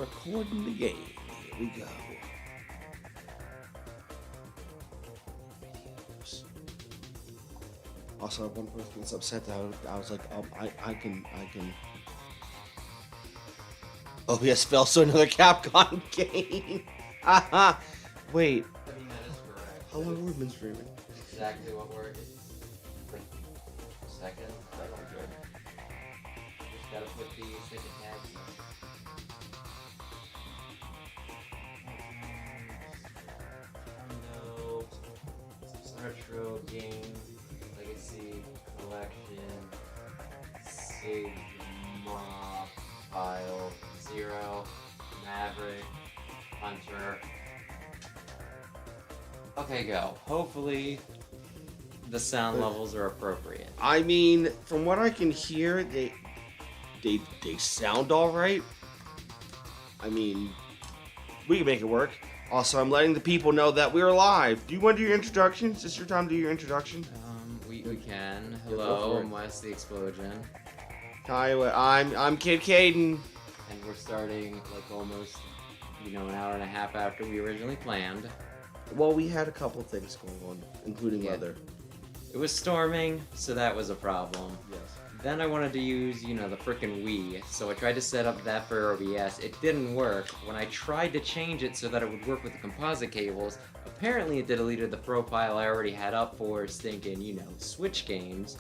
recording the game. Here we go. Videos. Also, one person was upset that I was like, I can. OBS fell to another Capcom game. Haha. Wait. I mean, that is correct. How long have we been streaming? Exactly what we're. Like, second. That was good. Just gotta put the second tags in. No. Retro game. Legacy. Collection. Sigma. File. Zero. Maverick. Hunter. Okay, go. Hopefully, the sound levels are appropriate. I mean, from what I can hear, they sound all right. I mean, we can make it work. Also, I'm letting the people know that we're live. Do you want to do your introduction? Is this your time to do your introduction? We can. Yeah, go Hello, for it. I'm Wes the Explosion. Hi, I'm Kid Caden. And we're starting like almost, an hour and a half after we originally planned. Well, we had a couple things going on, including Yeah. weather. It was storming, so that was a problem. Yes. Then I wanted to use, the frickin' Wii, so I tried to set up that for OBS. It didn't work. When I tried to change it so that it would work with the composite cables, apparently it deleted the profile I already had up for stinking, Switch games.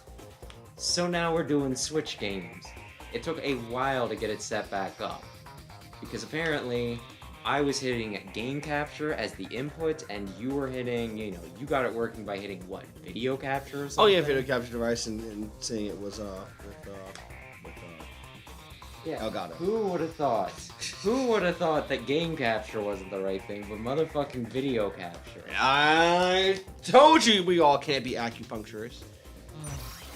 So now we're doing Switch games. It took a while to get it set back up, because apparently I was hitting game capture as the input, and you were hitting, you got it working by hitting what, video capture or something? Oh yeah, video capture device and saying it was Yeah. Elgato. Who would have thought? Who would have thought that game capture wasn't the right thing, but motherfucking video capture? I told you we all can't be acupuncturists.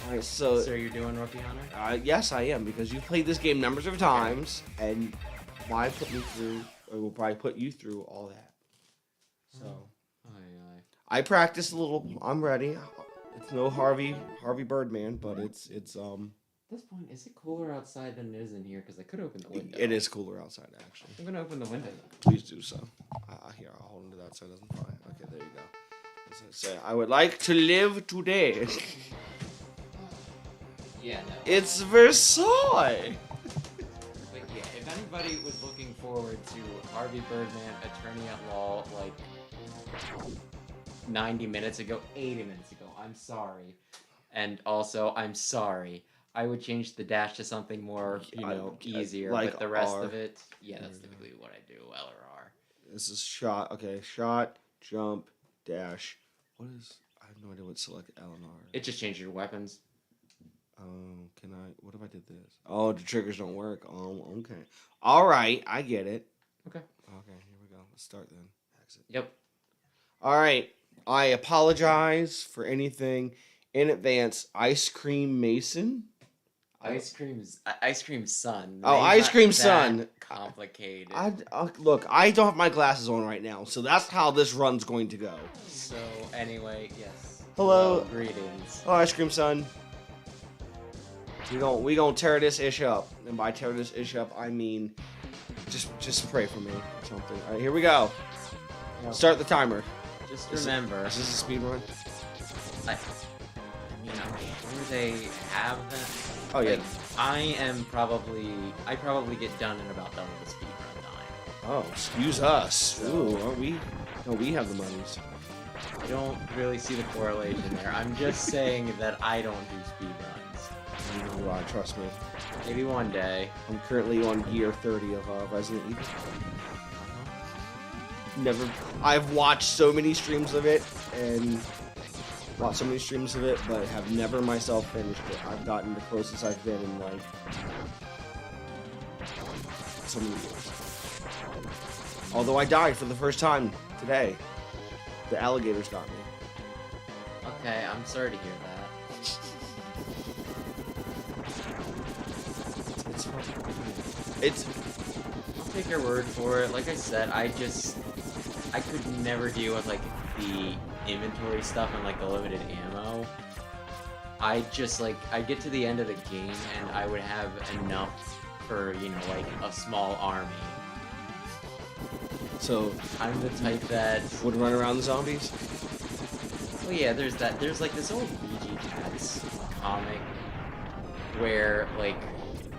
Alright, So you're doing Rookie Hunter? Yes, I am, because you've played this game numbers of times, and why put me through, or will probably put you through all that. So, Aye. I practiced a little. I'm ready. It's no Harvey Birdman, but it's At this point, is it cooler outside than it is in here? Because I could open the window. it is cooler outside actually. I'm gonna open the window. Please do so. Here, I'll hold onto that so it doesn't fly. Okay, there you go. As I say, I would like to live today. Yeah, no. It's Versailles. But yeah, if anybody was looking forward to Harvey Birdman, attorney at law, like 90 minutes ago, 80 minutes ago, I'm sorry. And also, I'm sorry. I would change the dash to something more, easier. like but the rest R. of it, yeah, that's typically what I do, L or R. This is shot. Okay, shot, jump, dash. What is? I have no idea what select L and R. It just changed your weapons. Can I? What if I did this? Oh, the triggers don't work. Oh, okay. All right, I get it. Okay. Okay, here we go. Let's start then. Exit. Yep. All right. I apologize for anything in advance. Ice Cream Mason. Ice cream sun. Oh, Name's Ice not Cream that Sun. Complicated. Look. I don't have my glasses on right now, so that's how this run's going to go. So anyway, yes. Hello. Greetings. Oh, Ice Cream Sun. We gonna tear this ish up, and by tear this ish up, I mean just pray for me or something. All right, here we go. Yep. Start the timer. Just remember. Is this a speed run? I'm sure they have them. Oh yeah. I probably get done in about double the speed run time. Oh, excuse us. Ooh, are we? No, we have the monies. I don't really see the correlation there. I'm just saying that I don't do speed runs. Trust me. Maybe one day. I'm currently on gear 30 of Resident Evil. Never. I've watched so many streams of it and but have never myself finished it. I've gotten the closest I've been in like so many years. Although I died for the first time today. The alligators got me. Okay, I'm sorry to hear that. I'll take your word for it. Like I said, I could never deal with like the inventory stuff and like the limited ammo. I'd get to the end of the game and I would have enough for, like a small army. So, I'm the type that would run around the zombies? well, yeah, there's that. There's like this old VG Cats comic where like,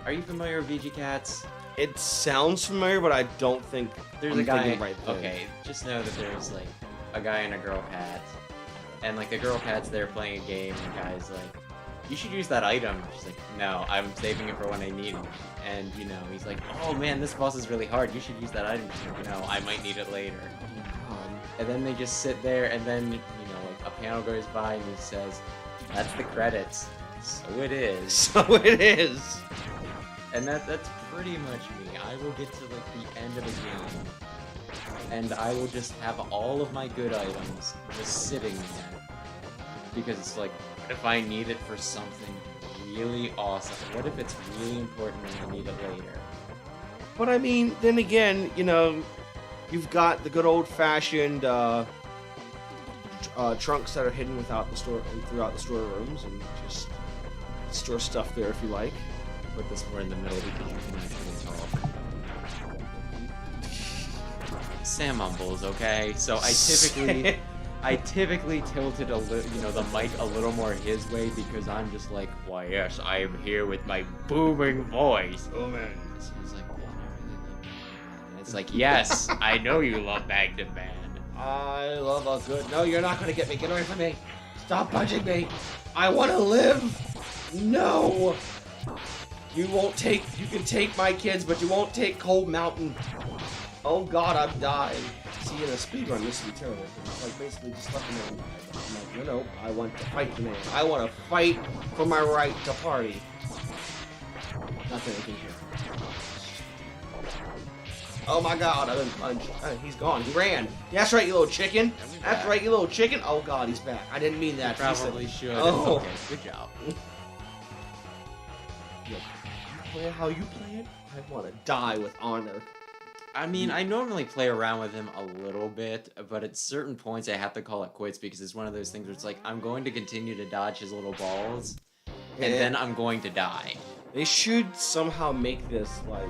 are you familiar with VG Cats? It sounds familiar, but I don't think There's I'm a guy. thinking right thing. Okay, just know that there's like a guy and a girl cat, and like the girl cat's there playing a game, and the guy's like, "You should use that item." She's like, "No, I'm saving it for when I need it." And you know, he's like, "Oh man, this boss is really hard. You should use that item." She's like, "No, I might need it later." And then they just sit there, and then you know, like a panel goes by, and he says, "That's the credits." So it is. So it is. And that's pretty much me. I will get to like the end of a game, and I will just have all of my good items just sitting there. Because it's like, what if I need it for something really awesome? What if it's really important and I need it later? But I mean, then again, you know, you've got the good old-fashioned trunks that are hidden without the store throughout the storerooms, and just store stuff there if you like. Put this more in the middle because you can actually talk. Sam mumbles, okay? So I typically tilted a little, you know, the mic a little more his way because I'm just like, why yes, I am here with my booming voice. Oh man. So he's like, man, I really love Magnum Man. And it's like, yes, I know you love Magnum Man. I love a good. No, you're not gonna get me. Get away from me. Stop punching me. I want to live. No. You won't take. You can take my kids, but you won't take Cold Mountain. Oh God, I've died. See, in a speedrun, this would be terrible. It's like basically just let the man die. I'm like, no, I want to fight the man. I want to fight for my right to party. Nothing I can hear. Oh my God, I've been punched. He's gone. He ran. That's right, you little chicken. That's right, you little chicken. Oh God, he's back. I didn't mean that. Probably should. Oh. Okay, good job. Look, you play how you play it. I want to die with honor. I mean, I normally play around with him a little bit, but at certain points I have to call it quits because it's one of those things where it's like, I'm going to continue to dodge his little balls, and then I'm going to die. They should somehow make this, like,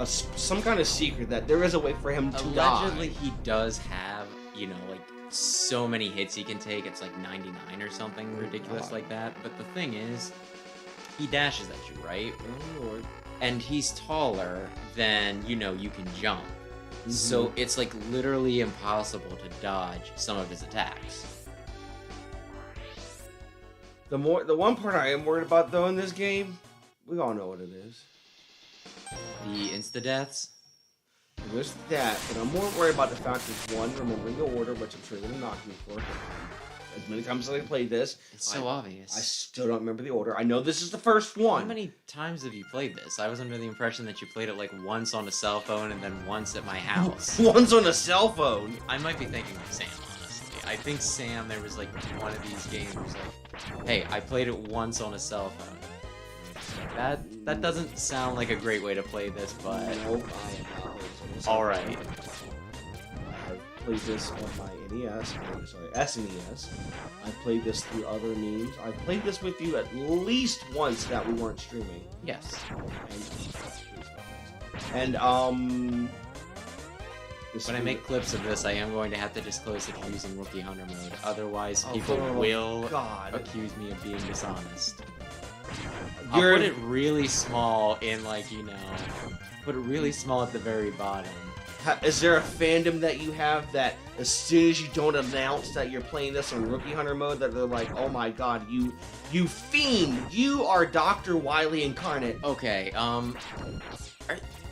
some kind of secret that there is a way for him to die. Allegedly, he does have, you know, like, so many hits he can take. It's like 99 or something ridiculous like that. But the thing is, he dashes at you, right? Oh, Lord. And he's taller than, you know, you can jump. Mm-hmm. So it's like literally impossible to dodge some of his attacks. The one part I am worried about though in this game, we all know what it is. The insta-deaths? There's that, but I'm more worried about the fact of one, remembering the order, which I'm sure they're gonna knock me for. As many times as I played this, it's so obvious. I still don't remember the order. I know this is the first one. How many times have you played this? I was under the impression that you played it like once on a cell phone and then once at my house. Once on a cell phone? I might be thinking of Sam, honestly. I think Sam, there was like one of these games where like, hey, I played it once on a cell phone. That doesn't sound like a great way to play this, but... Nope, I am not. Alright. I've played this on my NES, SNES. I played this through other means. I played this with you at least once that we weren't streaming. Yes. And when I make clips of this, I am going to have to disclose that I'm using Rookie Hunter mode. Otherwise, people will accuse me of being dishonest. I'll put it really small in, like, you know, put it really small at the very bottom. Is there a fandom that you have that as soon as you don't announce that you're playing this on Rookie Hunter mode, that they're like, oh my God, you fiend, you are Dr. Wily incarnate? Okay,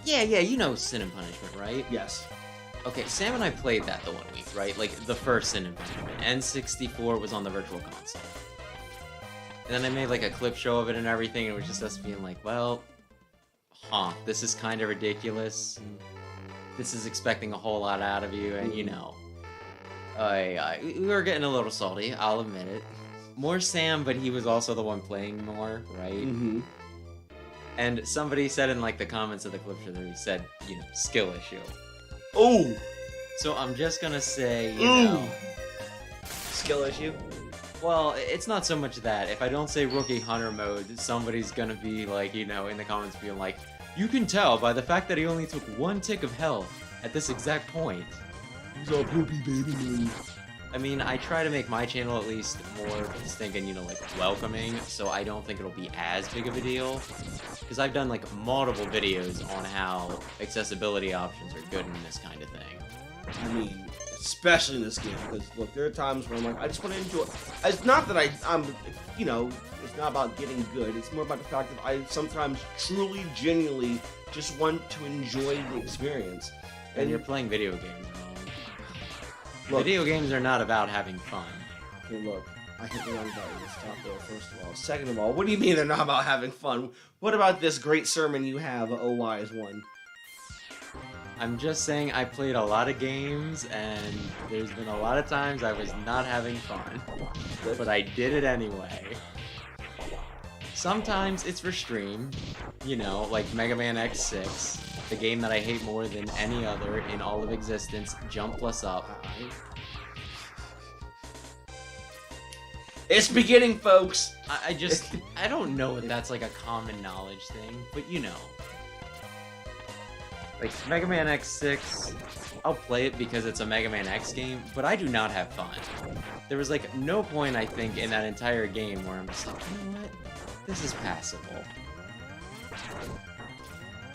yeah, you know Sin and Punishment, right? Yes. Okay, Sam and I played that the one week, right? Like, the first Sin and Punishment. N64 was on the Virtual Console. And then I made, like, a clip show of it and everything, and it was just us being like, well, this is kind of ridiculous. This is expecting a whole lot out of you, and, you know, we were getting a little salty, I'll admit it. More Sam, but he was also the one playing more, right? Mm-hmm. And somebody said in, like, the comments of the clip show, he said, you know, skill issue. Oh! So I'm just gonna say, you know... Skill issue? Well, it's not so much that. If I don't say Rookie Hunter mode, somebody's gonna be like, you know, in the comments being like, you can tell by the fact that he only took one tick of health at this exact point. He's all poopy baby me. I mean, I try to make my channel at least more distinct and, you know, like, welcoming, so I don't think it'll be as big of a deal. Because I've done, like, multiple videos on how accessibility options are good in this kind of thing. I mean, especially in this game, because, look, there are times where I'm like, I just want to enjoy. It's not that I'm, you know, it's not about getting good. It's more about the fact that I sometimes truly, genuinely just want to enjoy the experience. And you're playing video games, man. Look, video games are not about having fun. Okay, look, I hit the wrong button. Let's stop there, first of all. Second of all, what do you mean they're not about having fun? What about this great sermon you have, O Wise One? I'm just saying I played a lot of games, and there's been a lot of times I was not having fun. But I did it anyway. Sometimes it's for stream, you know, like Mega Man X6. The game that I hate more than any other in all of existence, Jump Plus Up. It's beginning, folks! I don't know if that's like a common knowledge thing, but you know. Like, Mega Man X6, I'll play it because it's a Mega Man X game, but I do not have fun. There was like no point, I think, in that entire game where I'm just like, you know what? This is passable.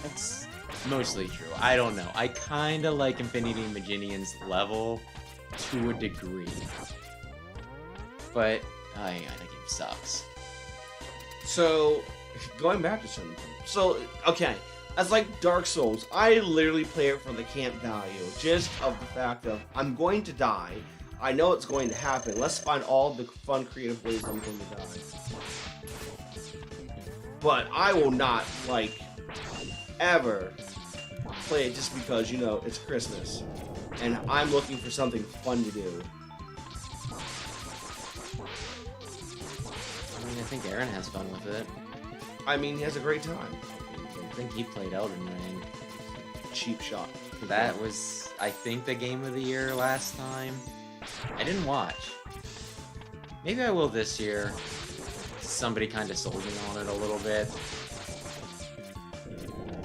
That's mostly true. I don't know. I kinda like Infinity Maginian's level to a degree. But, that game sucks. So, going back to something. So, okay. As like Dark Souls, I literally play it for the camp value. Just of the fact of, I'm going to die. I know it's going to happen. Let's find all the fun, creative ways I'm going to die. But I will not, like, ever play it just because, you know, it's Christmas. And I'm looking for something fun to do. I mean, I think Aaron has fun with it. I mean, he has a great time. I think he played Elden Ring. Cheap shot. That was, I think, the game of the year last time. I didn't watch. Maybe I will this year. Somebody kind of sold me on it a little bit.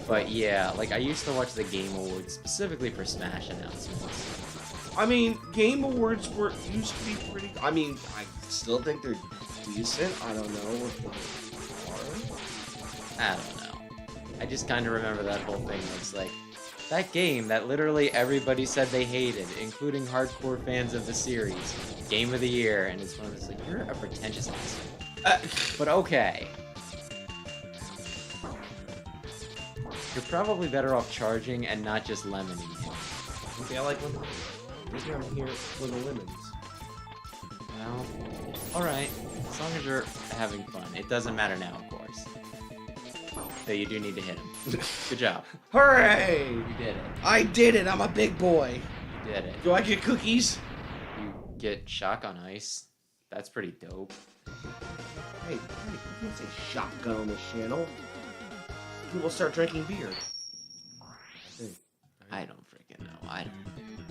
But yeah, like, I used to watch the Game Awards specifically for Smash announcements. I mean, Game Awards used to be pretty. I mean, I still think they're decent. I don't know if they are. I don't know. I just kind of remember that whole thing. It's like, that game that literally everybody said they hated, including hardcore fans of the series. Game of the year, and it's one of those, like, you're a pretentious asshole. But okay. You're probably better off charging and not just lemoning it. Okay, I like lemons. Maybe I'm here for the lemons. Well, alright. As long as you're having fun. It doesn't matter now, of course. Though you do need to hit him. Good job. Hooray! You did it. I did it! I'm a big boy! You did it. Do I get cookies? You get shotgun ice. That's pretty dope. Hey, you can't say shotgun on this channel. People start drinking beer. Hey, I don't freaking know. I don't.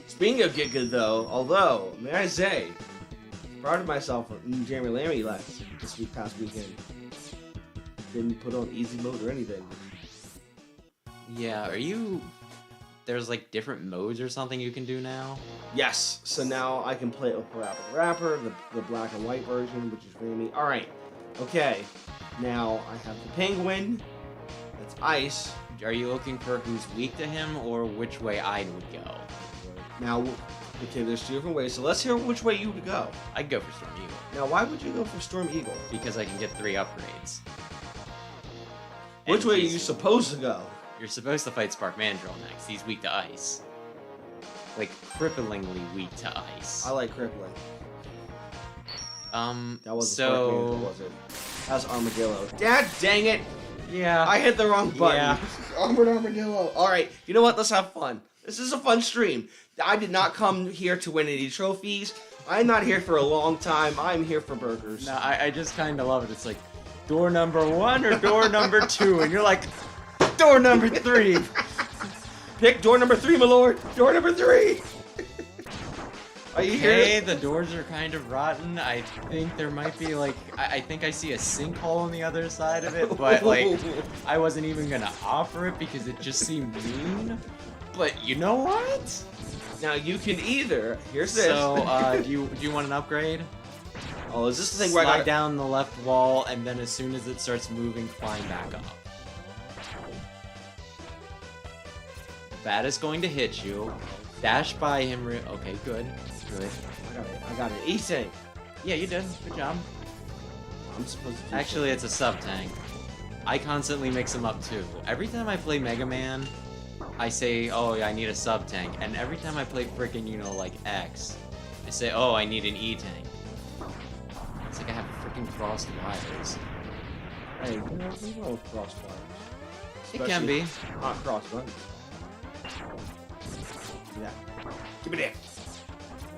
Speaking of get good though, although, may I say, proud of myself in Jeremy Lammy this past weekend. Didn't put on easy mode or anything. Yeah, are you... There's like different modes or something you can do now? Yes, so now I can play it with Rapper, the black and white version, which is Ramy. Alright, okay. Now I have the penguin, that's ice. Are you looking for who's weak to him, or which way I would go? Now, okay, there's two different ways, so let's hear which way you would go. I'd go for Storm Eagle. Now, why would you go for Storm Eagle? Because I can get 3 upgrades. Which And way are you supposed to go? You're supposed to fight Spark Mandrill next. He's weak to ice. Like, cripplingly weak to ice. I like crippling. That wasn't so... Spark Mandrill, was it? That's Armadillo. Dad, dang it! Yeah. I hit the wrong button. Yeah. Armored Armadillo. Alright, you know what? Let's have fun. This is a fun stream. I did not come here to win any trophies. I'm not here for a long time. I'm here for burgers. No, I just kind of love it. It's like, door number 1 or door number 2? And you're like, door number 3. Pick door number 3, my lord. Door number 3. Are you Okay, here? the doors are kind of rotten. I think there might be, like, I think I see a sinkhole on the other side of it, but, like, I wasn't even gonna offer it because it just seemed mean. But you know what? Now you can either. Here's this. So, do you want an upgrade? Oh, is this the thing where I Slide got down the left wall, and then as soon as it starts moving, climb back up. That is going to hit you. Dash by him. Okay, good. Good. I got an E-tank. Yeah, you did. Good job. I'm supposed to do Actually, it's a sub-tank. I constantly mix them up, too. Every time I play Mega Man, I say, oh, yeah, I need a sub-tank. And every time I play frickin', you know, like, X, I say, oh, I need an E-tank. It's like I have frickin' crossed wires. Hey, you know, there's no with cross wires. It can be. Not cross buttons. Give me that. Give me that.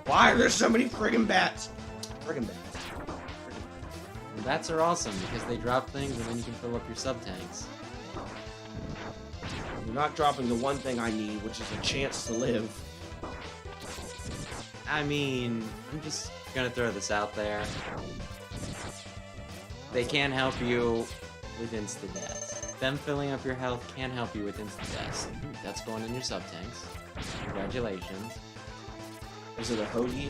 Why are there so many friggin' bats? Friggin' bats. And bats are awesome because they drop things and then you can fill up your sub-tanks. You're not dropping the one thing I need, which is a chance to live. I mean, I'm just gonna throw this out there. They can help you with insta-deaths. Them filling up your health can help you with insta-deaths. That's going in your sub-tanks. Congratulations. Is it a hoagie?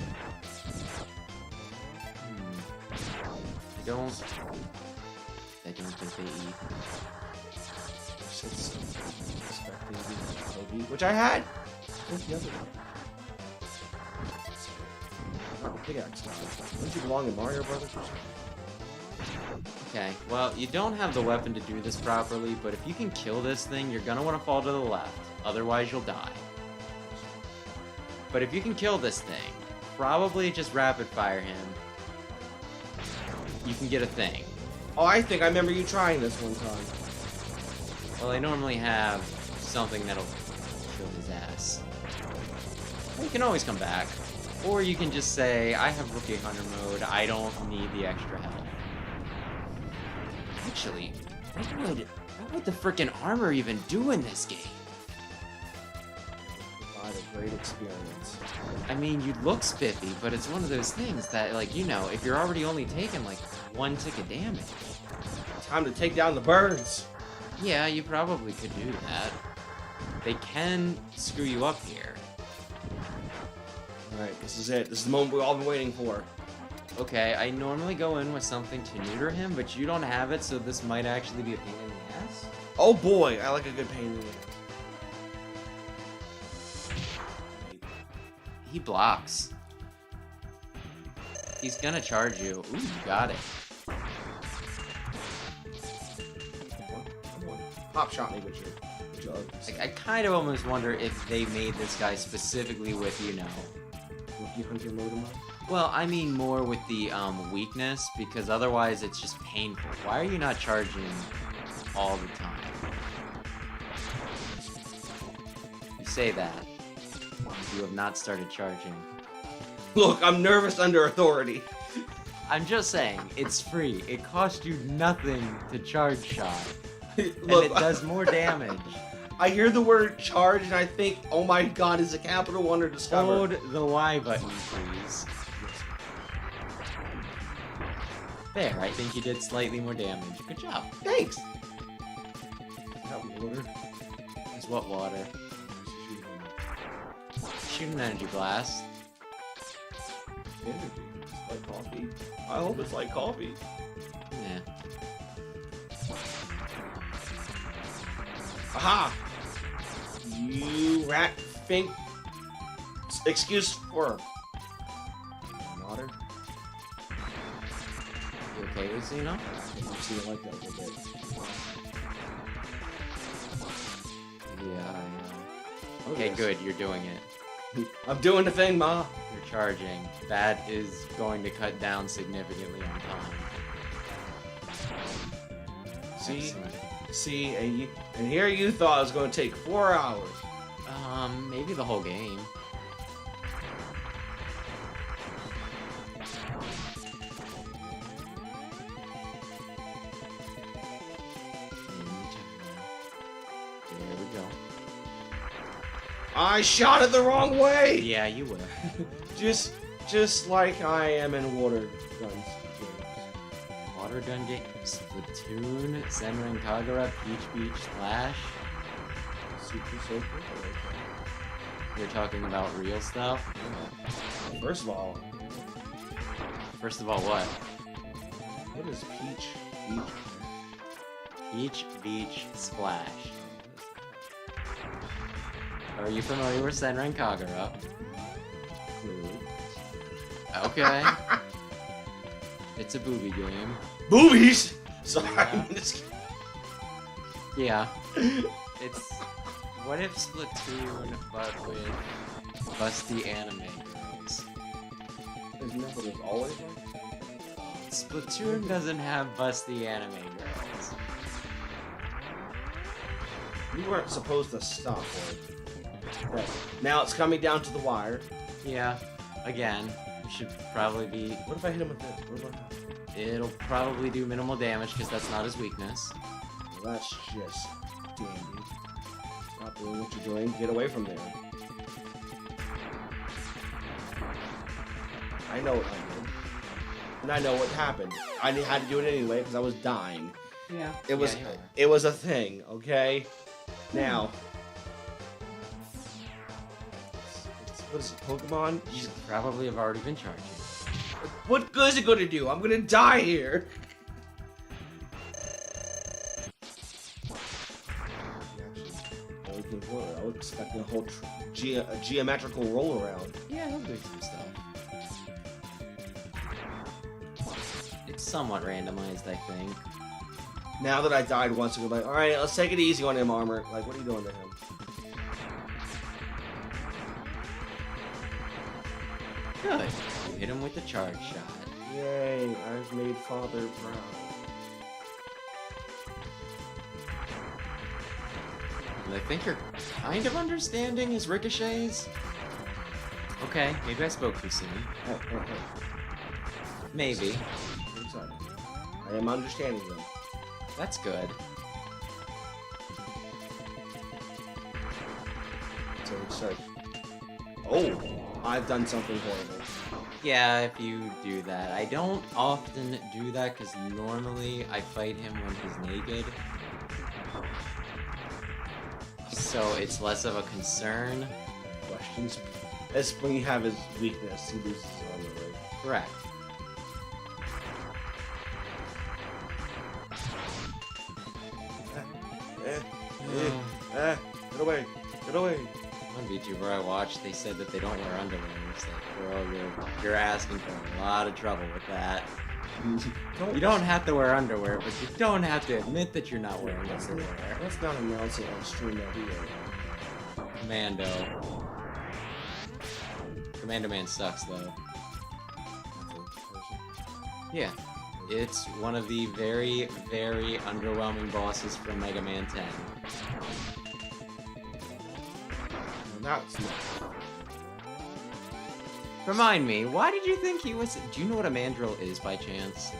I don't think they eat. Hoagie, which I had. Where's the other one? Oh, pickaxe. Don't you belong in Mario Brothers or something? Okay, well, you don't have the weapon to do this properly, but if you can kill this thing, you're gonna want to fall to the left. Otherwise, you'll die. But if you can kill this thing, probably just rapid fire him, you can get a thing. Oh, I think I remember you trying this one time. Well, I normally have something that'll kill his ass. Well, you can always come back. Or you can just say, I have Rookie Hunter mode, I don't need the extra health. Actually, what would the frickin' armor even do in this game? Provide a great experience. I mean, you'd look spiffy, but it's one of those things that, like, you know, if you're already only taking, like, 1 tick of damage. Time to take down the birds. Yeah, you probably could do that. They can screw you up here. Alright, this is it. This is the moment we've all been waiting for. Okay, I normally go in with something to neuter him, but you don't have it, so this might actually be a pain in the ass. Oh boy, I like a good pain in the ass. He blocks. He's gonna charge you. Ooh, you got it. Pop shot me with your Like, I kind of almost wonder if they made this guy specifically with, you know... Rookie Hunter mode in mind? Well, I mean more with the weakness, because otherwise it's just painful. Why are you not charging all the time? You say that. You have not started charging. Look, I'm nervous under authority. I'm just saying, it's free. It costs you nothing to charge shot. Look, and it does more damage. I hear the word charge and I think, oh my god, is a capital one or discover? Hold the Y button, please. There, I think you did slightly more damage. Good job. Thanks. Water. It's what water? Shoot an energy blast. Energy. It's like coffee. I hope it's like coffee. Yeah. Aha! You rat fink. Excuse for. Water. You okay with Xeno? I've seen it like that a little bit. Yeah, I know. Okay, good, you're doing it. I'm doing the thing, Ma. You're charging. That is going to cut down significantly on time. See? Excellent. See, and here you thought it was going to take 4 hours. Maybe the whole game. There we go. I shot it the wrong way! Yeah, you will. just like I am in water guns. Water gun game, Splatoon, Senran Kagura, Peach Beach, Slash. super so cool. You're talking about real stuff? First of all, what? what is peach? Peach Beach Splash. Are you familiar with Senran Kagura? Clearly. Okay. It's a booby game. Boobies. Sorry. Yeah. Just- Yeah. It's... What if Splatoon, but with busty anime girls? Isn't that what it's always like? Splatoon doesn't have busty anime girls. You weren't supposed to stop it. Okay. Now it's coming down to the wire. Yeah. Again, we should probably be... What if I hit him with this? What about that? It'll probably do minimal damage because that's not his weakness. Well, that's just dandy. Stop doing what you're doing. Get away from there. I know what I did. And I know what happened. I had to do it anyway because I was dying. Yeah. It was Yeah, you are. it was a thing, okay? Now, what is it, Pokemon? You should probably have already been charging. What good is it going to do? I'm going to die here. I was expecting a whole geometrical roll around. Yeah, he'll do some stuff. It's somewhat randomized, I think. Now that I died once, I'm like, all right, let's take it easy on him, Armor. Like, what are you doing to him? Good. You hit him with the charge shot. Yay, I've made Father proud. And I think you're kind of understanding his ricochets. Okay, maybe I spoke too soon. Hey. Maybe. I'm sorry. I am understanding them. That's good. So it's like, oh, I've done something horrible. Yeah, if you do that. I don't often do that because normally I fight him when he's naked. So it's less of a concern. Questions. That's when you have his weakness, he loses his armor, right? Correct. Get away! Get away! One VTuber I watched, they said that they don't wear underwear. It's like, bro, you're asking for a lot of trouble with that. You don't have to wear underwear, but you don't have to admit that you're not wearing underwear. Let's not announce it on stream that video. Commando. Commando Man sucks, though. Yeah. It's one of the very, very underwhelming bosses from Mega Man 10. That's Remind me, why did you think he was... Do you know what a mandrill is, by chance?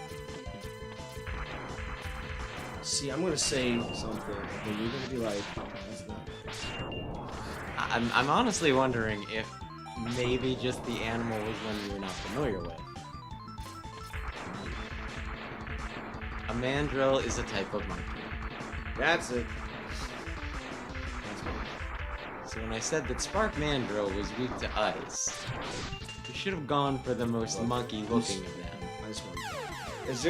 See, I'm gonna say something, and you're gonna be like, that's not. I'm honestly wondering if maybe just the animal was one you were not familiar with. A mandrill is a type of monkey. That's it. So when I said that Spark Mandrill was weak to ice, we should have gone for the most monkey-looking of them. Nice one. Is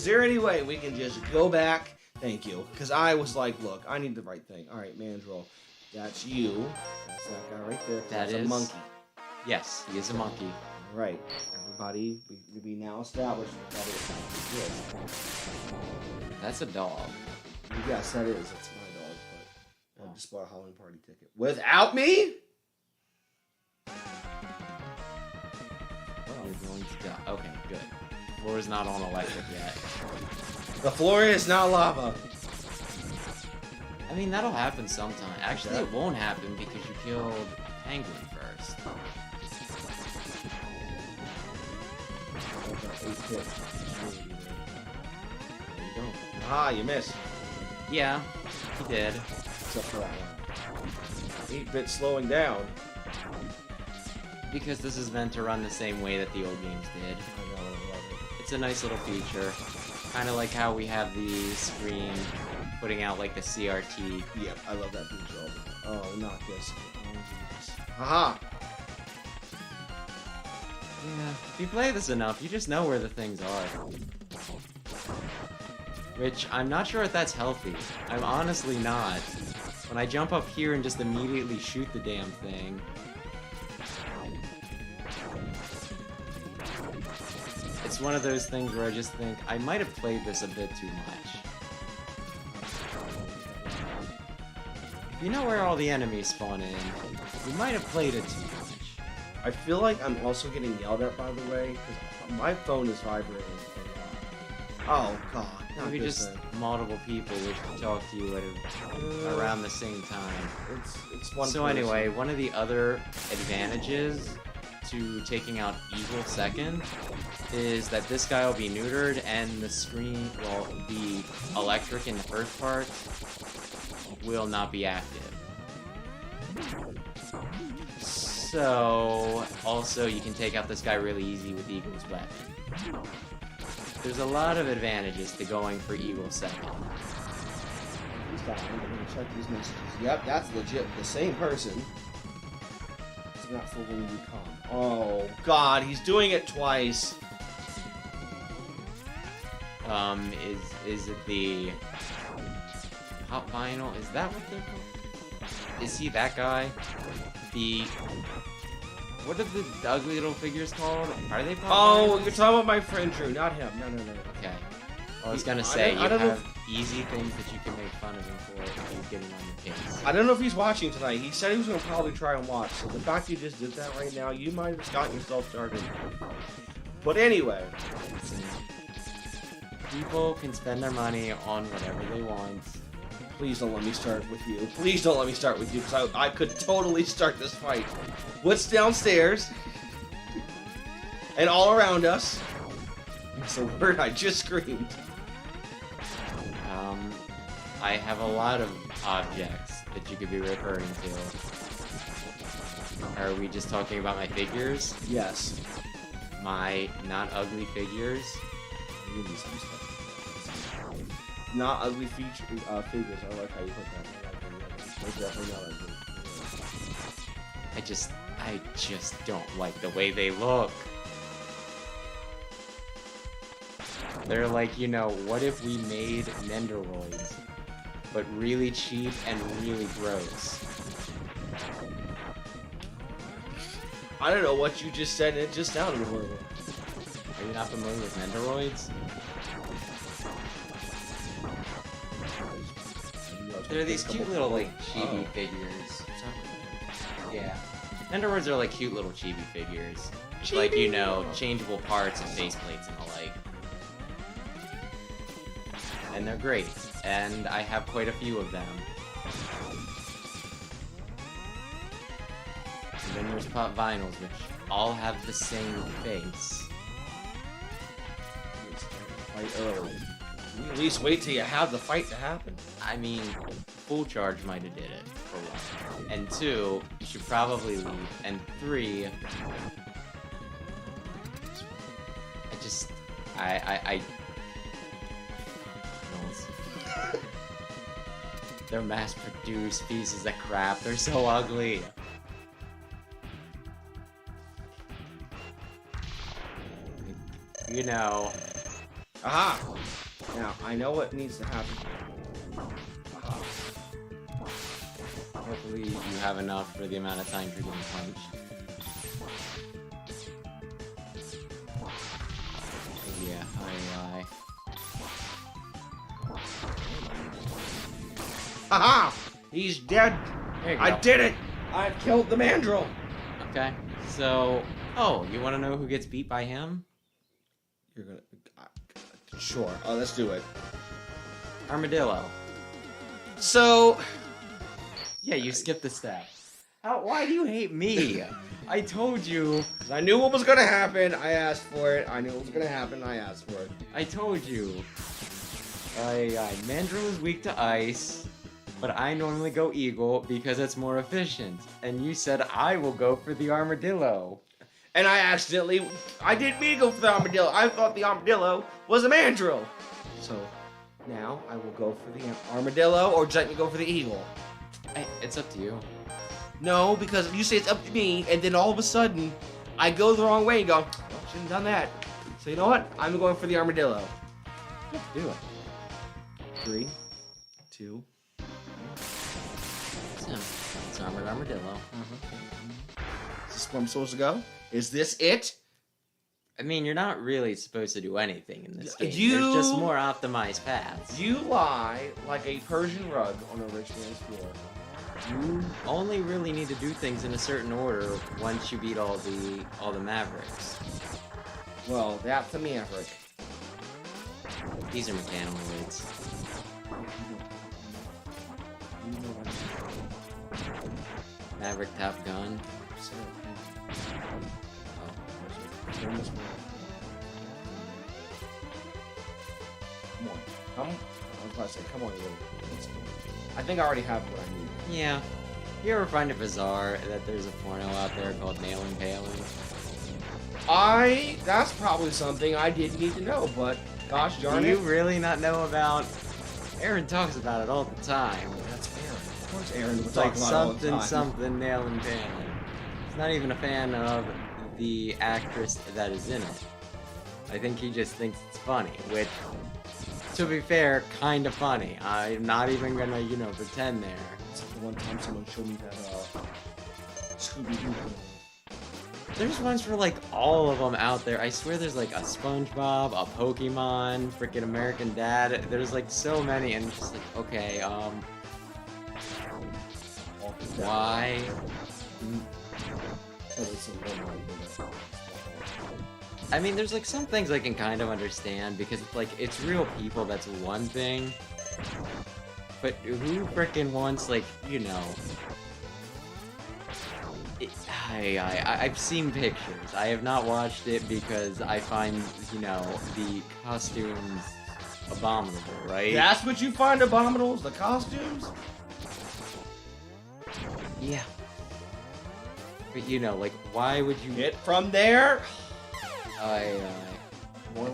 there any way we can just go back? Thank you. Because I was like, look, I need the right thing. All right, Mandrill. That's you. That's that guy right there. That's a monkey. Yes, he is a monkey. All right. Everybody, we now established that it's good. That's a dog. Yes, that is. It's my dog, but I just bought a Halloween party ticket. Without me? You're going to die. Okay, good. Floor is not on electric yet. The floor is not lava. I mean, that'll happen sometime. Actually, it won't happen because you killed Penguin first. There you go. Ah, you missed. Yeah, he did. Except for that one. 8-bit slowing down. Because this is meant to run the same way that the old games did. I know, I love it. It's a nice little feature. Kind of like how we have the screen putting out like the CRT. Yeah, I love that feature all the time. Oh, not this. Oh, Jesus. Haha! Yeah, if you play this enough, you just know where the things are. Which, I'm not sure if that's healthy. I'm honestly not. When I jump up here and just immediately shoot the damn thing... It's one of those things where I just think, I might have played this a bit too much. You know where all the enemies spawn in. You might have played it too much. I feel like I'm also getting yelled at, by the way, because my phone is vibrating. Oh, God. Maybe just multiple people wish to talk to you at around the same time. It's one So person. anyway, one of the other advantages to taking out Eagle second is that this guy will be neutered and the screen, well, the electric in the first part will not be active. So, also you can take out this guy really easy with Eagle's weapon. There's a lot of advantages to going for Eagle second. He's down. I'm gonna check these messages. Yep, that's legit. The same person. It's not for when you come. Oh, God, he's doing it twice. Is it the Pop Vinyl? Is that what they're called? Is he that guy? The... What are the ugly little figures called? Are they Pop Oh, Vinyls? you're talking about my friend Drew, not him. No. Okay. I was gonna say, I you don't know have easy things that you can make fun of him for if you getting on your case. I don't know if he's watching tonight. He said he was going to probably try and watch. So the fact you just did that right now, you might have gotten yourself started. But anyway. People can spend their money on whatever they want. Please don't let me start with you. Please don't let me start with you, because I could totally start this fight. What's downstairs? And all around us? It's a word I just screamed. I have a lot of objects that you could be referring to. Are we just talking about my figures? Yes. My not ugly figures? Not ugly figures. I like how you put that. They're definitely not ugly. I just don't like the way they look. They're like, you know, what if we made Nendoroids, but really cheap and really gross? I don't know what you just said, it just sounded horrible. Are you not familiar with Nendoroids? They're these cute little, like, chibi figures. Yeah. Nendoroids are like cute little chibi figures. It's like, you know, changeable parts and faceplates and the like. And they're great. And I have quite a few of them. And then there's Pop Vinyls, which all have the same face. Fight early. You at least wait till you have the fight to happen. I mean, Full Charge might have did it, for one. And two, you should probably leave. And three, they're mass-produced pieces of crap. They're so ugly. You know. Aha! Now, I know what needs to happen. Aha. Hopefully you have enough for the amount of time you're getting punched. Yeah, aye. Aha! He's dead! There you go. I did it! I've killed the mandrill! Okay, so... Oh, you want to know who gets beat by him? You're gonna... Sure. Oh, let's do it. Armadillo. So... Yeah, you skipped the step. Why do you hate me? I told you. I knew what was gonna happen. I asked for it. I knew what was gonna happen. I asked for it. I told you. Mandrill is weak to ice, but I normally go eagle because it's more efficient. And you said I will go for the armadillo. And I didn't mean to go for the armadillo. I thought the armadillo was a mandrill. So, now I will go for the armadillo, or just let me go for the eagle. Hey, it's up to you. No, because you say it's up to me, and then all of a sudden, I go the wrong way and go, oh, shouldn't have done that. So you know what? I'm going for the armadillo. Yeah, do it. 3, 2. It's armored armadillo. Is this where I'm supposed to go? Is this it? I mean, you're not really supposed to do anything in this game. You- There's just more optimized paths. You lie like a Persian rug on a rich man's floor. You only really need to do things in a certain order once you beat all the Mavericks. Well, that's a maverick. These are mechanoids. Maverick Top Gun. Come on. I was about to say, come on, you. I think I already have what I need. Yeah. You ever find it bizarre that there's a porno out there called Nail Impaling? That's probably something I didn't need to know, but gosh darn Do it. you really not know about? Aaron talks about it all the time. That's Aaron. Of course Aaron would It's talk like about it all the something, time. something, nail impaling. He's not even a fan of the actress that is in it. I think he just thinks it's funny, which, to be fair, kind of funny. I'm not even gonna, pretend there. It's like the one time someone showed me that, Scooby-Doo. There's ones for like all of them out there. I swear there's like a SpongeBob, a Pokemon, freaking American Dad. There's like so many, and it's just like, okay, why? I mean, there's like some things I can kind of understand because it's like it's real people. That's one thing, but who freaking wants like I've seen pictures. I have not watched it because I find, the costumes abominable, right? That's what you find abominable, is the costumes? Yeah. But like, why would you... Get from there? I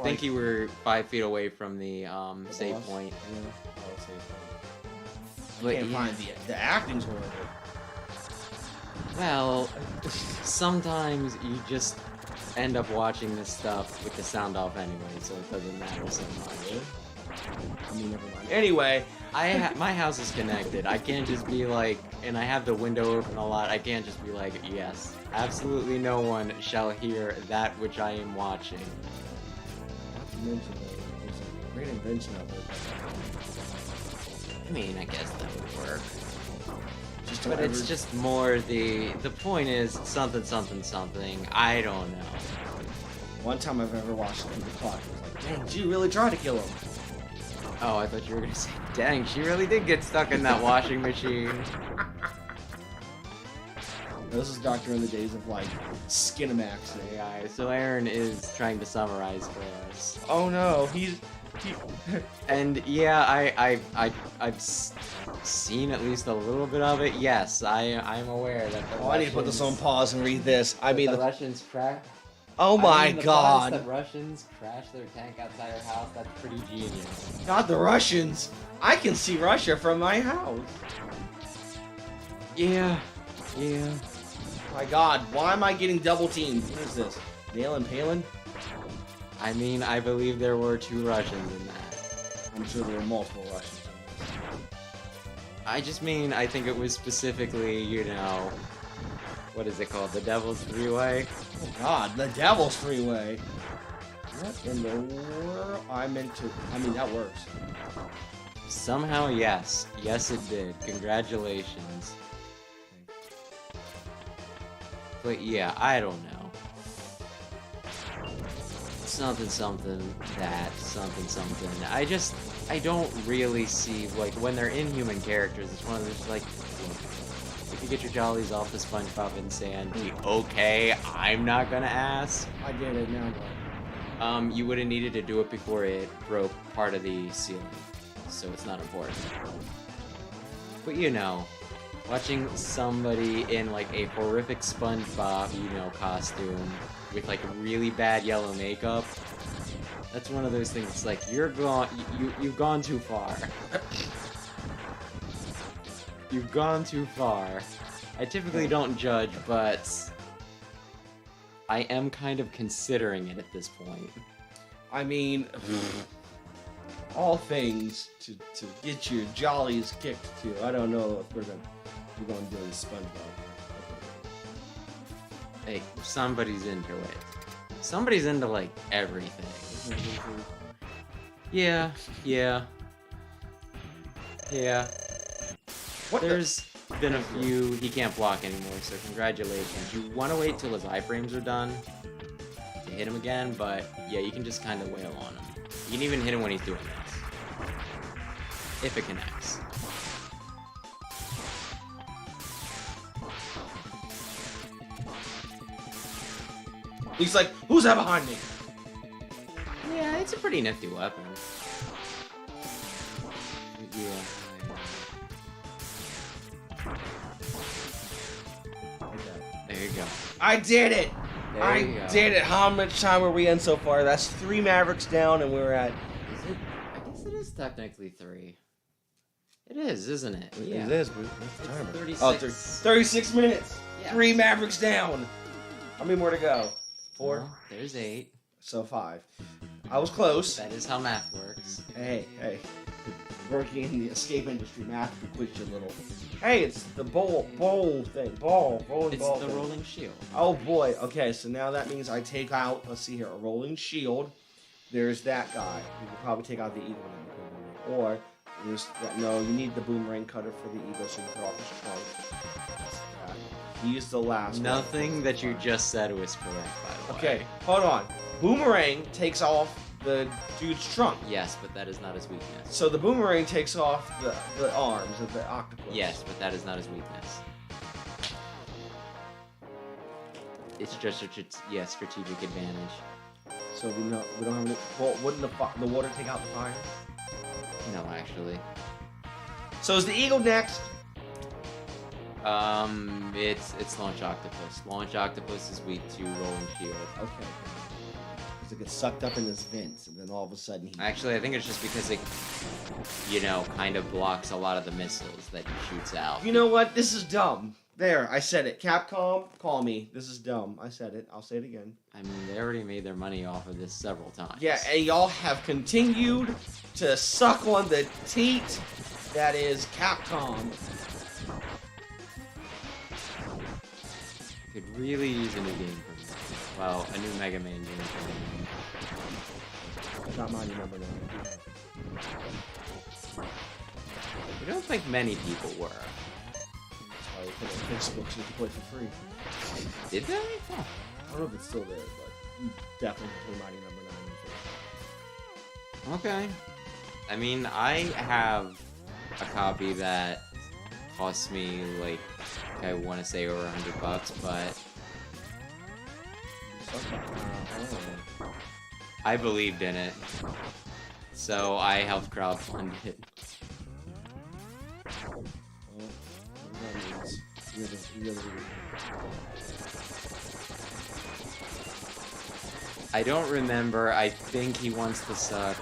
think you were 5 feet away from the save boss? point. Yeah. Oh, save point. But You can't yeah. find the acting's horrible. Well, sometimes you just end up watching this stuff with the sound off anyway, so it doesn't matter so much. I mean, never mind. Anyway, My house is connected. I can't just be like, and I have the window open a lot. I can't just be like, yes, absolutely no one shall hear that which I am watching. there's a great invention out there. I mean, I guess that would work. Just But it's just more the point is something, something, something. I don't know. one time I've ever watched it through the clock. It was like, dang, she really tried to kill him. Oh, I thought you were gonna say, dang, she really did get stuck in that washing machine. This is Doctor in the days of like Skinamax. Yeah, so Aaron is trying to summarize for us. Oh no, he And yeah, I've seen at least a little bit of it. Yes, I'm aware that the Oh, I need to put this on pause and read this. I mean, the Russians crash. oh my The god. The Russians crashed their tank outside our house. That's pretty genius. Not the Russians. I can see Russia from my house. Yeah. My god, why am I getting double teamed? What is this? Nail and Palin? I mean, I believe there were 2 Russians in that. I'm sure there were multiple Russians in I just mean, I think it was specifically, what is it called? The Devil's Three-Way? this. Oh god, the Devil's Freeway. What in the world? I mean, that works. Somehow, yes. Yes, it did. Congratulations. But yeah, I don't know. Something, something, that, something, something. I don't really see, like, when they're inhuman characters, it's one of those, like, look, if you get your jollies off the SpongeBob and Sandy, okay, I'm not gonna ask. I get it now, but You would have needed to do it before it broke part of the ceiling, so it's not important. But watching somebody in like a horrific SpongeBob, costume with like really bad yellow makeup, that's one of those things. It's like you've gone too far. You've gone too far. I typically don't judge, but I am kind of considering it at this point. I mean, all things to get your jollies kicked to. I don't know if we're gonna do this SpongeBob. Hey, somebody's into it. Somebody's into, like, everything. Yeah. What There's been a few. He can't block anymore, so congratulations. You want to wait till his iframes are done to hit him again, but yeah, you can just kind of wail on him. You can even hit him when he's doing this. If it connects. He's like, who's that behind me? Yeah, it's a pretty nifty weapon. Yeah. There you go. I did it! There you go. Did it! How much time are we in so far? That's 3 Mavericks down, and we're at. Is it? I guess it is technically 3. It is, isn't it? It is. What's the It's timer? 36. Oh, 36 minutes. Yeah. 3 Mavericks down. How many more to go? 4. Well, there's 8. So 5. I was close. That is how math works. Hey. Working in the escape industry, math can quit you a little. Hey, it's the bowl thing. Rolling It's ball the thing. rolling shield. Oh boy. Okay, so now that means I take out, let's see here, a rolling shield. There's that guy. You can probably take out the eagle now. Or there's that. No, you need the boomerang cutter for the eagle so you can cut off his trunk. He's the last one. Nothing that you just said was correct, by the way. Okay, hold on. Boomerang takes off the dude's trunk. Yes, but that is not his weakness. So the boomerang takes off the arms of the octopus. Yes, but that is not his weakness. It's just a strategic advantage. So we don't have any. Well, wouldn't the water take out the fire? No, actually. So is the eagle next? It's Launch Octopus. Launch Octopus is weak to Rolling Shield. Okay. Because it gets sucked up in his vents, and then all of a sudden he. Actually, I think it's just because it, kind of blocks a lot of the missiles that he shoots out. You know what? This is dumb. There, I said it. Capcom, call me. This is dumb. I said it. I'll say it again. I mean, they already made their money off of this several times. Yeah, and y'all have continued to suck on the teat that is Capcom. Could really use a new game for me. Well, a new Mega Man game for me. Not mine, number 9. I don't think many people were. I put it on Facebook so you can play for free. Did they? Oh. I don't know if it's still there, but you definitely can play Mighty number 9 on Facebook. Okay. I mean, I have a copy that costs me, like, I want to say over $100, but I believed in it, so I helped crowdfund it. I don't remember. I think he wants to suck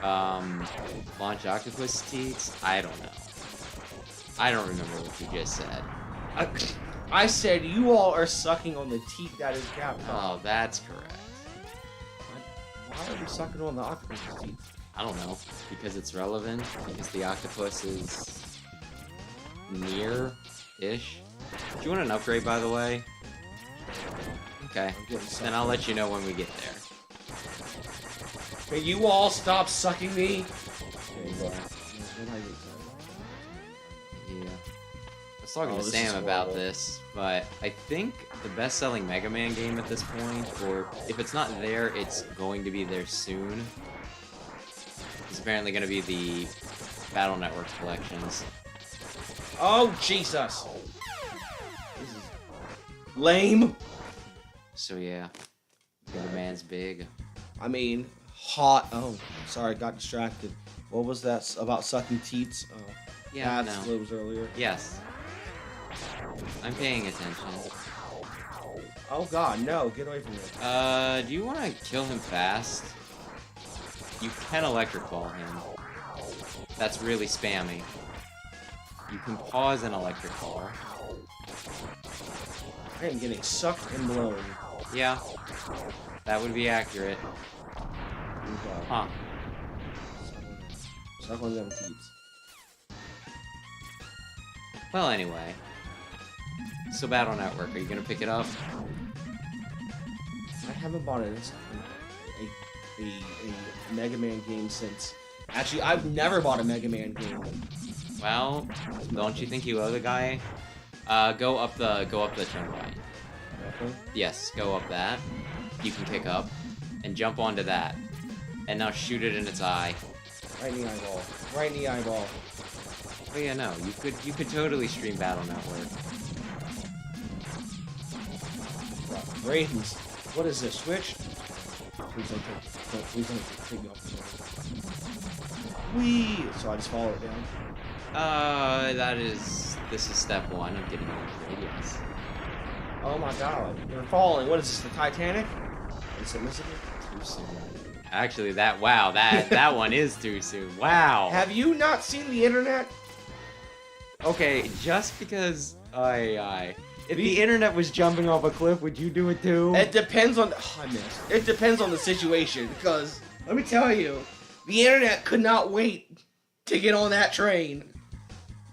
Launch Octopus teats. I don't know. I don't remember what you just said. I said you all are sucking on the teat that is Capcom. Oh, that's correct. Why are you sucking on the octopus's teeth? I don't know. Because it's relevant. Because the octopus is near-ish. Do you want an upgrade, by the way? Okay. Then I'll let you know when we get there. Can you all stop sucking me? Yeah. I was talking to this Sam is about horrible. this, but I think the best-selling Mega Man game at this point, or if it's not there, it's going to be there soon. It's apparently going to be the Battle Network collections. Oh, Jesus! This is lame. So yeah, Mega Man's big. I mean, hot. Oh, sorry, got distracted. What was that about sucking teats? Oh, Yeah, that's no. what was earlier. Yes. I'm paying attention. Oh God, no! Get away from me. Do you want to kill him fast? You can electric ball him. That's really spammy. You can pause an electric car. I am getting sucked and blown. Yeah, that would be accurate. Huh. Suck on them teats. Well, anyway. So Battle Network, are you gonna pick it up? I haven't bought a Mega Man game since. Actually, I've never bought a Mega Man game. Well, don't you think you owe the guy? Go up the turnpike. Okay. Yes, go up that. You can pick up and jump onto that, and now shoot it in its eye. Right in the eyeball. Right in the eyeball. Oh yeah, no, you could totally stream Battle Network. Ratings. What is this? Switch? Please don't take me off the server. Whee! So I just follow it down. This is step one of getting on the radius. Oh my god. You're falling. What is this, the Titanic? Is it missing? Too soon. Actually, that one is too soon. Wow. Have you not seen the internet? Okay, just because if the internet was jumping off a cliff, would you do it too? It depends on I missed. It depends on the situation, because let me tell you, the internet could not wait to get on that train.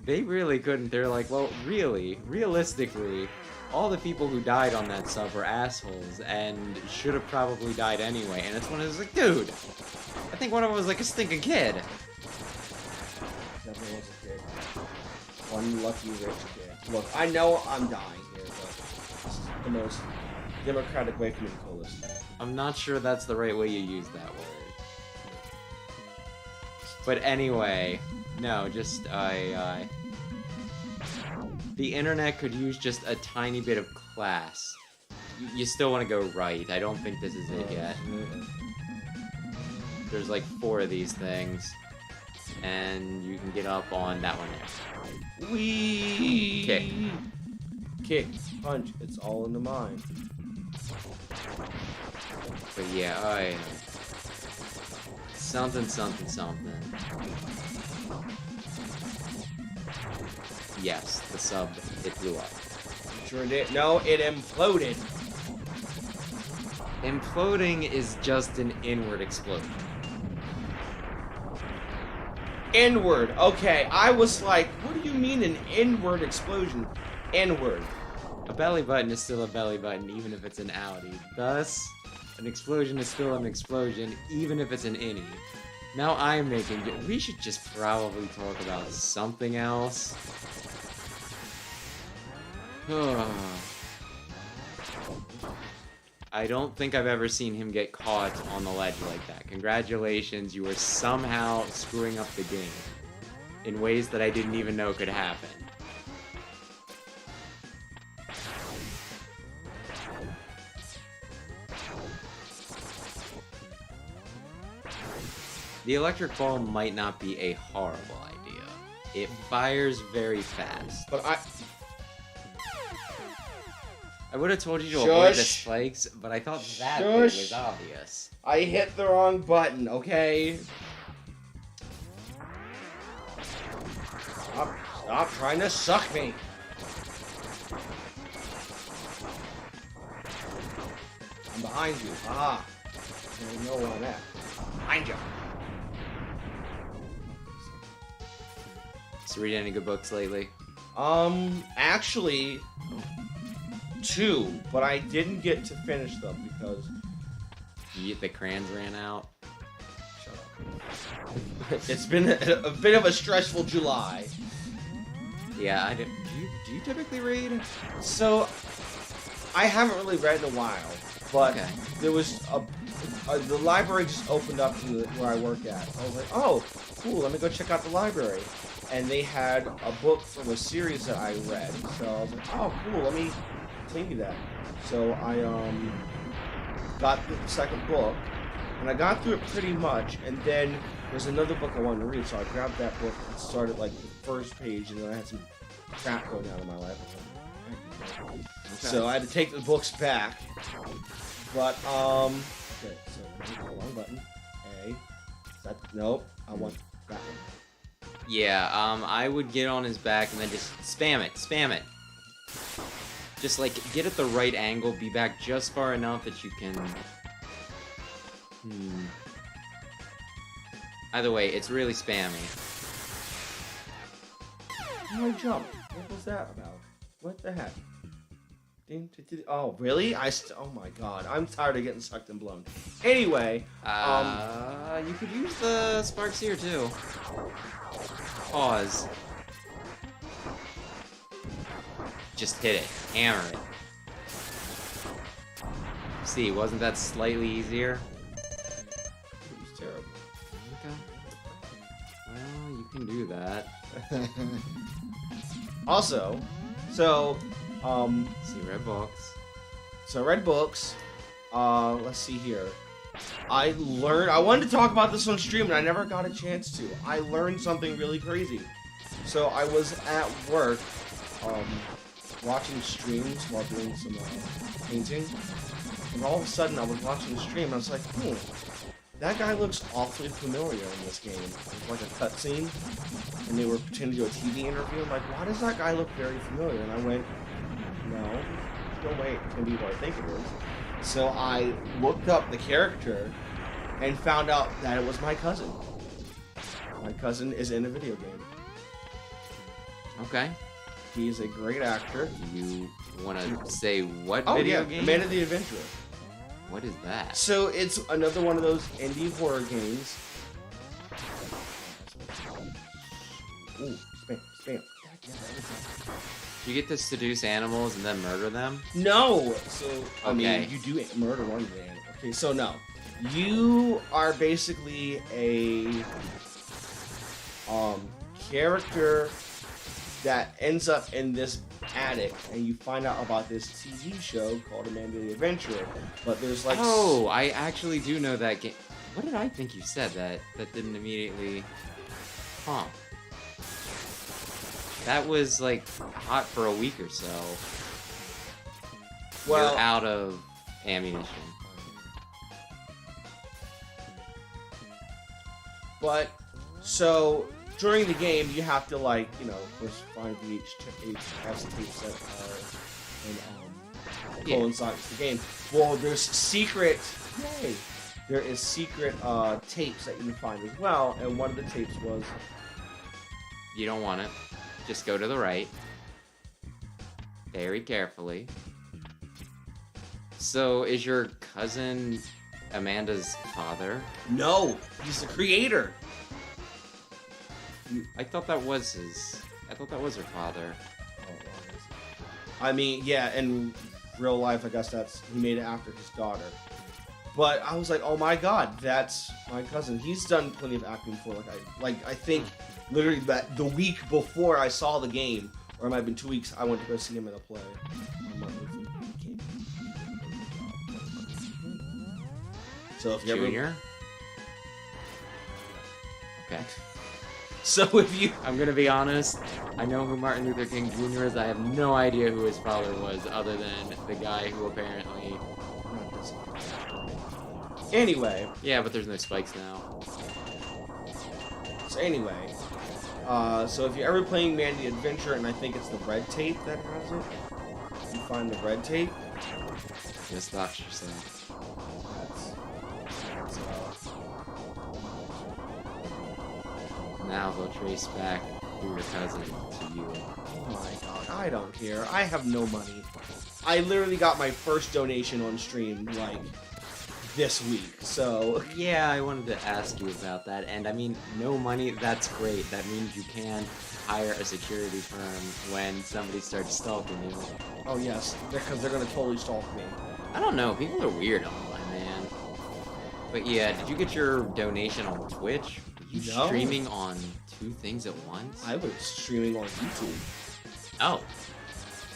They really couldn't. They're like, well, realistically, all the people who died on that sub were assholes and should have probably died anyway. And it's when I was like, dude, I think one of them was like a stinking kid. Definitely was a kid. One lucky rich kid. Look, I know I'm dying here, but this is the most democratic way for me to call this. I'm not sure that's the right way you use that word. But anyway, no, just the internet could use just a tiny bit of class. You still want to go right. I don't think this is it yet. There's like 4 of these things, and you can get up on that one there. Wee! Kick. Punch. It's all in the mind. But yeah, something. Yes, the sub, it blew up. Sure did. No, it imploded. Imploding is just an inward explosion. Inward. Okay, I was like, what do you mean an inward explosion? Inward. A belly button is still a belly button, even if it's an outie. Thus, an explosion is still an explosion, even if it's an innie. Now I'm making it. We should just probably talk about something else. I don't think I've ever seen him get caught on the ledge like that. Congratulations, you were somehow screwing up the game in ways that I didn't even know could happen. The electric ball might not be a horrible idea. It fires very fast. But I would have told you to avoid the spikes, but I thought that bit was obvious. I hit the wrong button, okay? Stop trying to suck me. I'm behind you. Aha. I know where I'm at. Behind you. So read any good books lately? Actually, 2, but I didn't get to finish them because The crayons ran out. Shut up. It's been a bit of a stressful July. Yeah, do you typically read? So, I haven't really read in a while, but Okay. there was the library just opened up where I work at. I was like, oh, cool, let me go check out the library. And they had a book from a series that I read, so I was like, oh, cool, let me continue that. So I got the second book, and I got through it pretty much, and then there's another book I wanted to read, so I grabbed that book and started like the first page, and then I had some crap going on in my life. Okay. So I had to take the books back. But okay, so wrong button. A. Nope. I want that one. Yeah, I would get on his back and then just spam it. Just, like, get at the right angle, be back just far enough that you can... Either way, it's really spammy. Oh, I jumped. What was that about? What the heck? Oh, really? Oh my god. I'm tired of getting sucked and blown. Anyway, you could use the sparks here, too. Pause. Just hit it. Hammer it. See, wasn't that slightly easier? It was terrible. Okay. Well, you can do that. Also, so, See, red books. So I read books. Let's see here. I wanted to talk about this on stream and I never got a chance to. I learned something really crazy. So I was at work, watching streams while doing some painting. And all of a sudden I was watching the stream and I was like, that guy looks awfully familiar in this game. It's like a cutscene. And they were pretending to do a TV interview. I'm like, why does that guy look very familiar? And I went, no, don't wait, it can be what I think it is. So I looked up the character and found out that it was my cousin. My cousin is in a video game. Okay. He's a great actor. You want to say what Oh video yeah, game? Man of the Adventurer. What is that? So it's another one of those indie horror games. Ooh, spam. You get to seduce animals and then murder them? No! So, I Okay. mean, you do murder one man. Okay, so no. You are basically a character that ends up in this attic, and you find out about this TV show called Man of the Adventurer. But there's like... Oh, I actually do know that game. What did I think you said that didn't immediately... Huh. That was, like, hot for a week or so. Well, you're out of ammunition. But, so, during the game, you have to, like, you know, first find the HS tapes that are coincides the game. Well, there's secret... Yay! There is secret tapes that you can find as well, and one of the tapes was... You don't want it. Just go to the right. Very carefully. So, is your cousin Amanda's father? No! He's the creator! I thought that was his... I thought that was her father. I mean, yeah, in real life, I guess he made it after his daughter. But I was like, oh my god, that's my cousin. He's done plenty of acting before. I think literally that the week before I saw the game, or it might have been 2 weeks, I went to go see him in a play. So if you Junior? Okay. So if you... I'm gonna be honest, I know who Martin Luther King Jr. is. I have no idea who his father was, other than the guy who apparently... Anyway. Yeah, but there's no spikes now. So anyway. So if you're ever playing Man the Adventure, and I think it's the red tape that has it, you find the red tape. Just dox yourself. Now they'll trace back through your cousin to you. Oh my god, I don't care. I have no money. I literally got my first donation on stream, like, this week, so... Yeah, I wanted to ask you about that, and I mean, no money, that's great. That means you can hire a security firm when somebody starts stalking you. Oh yes, because they're gonna totally stalk me. I don't know, people are weird online, man. But yeah, did you get your donation on Twitch? Were you No. streaming on two things at once? I was streaming on YouTube. Oh.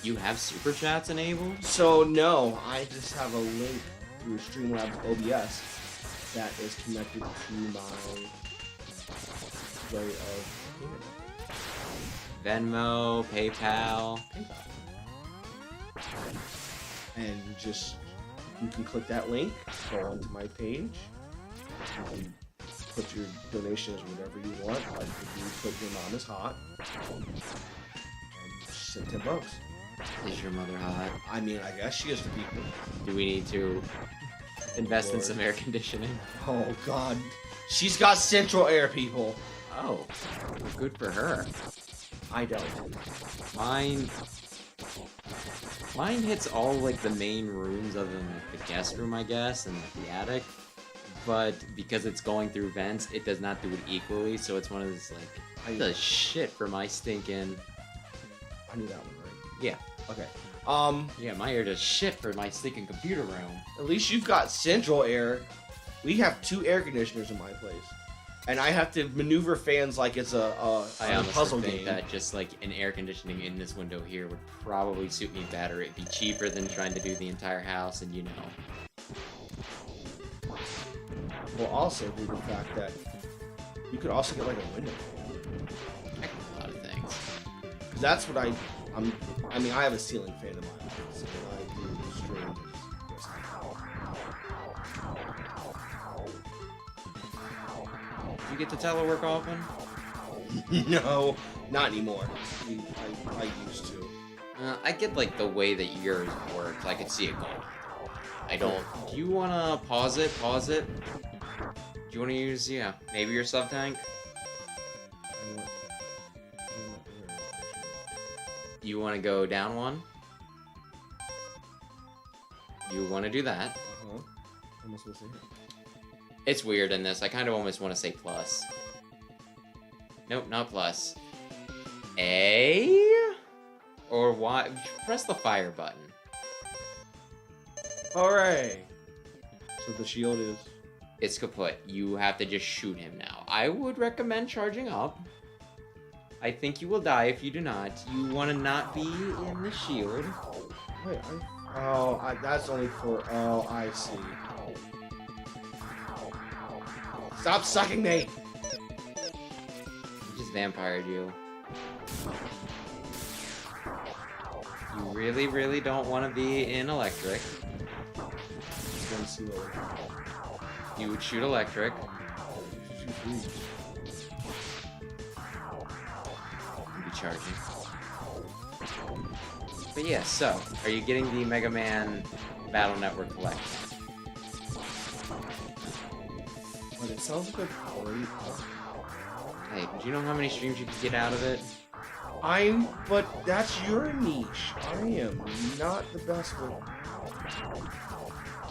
You have super chats enabled? So no, I just have a link through Streamlabs OBS that is connected to my way of payment. Venmo, PayPal. And you can click that link, go onto my page, you can put your donations whatever you want. Like if you put your mom is hot, and send $10. Is your mother hot? I mean, I guess she is to people. Do we need to invest in Lord. some air conditioning? Oh God, she's got central air, people. Oh, good for her. I don't. Mine hits all like the main rooms other than like, the guest room, I guess, and like, the attic. But because it's going through vents, it does not do it equally. So it's one of those like the shit for my stinking. I knew that one, right? Yeah. Okay. Yeah, my air does shit for my stinking computer room. At least you've got central air. We have 2 air conditioners in my place, and I have to maneuver fans like it's a I honestly puzzle think game. that just like an air conditioning in this window here would probably suit me better. It'd be cheaper than trying to do the entire house, and you know. Well, also due to the fact that you could also get like a window fan. I can do a lot of things. Because that's what I mean, I have a ceiling fan in my office, and I do stream. You get to telework often? No, not anymore. I used to. I get like the way that yours works. I could see it going. I don't. Do you want to pause it? Pause it? Do you want to use, yeah, maybe your sub tank? You want to go down one? You want to do that? Uh-huh. Am I supposed to say it? It's weird in this. I kind of almost want to say plus. Nope, not plus. A? Or Y? Press the fire button. Hooray! So the shield is... It's kaput. You have to just shoot him now. I would recommend charging up. I think you will die if you do not. You want to not be in the shield. Wait, that's only for... Oh, I see. Stop sucking me! I just vampired you. You really, really don't want to be in electric. You would shoot electric. You'd be charging. But yeah, so, are you getting the Mega Man Battle Network collection? But it sounds like a great... Hey, do you know how many streams you could get out of it? But that's your niche. I am not the best with...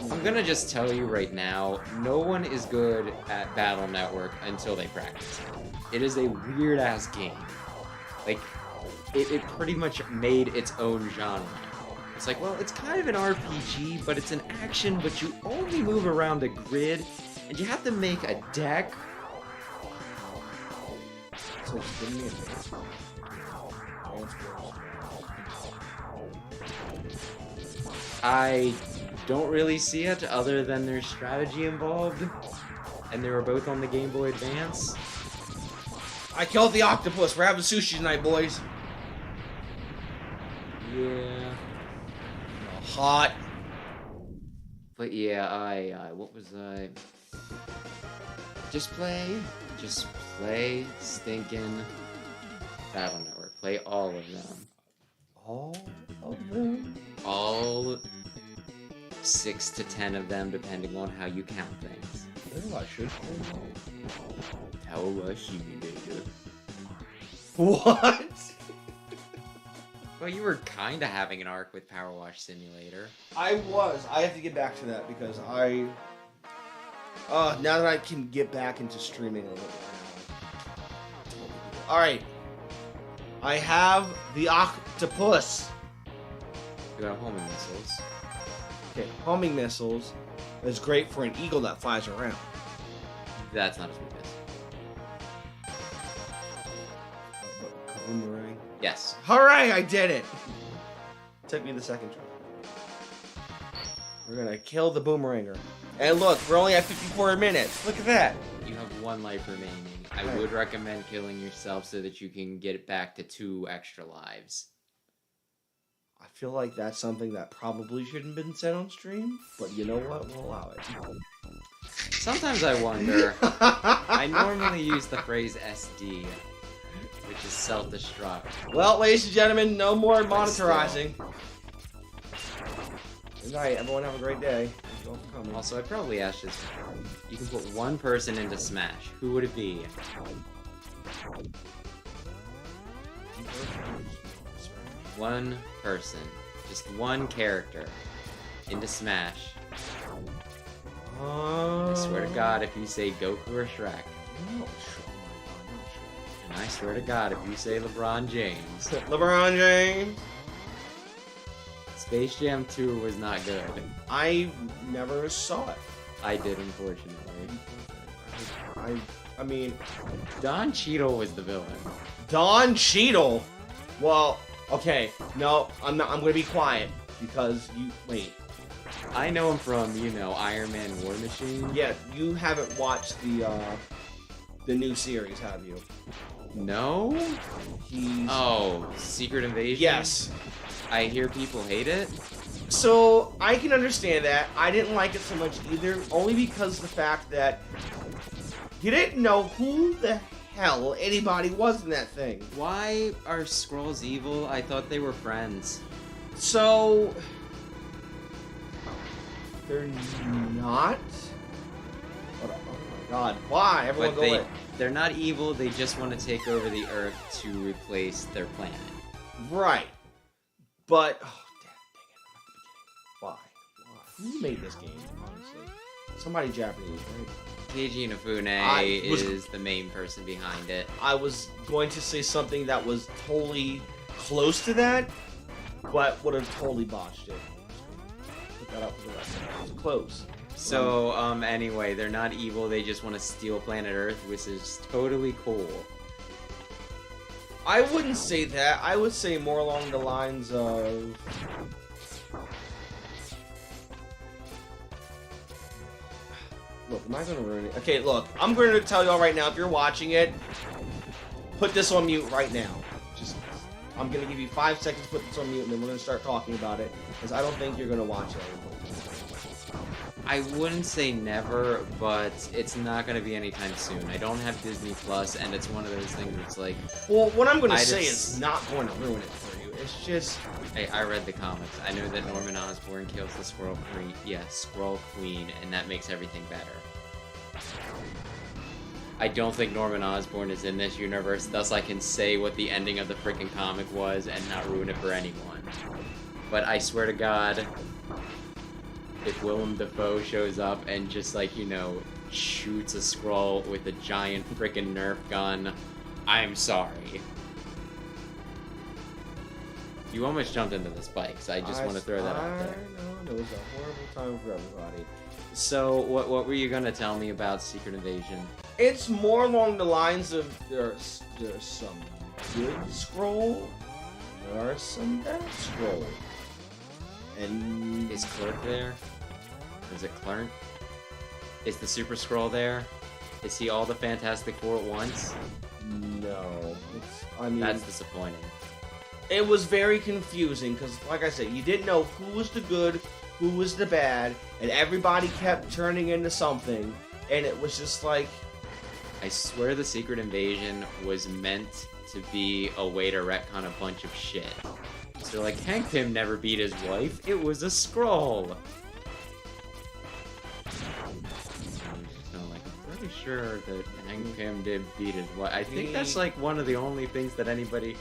I'm gonna just tell you right now, no one is good at Battle Network until they practice it. It is a weird-ass game. Like, it pretty much made its own genre. It's like, well, it's kind of an RPG, but it's an action, but you only move around a grid, and you have to make a deck. So just give me a dance. I don't really see it other than there's strategy involved, and they were both on the Game Boy Advance. I killed the octopus. We're having sushi tonight, boys. Yeah. Hot. But yeah, what was I? Just play stinking Battle Network. Play all of them. All of them? All 6 to 10 of them, depending on how you count things. I should play. How was you, nigga? What? Well, you were kind of having an arc with Power Wash Simulator. I was. I have to get back to that because now that I can get back into streaming a little bit. Alright. I have the octopus. You got homing missiles. Okay, homing missiles is great for an eagle that flies around. That's not a sweet miss. Boomerang. Yes. Hooray! I did it! Took me the second try. We're gonna kill the boomeranger. And look, we're only at 54 minutes. Look at that. You have 1 life remaining. I would recommend killing yourself so that you can get it back to 2 extra lives. I feel like that's something that probably shouldn't have been said on stream, but you know what? We'll allow it. Sometimes I wonder. I normally use the phrase SD, which is self-destruct. Well, ladies and gentlemen, no more monitorizing. Good night. Everyone have a great day. Also, I probably asked this before. You can put one person into Smash. Who would it be? One person. Just one character. Into Smash. I swear to God, if you say Goku or Shrek. No, And I swear to God, if you say LeBron James. LeBron James. Space Jam 2 was not good. I never saw it. I did, unfortunately. I mean, Don Cheadle was the villain. Don Cheadle. Well, okay. No, I'm not. I'm gonna be quiet because you wait. I know him from, you know, Iron Man War Machine. Yeah, you haven't watched the new series, have you? No? He's Secret Invasion? yes. I hear people hate it. So I can understand that. I didn't like it so much either, only because the fact that you didn't know who the hell anybody was in that thing. Why are Skrulls evil? I thought they were friends. So they're not. Oh my God! Why? Everyone But go away. they're not evil, they just want to take over the Earth to replace their planet. Right. But oh, dang it! Why? Who made this game? Honestly, somebody Japanese, right? Keiji Inafune is the main person behind it. I was going to say something that was totally close to that, but would have totally botched it. Put that up for the rest of it. It was close. So, anyway, they're not evil, they just want to steal planet Earth, which is totally cool. I wouldn't say that. I would say more along the lines of... Look, am I going to ruin it? Okay, look, I'm going to tell y'all right now, if you're watching it, put this on mute right now. I'm going to give you 5 seconds to put this on mute, and then we're going to start talking about it, because I don't think you're going to watch it anymore. I wouldn't say never, but it's not going to be anytime soon. I don't have Disney Plus, and it's one of those things that's like... Well, what I'm going to say is not going to ruin it for you. It's just... Hey, I read the comics. I know that Norman Osborn kills the Squirrel Queen. Yeah, Squirrel Queen, and that makes everything better. I don't think Norman Osborn is in this universe, thus I can say what the ending of the freaking comic was and not ruin it for anyone. But I swear to God, if Willem Dafoe shows up and just, like, you know, shoots a Skrull with a giant freaking Nerf gun, I'm sorry. You almost jumped into the spikes. I just want to throw that out there. No, it was a horrible time for everybody. So, what were you gonna tell me about Secret Invasion? It's more along the lines of there's some good scroll, there are some bad scroll, and Is Clerk there? Is it Clerk? Is the Super Skrull there? Is he all the Fantastic Four at once? no, I mean That's disappointing. it was very confusing because, like I said, you didn't know who was the good, who was the bad, and everybody kept turning into something, and it was just like... I swear the Secret Invasion was meant to be a way to retcon a bunch of shit. So, like, Hank Pym never beat his wife, it was a Skrull! So, like, I'm pretty sure that Hank Pym did beat his wife. I think that's, like, one of the only things that anybody...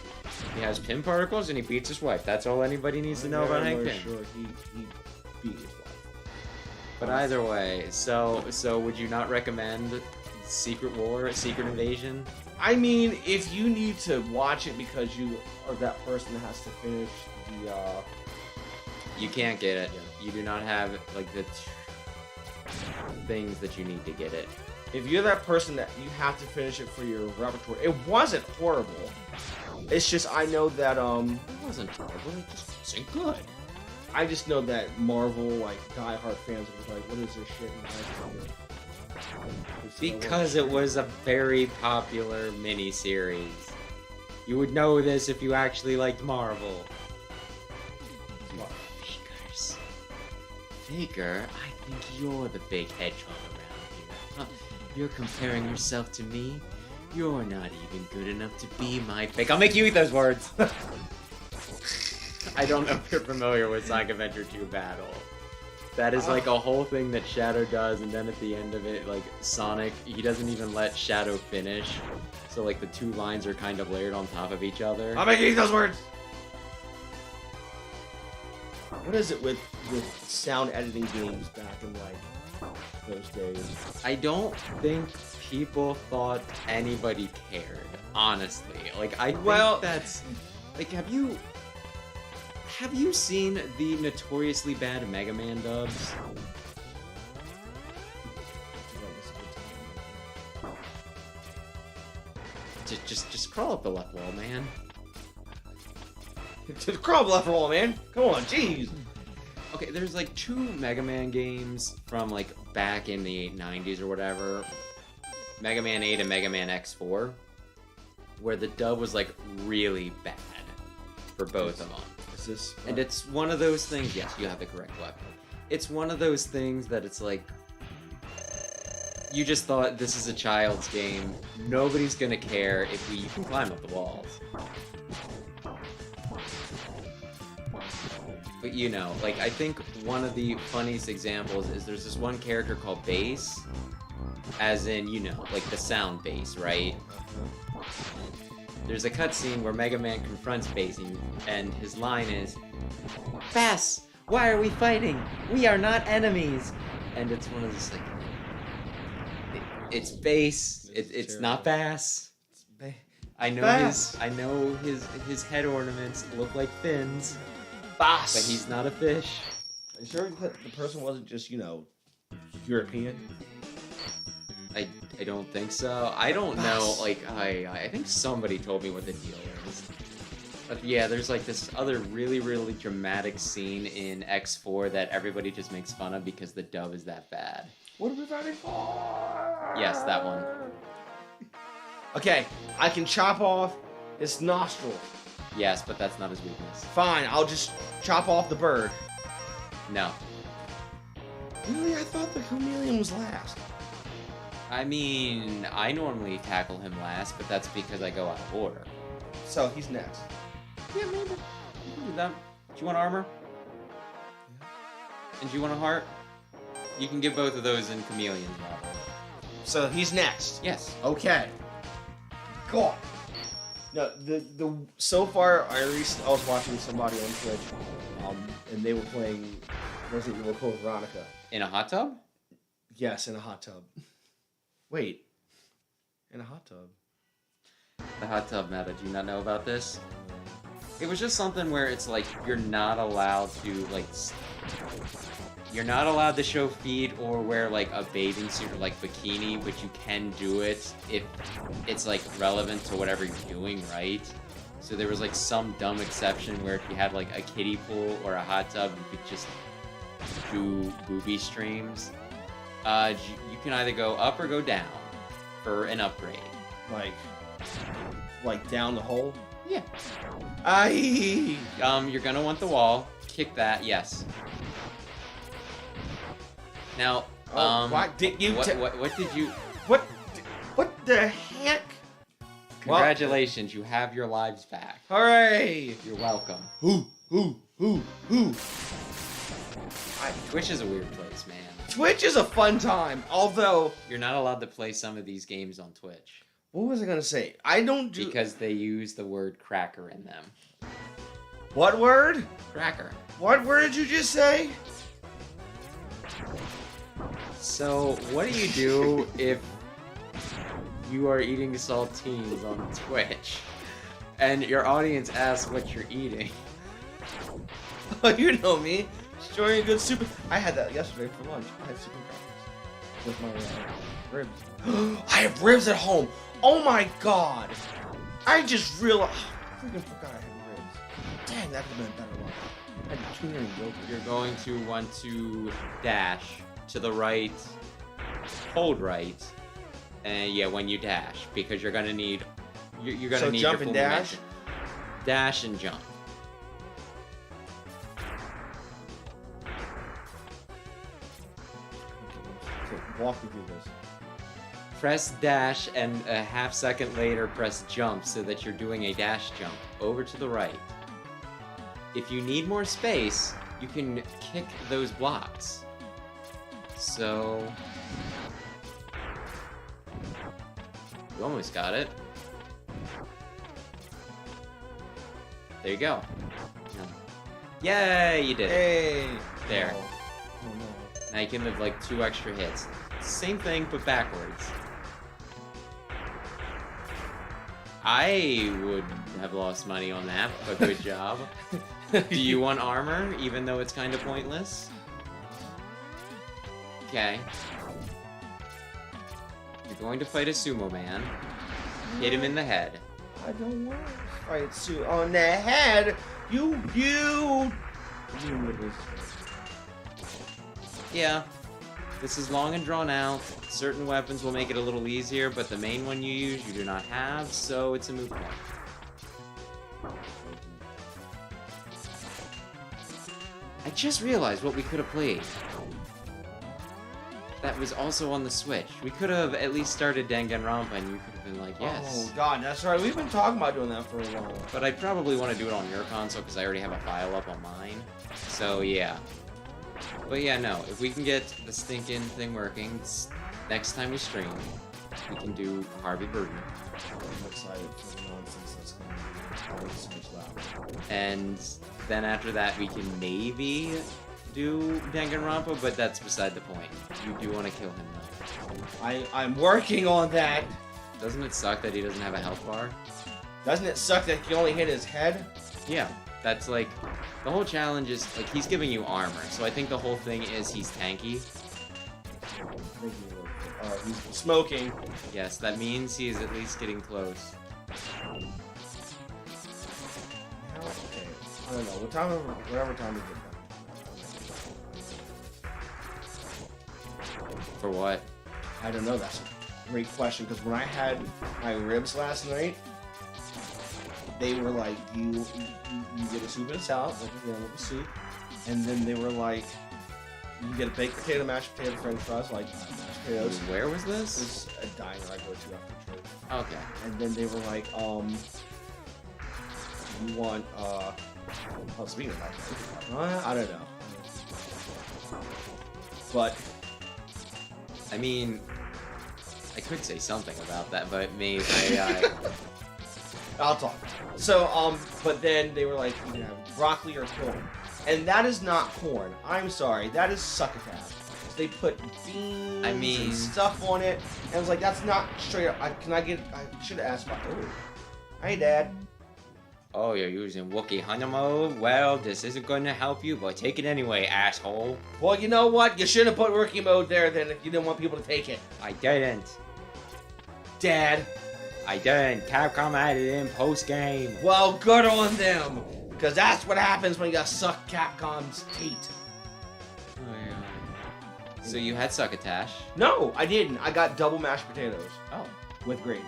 He has Pym particles and he beats his wife. That's all anybody needs to know about Hank Pym. Sure, he beat his wife. But either way, so would you not recommend Secret War, Secret Invasion? I mean, if you need to watch it because you are that person that has to finish the, You can't get it. You do not have, like, the things that you need to get it. if you're that person that you have to finish it for your repertoire, it wasn't horrible. It's just, I know that, It wasn't horrible, it just wasn't good. I just know that Marvel, like, diehard fans was like, what is this shit? Because it was a very popular miniseries. You would know this if you actually liked Marvel. Figures. Figure, I think you're the big hedgehog around here. You're comparing yourself to me? You're not even good enough to be my pick. I'll make you eat those words! I don't know if you're familiar with Sonic Adventure 2 Battle. That is like a whole thing that Shadow does, and then at the end of it, like, Sonic, he doesn't even let Shadow finish. So, like, the two lines are kind of layered on top of each other. I'm making those words! What is it with sound editing games back in, like, those days? I don't think people thought anybody cared, honestly. Like, I think that's... Like, have you seen the notoriously bad Mega Man dubs? Just crawl up the left wall, man. Just crawl up the left wall, man. Come on, jeez. Okay, there's like 2 Mega Man games from like back in the 90s or whatever. Mega Man 8 and Mega Man X4, where the dub was like really bad for both of them. And it's one of those things, yes, you have the correct weapon. It's one of those things that it's like, you just thought this is a child's game, nobody's gonna care if you can climb up the walls. But you know, like, I think one of the funniest examples is there's this one character called Bass, as in, you know, like the sound bass, right? There's a cutscene where Mega Man confronts Bass, and his line is, "Bass, why are we fighting? We are not enemies." And it's one of those like, it's Bass. It's not Bass. I know his head ornaments look like fins. Bass. But he's not a fish. Are you sure that the person wasn't just, you know, European? I don't think so. I don't know, like, I think somebody told me what the deal is. But yeah, there's like this other really, really dramatic scene in X4 that everybody just makes fun of because the dub is that bad. What are we fighting for? Yes, that one. Okay, I can chop off his nostril. Yes, but that's not his weakness. Fine, I'll just chop off the bird. No. Really? I thought the chameleon was last. I mean, I normally tackle him last, but that's because I go out of order. So, he's next. Yeah, maybe. You can do that. Do you want armor? Yeah. And do you want a heart? You can get both of those in Chameleon's level. So, he's next? Yes. Okay. Cool. No, so far, I was watching somebody on Twitch, and they were playing Resident Evil Code Veronica. In a hot tub? Yes, in a hot tub. Wait. In a hot tub. The hot tub meta, do you not know about this? It was just something where it's like, you're not allowed to, like, you're not allowed to show feet or wear, like, a bathing suit or, like, bikini, but you can do it if it's, like, relevant to whatever you're doing, right? So there was, like, some dumb exception where if you had, like, a kiddie pool or a hot tub, you could just do booby streams. You can either go up or go down for an upgrade. Like down the hole? Yeah. You're gonna want the wall. Kick that, yes. Now, what did you? What did you? What the heck? Congratulations, you have your lives back. Hooray! You're welcome. Who? Twitch is a weird place, man. Twitch is a fun time, although you're not allowed to play some of these games on Twitch. What was I gonna say? I don't do... Because they use the word cracker in them. What word? Cracker. What word did you just say? So, what do you do if you are eating saltines on Twitch and your audience asks what you're eating? Oh, you know me. Enjoying a good soup. I had that yesterday for lunch. I had soup and crackers with my ribs. I have ribs at home. Oh my god! I just realized. I freaking forgot I had ribs. Dang, that could have been a better one. I had tuna and yogurt. You're going to want to dash to the right, hold right, and yeah, when you dash, because you're gonna need. You're gonna need jump your full and dash. momentum. Dash and jump. Okay, walk me through this. Press dash and a half second later press jump so that you're doing a dash jump over to the right. If you need more space, you can kick those blocks. So... You almost got it. There you go. Yay, you did it. Hey! There. Oh, no. Now you can live like 2 extra hits. Same thing, but backwards. I would have lost money on that, but good job. Do you want armor, even though it's kind of pointless? Okay. You're going to fight a sumo man. Hit him in the head. I don't want to fight Sue on the head. You. Yeah. This is long and drawn out. Certain weapons will make it a little easier, but the main one you use you do not have, so it's a moot point. I just realized what we could have played. That was also on the Switch. We could have at least started Danganronpa and you could have been like, yes. Oh god, that's right. We've been talking about doing that for a while. But I probably want to do it on your console because I already have a file up on mine. So yeah. But yeah, no. If we can get the stinking thing working, next time we stream, we can do Harvey Burden. I'm excited for the nonsense that's going to be so much louder. And then after that, we can maybe do Danganronpa, but that's beside the point. You do want to kill him though. I'm working on that. Doesn't it suck that he doesn't have a health bar? Doesn't it suck that he only hit his head? Yeah, that's like the whole challenge is like he's giving you armor, so I think the whole thing is he's tanky. He's smoking. Yes, that means he is at least getting close. Okay. I don't know. Whatever time we get that. For what? I don't know. That's a great question. Because when I had my ribs last night, they were like, you get a soup and a salad, like a soup, and then they were like, you get a baked potato, mashed potato, French fries, like mashed potatoes. Where was this? This is a diner I go to after church. Okay. And then they were like, you want speaking of that, I don't know. But I mean, I could say something about that, but maybe I'll talk. So, but then they were like, you can have broccoli or corn. And that is not corn. I'm sorry. That is succotash. They put beans and stuff on it. And I was like, that's not straight up. I should have asked my... Oh. Hey, Dad. Oh, you're using Wookiee Hunter mode? Well, this isn't going to help you, but take it anyway, asshole. Well, you know what? You shouldn't have put Wookiee mode there then if you didn't want people to take it. I didn't. Dad. I didn't. Capcom added it in post-game. Well, good on them. Because that's what happens when you suck Capcom's teat. Oh, yeah. So you had succotash? No, I didn't. I got double mashed potatoes. Oh. With gravy.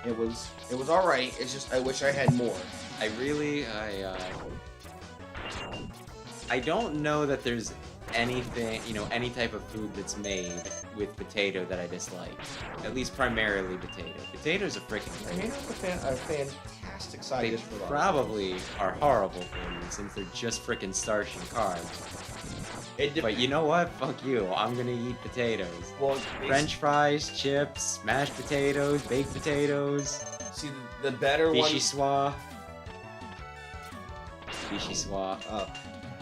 It was alright. It's just I wish I had more. I don't know that there's anything, any type of food that's made with potato that I dislike. At least primarily potato. Potatoes are freaking great. Potatoes are a fantastic side dish for life. Probably are horrible for you since they're just freaking starch and carbs. But you know what? Fuck you. I'm gonna eat potatoes. Well, French fries, chips, mashed potatoes, baked potatoes. See, the better one... Vichyssoise. Vichyssoise.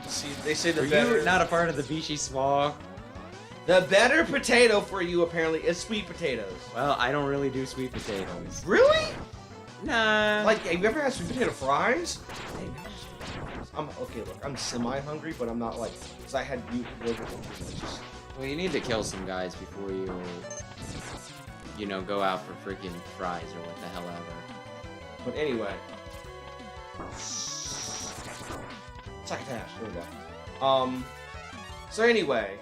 See, they say the Are better... you not a part of the Vichyssoise? The better potato for you, apparently, is sweet potatoes. Well, I don't really do sweet potatoes. Really? Nah. Like, have you ever had sweet potato fries? Okay, look, I'm semi-hungry, but I'm not like... Because I had... Well, you need to kill some guys before you... go out for freaking fries or what the hell ever. But anyway... Succotash, there we go. So anyway...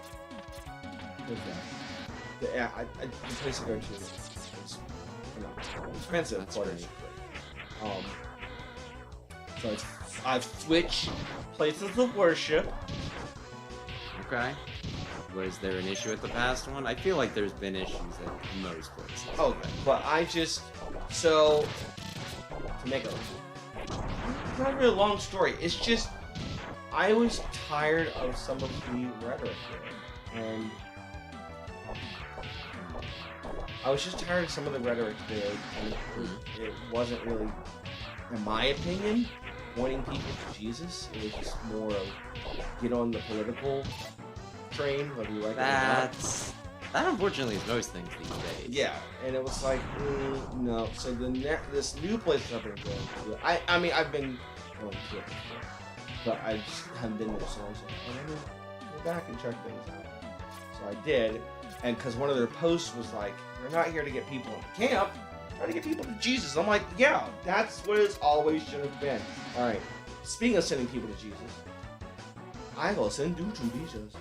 Yeah, the place to go to is expensive, That's but great. it's great. So I've switched places of worship. Okay. Was there an issue with the past one? I feel like there's been issues at most places. Okay, but so, to make a not really a long story, it's just, I was tired of some of the rhetoric there, and I was just tired of some of the rhetoric there, and it wasn't really, in my opinion, pointing people to Jesus. It was just more of, get on the political train, whether you like it or not. That unfortunately is most things these days. Yeah, and it was like, no. So this new place that I've been going to, I mean, I've been going to it before, but I just haven't been there, so I was like, let me go back and check things out. So I did, and because one of their posts was like, we're not here to get people into camp, we're trying to get people to Jesus. I'm like, yeah, that's what it always should have been. All right, speaking of sending people to Jesus, I will send you to Jesus. I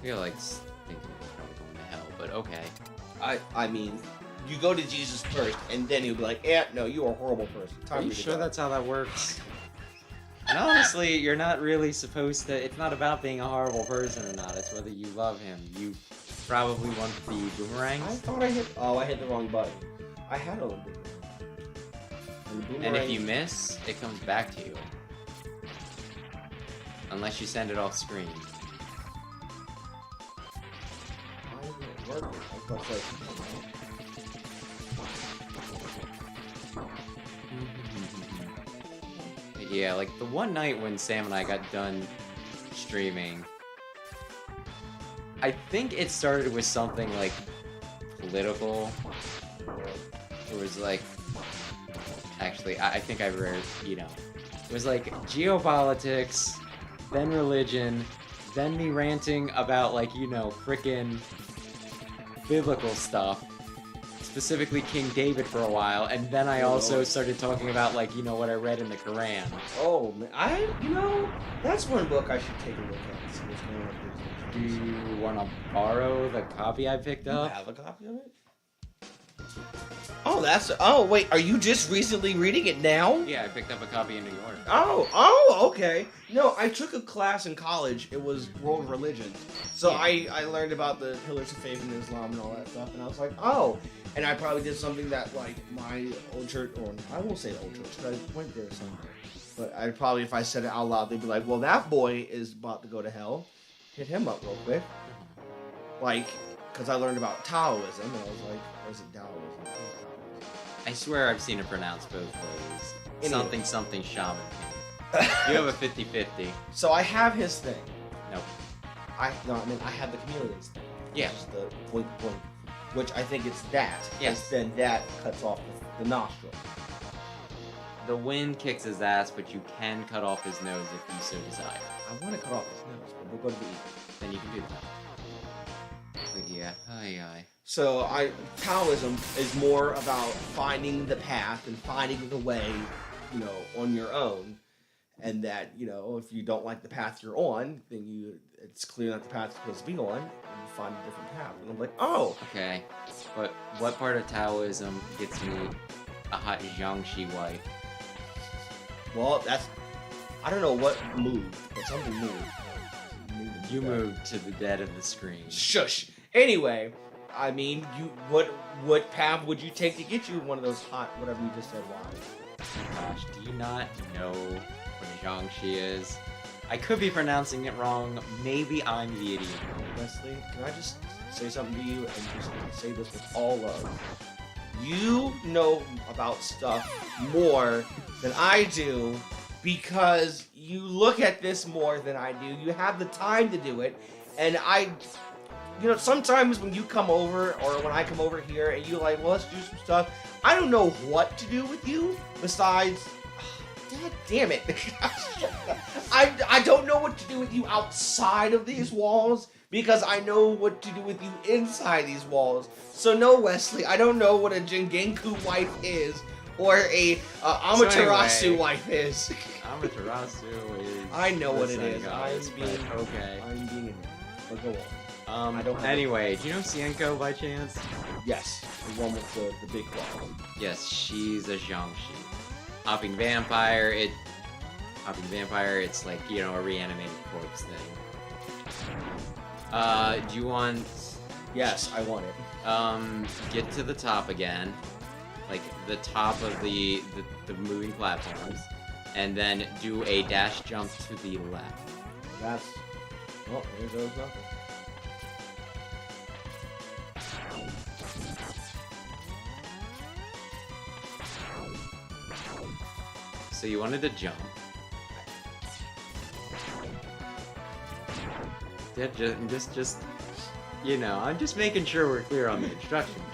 feel like thinking about probably going to hell, but okay. I mean, you go to Jesus first, and then he'll be like, no, you're a horrible person. Are you sure that's how that works? And honestly, you're not really supposed to, it's not about being a horrible person or not, it's whether you love him. You probably want the boomerangs. I thought I hit the wrong button. I had a little boomerang. And if you miss, it comes back to you. Unless you send it off screen. Yeah, like the one night when Sam and I got done streaming, I think it started with something like political. It was like, actually, I think I read, it was like geopolitics, then religion, then me ranting about frickin' biblical stuff, specifically King David for a while, and then I also started talking about what I read in the Quran. Oh man, that's one book I should take a look at and see what's going on. Do you want to borrow the copy I picked up? You have a copy of it? Wait, are you just recently reading it now? Yeah, I picked up a copy in New York. Okay. No, I took a class in college. It was world religions. So I learned about the pillars of faith in Islam and all that stuff, and I was like, and I probably did something that my old church, or I won't say old church, because I went there somewhere. But I'd probably, if I said it out loud, they'd be like, well, that boy is about to go to hell. Hit him up real quick. Because I learned about Taoism, and I was like, or is it Taoism? I swear I've seen it pronounced both ways. Anyway. Something shaman. You have a 50-50. So I have his thing. Nope. I have the chameleon's thing. Yeah. Which is the blink blink, which I think it's that. Yes. Then that cuts off the nostril. The wind kicks his ass, but you can cut off his nose if you so desire. I want to cut off his nose, but we'll go to the eagle. Then you can do that. But yeah, aye. So Taoism is more about finding the path and finding the way, on your own. And that, if you don't like the path you're on, then it's clear that the path you're supposed to be on, and you find a different path. And I'm like, Okay, but what part of Taoism gets me a hot Jiangxi wife? Well, I don't know what moved, but something moved. You moved to the dead of the screen. Shush! Anyway, I mean, what path would you take to get you one of those hot, whatever you just said, wives? Gosh, do you not know what a Jiangxi is? I could be pronouncing it wrong. Maybe I'm the idiot. Leslie, can I just say something to you and just say this with all love? You know about stuff more than I do because you look at this more than I do. You have the time to do it, and sometimes when you come over or when I come over here and you're like, well, let's do some stuff, I don't know what to do with you besides, God damn it. I don't know what to do with you outside of these walls because I know what to do with you inside these walls. So no, Wesley, I don't know what a Jingenku wife is or a Amaterasu wife is. Amaterasu is... I know what it is. Okay. I'm being in here. But go on. Anyway, do you know Xienko by chance? Yes, the one with the big claw. Yes, she's a Jiangxi. Hopping vampire, it's like, a reanimated corpse thing. Do you want... Yes, I want it. Get to the top again. Like, the top of the moving platforms. And then do a dash jump to the left. That's... Oh, there goes nothing. So you wanted to jump. Yeah, just, you know, I'm just making sure we're clear on the instructions.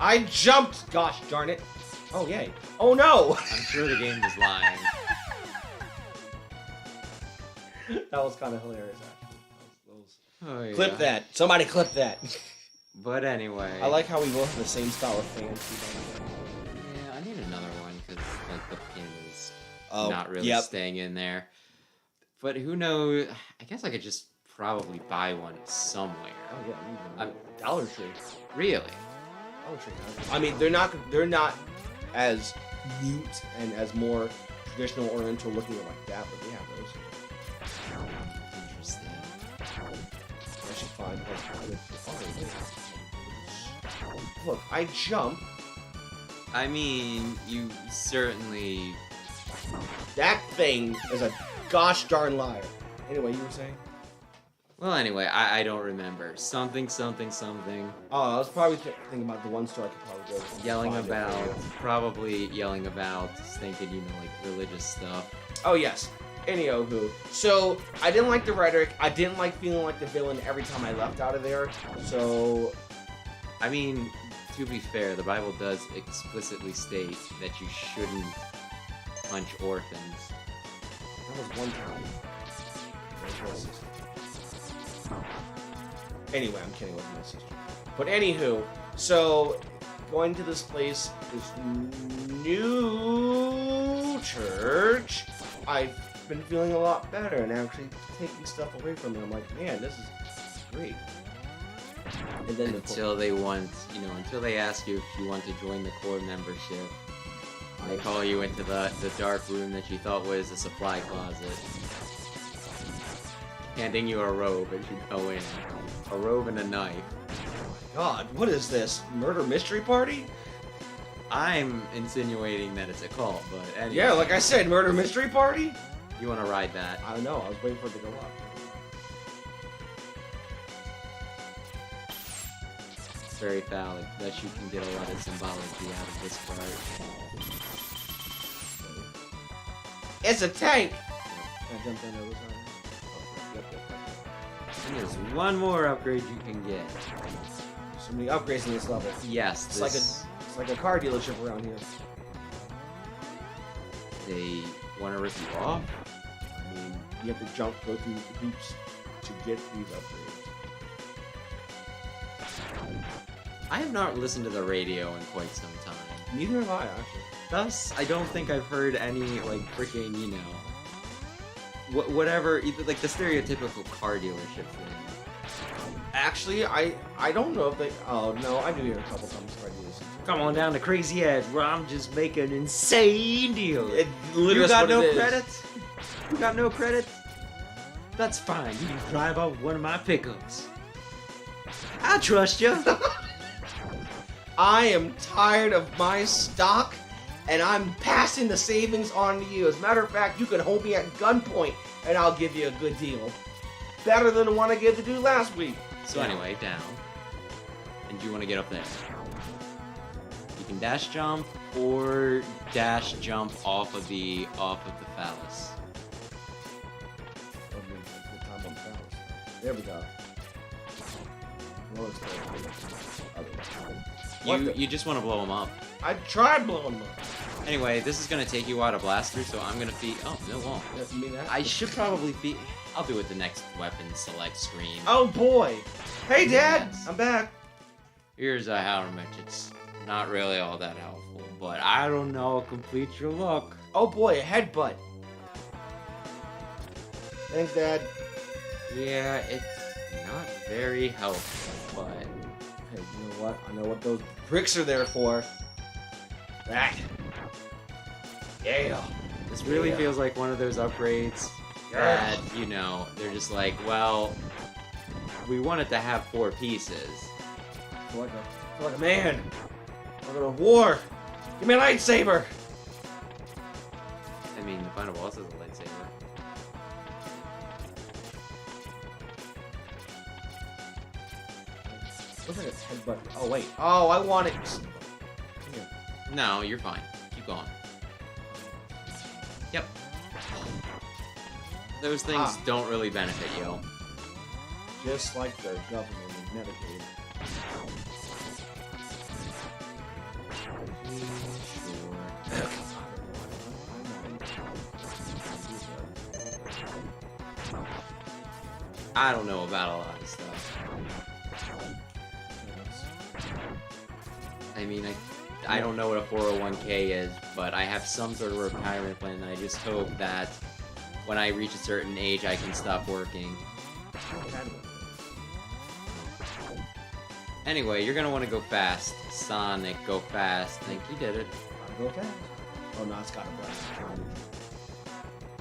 I jumped! Gosh darn it. Oh, yay. Oh, no! I'm sure the game was lying. That was kind of hilarious, actually. Oh, yeah. Clip that. Somebody clip that. But anyway. I like how we both have the same style of fans. Yeah, I need another one because like the pin is not really staying in there. But who knows? I guess I could just probably buy one somewhere. Oh yeah, Dollar Tree. Really? Dollar Tree. I mean, they're not as neat and as more traditional Oriental looking like that, but they have those. Interesting. I should find. Look, I jump. I mean, you certainly... That thing is a gosh darn liar. Anyway, you were saying? Well, anyway, I don't remember. Something, something, something. Oh, I was probably thinking about the one store I could probably go to. Yelling about, probably yelling about, thinking, you know, like, religious stuff. Oh, yes. Anywho, so I didn't like the rhetoric. I didn't like feeling like the villain every time I left out of there. So, I mean, to be fair, the Bible does explicitly state that you shouldn't punch orphans. That was one time. Anyway, I'm kidding with my sister. But anywho, so going to this place, this new church, I've been feeling a lot better and actually taking stuff away from me. I'm like, man, this is great. And then until they want, you know, until they ask you if you want to join the core membership, they call you into the dark room that you thought was a supply closet, handing you a robe as you go in, a robe and a knife. God, what is this? Murder mystery party? I'm insinuating that it's a cult, but anyway. Yeah, like I said, murder mystery party? You want to ride that? I don't know. I was waiting for it to go up. It's very valid that you can get a lot of symbology out of this part. It's a tank! And there's one more upgrade you can get. So many upgrades in this level. Yes, it's like a car dealership around here. They want to rip you off? I mean, you have to go through hoops to get these upgrades. I have not listened to the radio in quite some time. Neither have I, actually. Thus, I don't think I've heard any, like, freaking, you know, whatever, either, like, the stereotypical car dealership thing. Actually, I don't know if they... Oh, no, I do hear a couple times car dealers. Come on down to Crazy Edge, where I'm just making an insane deal. You got no credits? You got no credits? That's fine. You can drive off one of my pickups. I trust you. I am tired of my stock, and I'm passing the savings on to you. As a matter of fact, you can hold me at gunpoint, and I'll give you a good deal. Better than the one I gave the dude last week. So anyway, down. And you want to get up there. You can dash jump or dash jump off of the phallus. There we go. You just want to blow them up. I tried blowing them up. Anyway, this is going to take you out of blast through, so I'm going to feed... Oh, no, it won't. I should probably feed... I'll do it the next weapon select screen. Oh, boy. Hey, Dad. Yes. I'm back. Here's a helmet. It's not really all that helpful, but I don't know. Complete your look. Oh, boy. A headbutt. Thanks, Dad. Yeah, it's not very helpful, but... Hey, you know what? I know what those bricks are there for. That. Yeah. This really Yeah. feels like one of those upgrades that, you know, they're just like, well, we want it to have 4 pieces. I feel like a man. I'm going to war. Give me a lightsaber. I mean, the final boss is a lightsaber. Looks like a headbutt. Oh, wait. Oh, I want it. Here. No, you're fine. Keep going. Yep. Those things don't really benefit you. Just like the government in Medicaid. I don't know about a lot of stuff. I mean, I don't know what a 401k is, but I have some sort of retirement plan, and I just hope that when I reach a certain age, I can stop working. Anyway, you're gonna want to go fast. Sonic, go fast. I think you did it. Go fast. Oh, no, it's got a blast.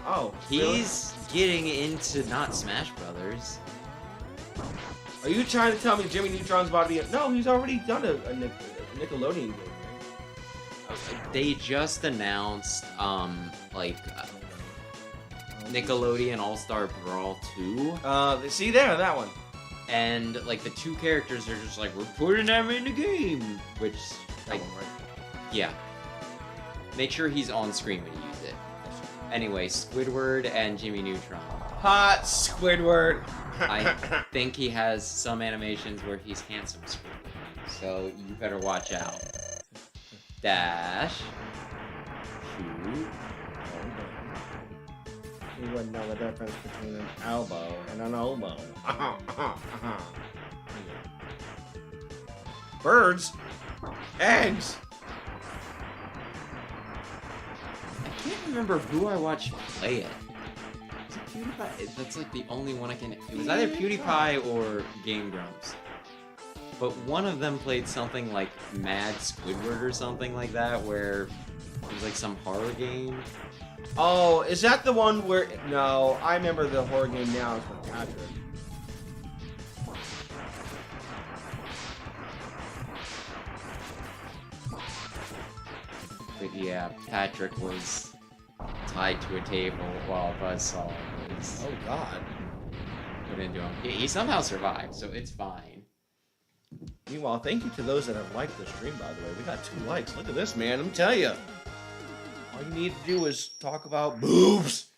Oh, He's getting into not Smash Brothers. Are you trying to tell me Jimmy Neutron's about to be No, he's already done a Nickelodeon game, right? They just announced, Nickelodeon All-Star Brawl 2. See there, that one. And, like, the 2 characters are just like, we're putting them in the game. Which, like, That one, right? yeah. Make sure he's on screen when you use it. Anyway, Squidward and Jimmy Neutron. Hot Squidward. I think he has some animations where he's handsome Squidward. So you better watch out. Dash. Shoot. You wouldn't know the difference between an elbow and an oboe. Birds. Eggs. I can't remember who I watched play it. Was it PewDiePie? That's like the only one I can. It was either PewDiePie or Game Grumps. But one of them played something like Mad Squidward or something like that, where it was like some horror game. Oh, is that the one where... No, I remember the horror game now. It's with Patrick. But yeah, Patrick was tied to a table while Buzzsaw was Oh, God. put into him. He somehow survived, so it's fine. Meanwhile, thank you to those that have liked the stream, by the way. We got 2 likes. Look at this, man. Let me tell you. All you need to do is talk about boobs.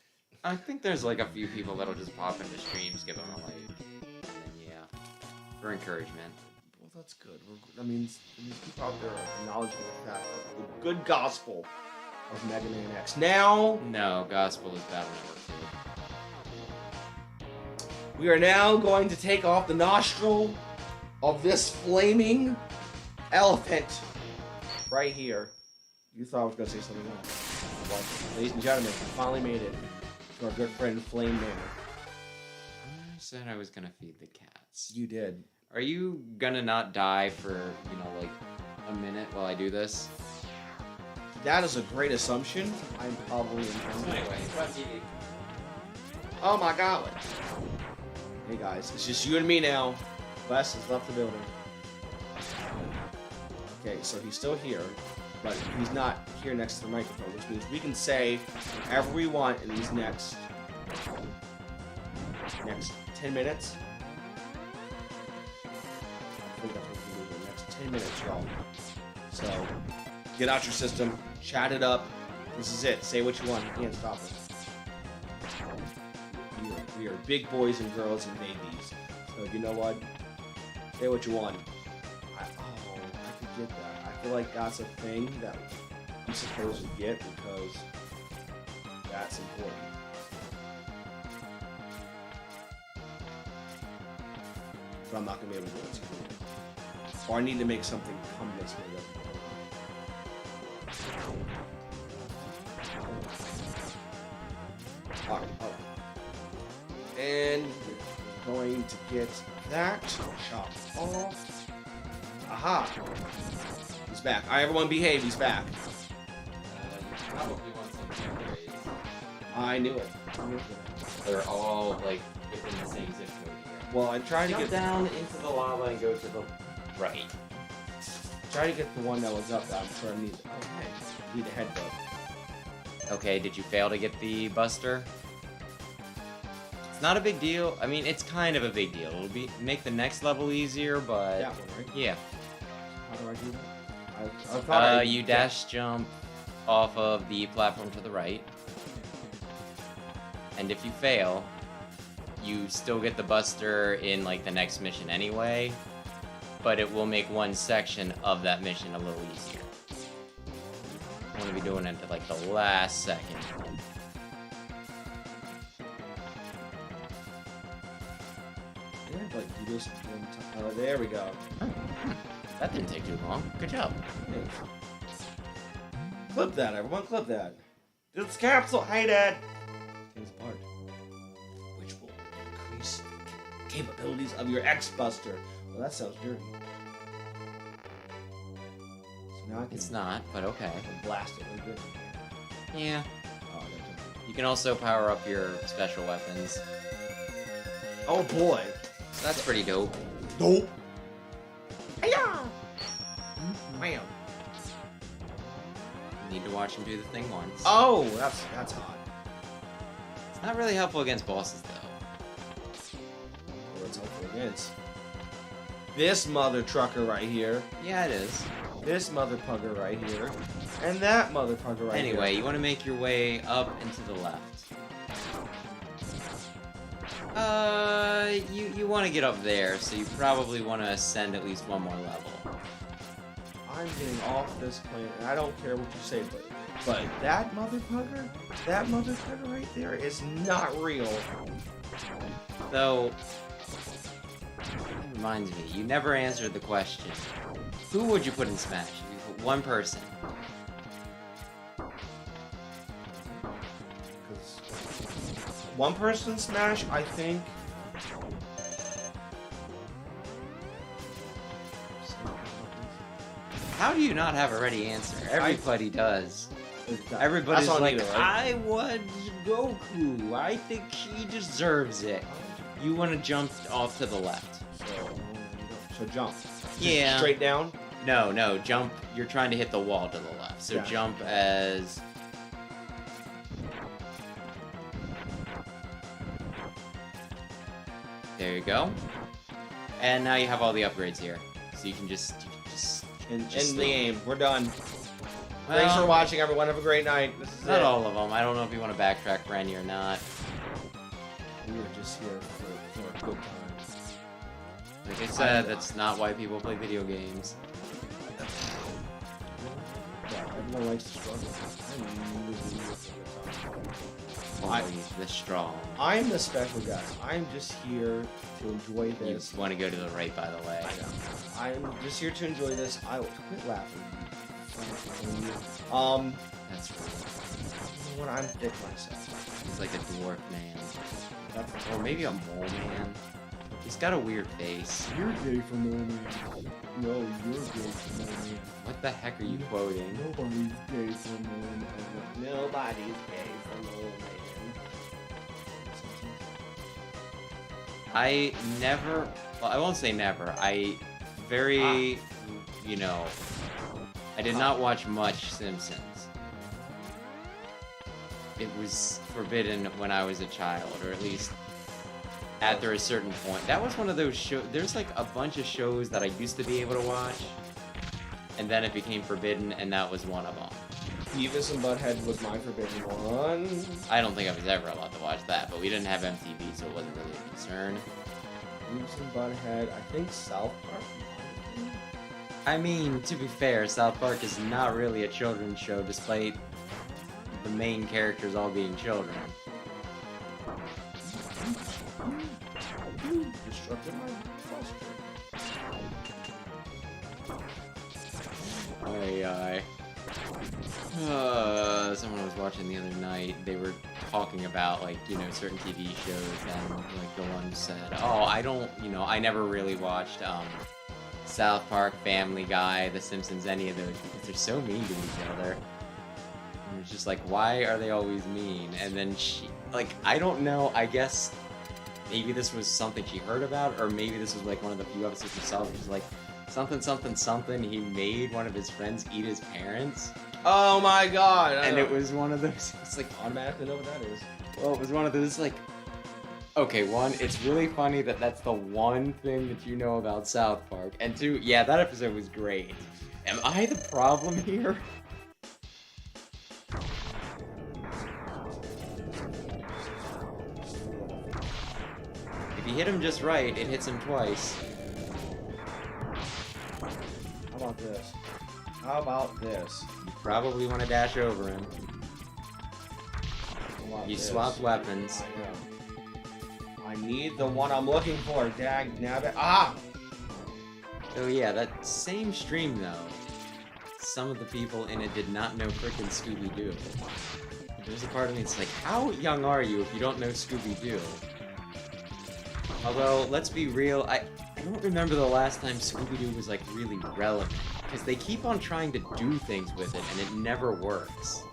I think there's like a few people that'll just pop into streams, give them a like, and then yeah, for encouragement. Well, that's good. That means people out there are acknowledging the fact of the good gospel of Mega Man X. Now, No, Gospel is Battle Network 2. we are now going to take off the nostril of this flaming elephant right here. You thought I was going to say something else. Well, ladies and gentlemen, we finally made it to our good friend Flame Manor. I said I was gonna feed the cats. You did. Are you gonna not die for, you know, like a minute while I do this? That is a great assumption. I'm probably in Anyway, Oh my god. Hey guys, it's just you and me now. Wes has left the building. Okay, so he's still here, but he's not here next to the microphone, which means we can say whatever we want in these next 10 minutes. I think that's what we can do in the next 10 minutes, y'all. So, get out your system, chat it up. This is it. Say what you want. You can't stop us. We are big boys and girls and babies. So, you know what? Say what you want. I could get that. I feel like that's a thing that I'm supposed to get because that's important. But I'm not going to be able to do it to you. Or I need to make something come this way. Alright, and we're going to get that chopped off. Aha! He's back. Alright, everyone behave. He's back. probably want I knew it. They're all like within the same zip code here. Well, I tried to Jump get down into the lava and go to the right. the one that was up. I'm sure I need. Oh, hey, need a head bump. Okay, did you fail to get the Buster? It's not a big deal. I mean, it's kind of a big deal. It'll make the next level easier, but That one, right? yeah. How do I do that? I thought You dash jump off of the platform to the right. And if you fail, you still get the Buster in like the next mission anyway, but it will make one section of that mission a little easier. I want to be doing it at like the last second. Yeah, like do this one time. Oh, there we go. That didn't take too long. Good job. Thanks. Clip that, everyone. Clip that. It's capsule. Hey, Dad. Things part, which will increase the capabilities of your X-Buster. Well, that sounds dirty. So now I can. It's not, but okay. I can blast it really good. Yeah. Oh, that's You can also power up your special weapons. oh boy. That's pretty dope. Nope. Wow. Need to watch him do the thing once. Oh, that's hot. It's not really helpful against bosses, though. What's helpful against? This mother trucker right here. Yeah, it is. This mother pugger right here. And that mother pugger right here. Anyway, you want to make your way up and to the left. You want to get up there, so you probably want to ascend at least one more level. I'm getting off this planet, and I don't care what you say, but that mother pugger right there is not real. Though, that reminds me, you never answered the question. Who would you put in Smash? You put one person. One person Smash, I think. How do you not have a ready answer? Everybody does. Everybody's That's on like, you, right? I want Goku. I think he deserves it. You want to jump off to the left. So jump. Yeah. Straight down. No, jump. You're trying to hit the wall to the left. So Gotcha. jump as... There you go. And now you have all the upgrades here. So you can just In Just the game. We're done. Well, Thanks for watching, everyone. Have a great night. This is Not it. all of them. I don't know if you want to backtrack for any or not. We were just here for a good time. Like I said, that's not why people play video games. Yeah, everyone likes to struggle. Always the strong. I'm the special guy. I'm just here to enjoy You this. want to go to the right, by the way. I know. I'm just here to enjoy this. I will quit laughing. That's right. You know what? I'm thick myself. He's like a dwarf man. That's Or maybe a mole man. He's got a weird face. You're gay for mole man. No, you're gay for mole man. What the heck are you quoting? Nobody's gay for mole man. Nobody's gay for mole man. I never... Well, I won't say never. I very... You know... I did not watch much Simpsons. It was forbidden when I was a child, or at least after a certain point. That was one of those shows. There's like a bunch of shows that I used to be able to watch, and then it became forbidden, and that was one of them. Beavis and Butthead was my forbidden one. I don't think I was ever allowed to watch that, but we didn't have MTV, so it wasn't really a concern. Beavis and Butthead. I think South Park. I mean, to be fair, South Park is not really a children's show, despite the main characters all being children. Disrupted my cluster. Someone was watching the other night. They were talking about, like, you know, certain TV shows, and like the one said, "Oh, I never really watched South Park, Family Guy, The Simpsons, any of those because they're so mean to each other." And it's just like, why are they always mean? And then she, like, I don't know, I guess maybe this was something she heard about, or maybe this was like one of the few episodes she saw where she's like, something, something, something, he made one of his friends eat his parents. Oh my god! And it was one of those, it's like, Automatically know what that is. well, it was one of those, like, okay, one, it's really funny that that's the one thing that you know about South Park, and two, yeah, that episode was great. Am I the problem here? If you hit him just right, it hits him twice. How about this? How about this? You probably want to dash over him. How about You this? swap weapons. I know. I need the one I'm looking for. Dag nabbit. Ah! Oh yeah, that same stream though, some of the people in it did not know frickin' Scooby-Doo. There's a part of me that's like, how young are you if you don't know Scooby-Doo? Although, let's be real, I don't remember the last time Scooby-Doo was like really relevant. Because they keep on trying to do things with it and it never works.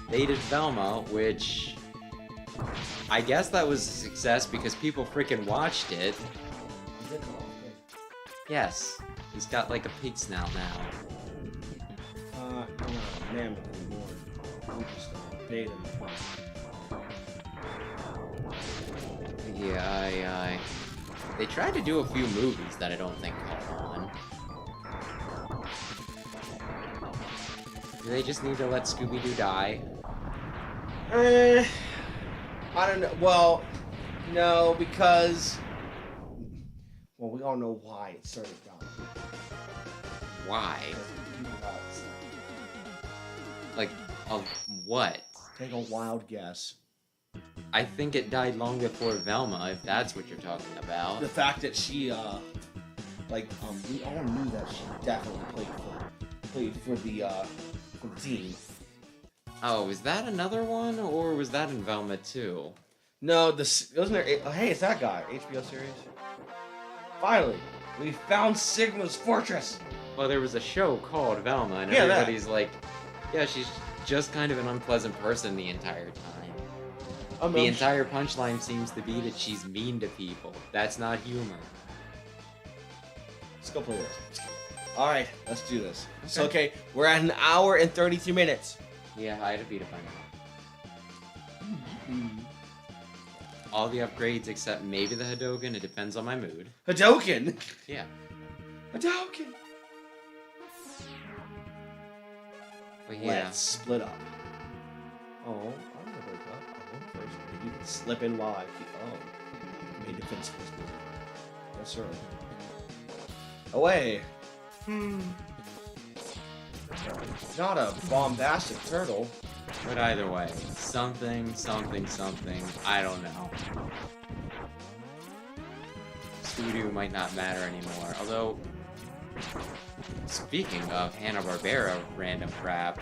They did Velma, which I guess that was a success because people freaking watched it. Yes, he's got like a pig snout now. Man, more beta. Yeah, they tried to do a few movies that I don't think caught on. Do they just need to let Scooby-Doo die? I don't know. Well, no, because we all know why it started dying. Why? Like, of what? Take a wild guess. I think it died long before Velma, if that's what you're talking about. The fact that she, we all knew that she definitely played for the team. Oh, is that another one, or was that in Velma too? No, wasn't there? Hey, it's that guy. HBO series. Finally, we found Sigma's fortress. Well, there was a show called Velma, and Yeah, everybody's like, yeah, she's just kind of an unpleasant person the entire time. The entire punchline seems to be that she's mean to people. That's not humor. Let's go play this. Alright, let's do this. Okay. So, okay, we're at an hour and 32 minutes. Yeah, I had to beat it by now. All the upgrades except maybe the Hadoken, it depends on my mood. Hadoken? Yeah. Hadoken! But yeah. Let's split up. Oh, I'm gonna break up. I won't first. You can slip in while I keep. Oh. Made defense for this movie. Yes, sir. Away! Not a bombastic turtle. But either way, something, something, something, I don't know. Scooby-Doo might not matter anymore, although, speaking of Hanna-Barbera random crap,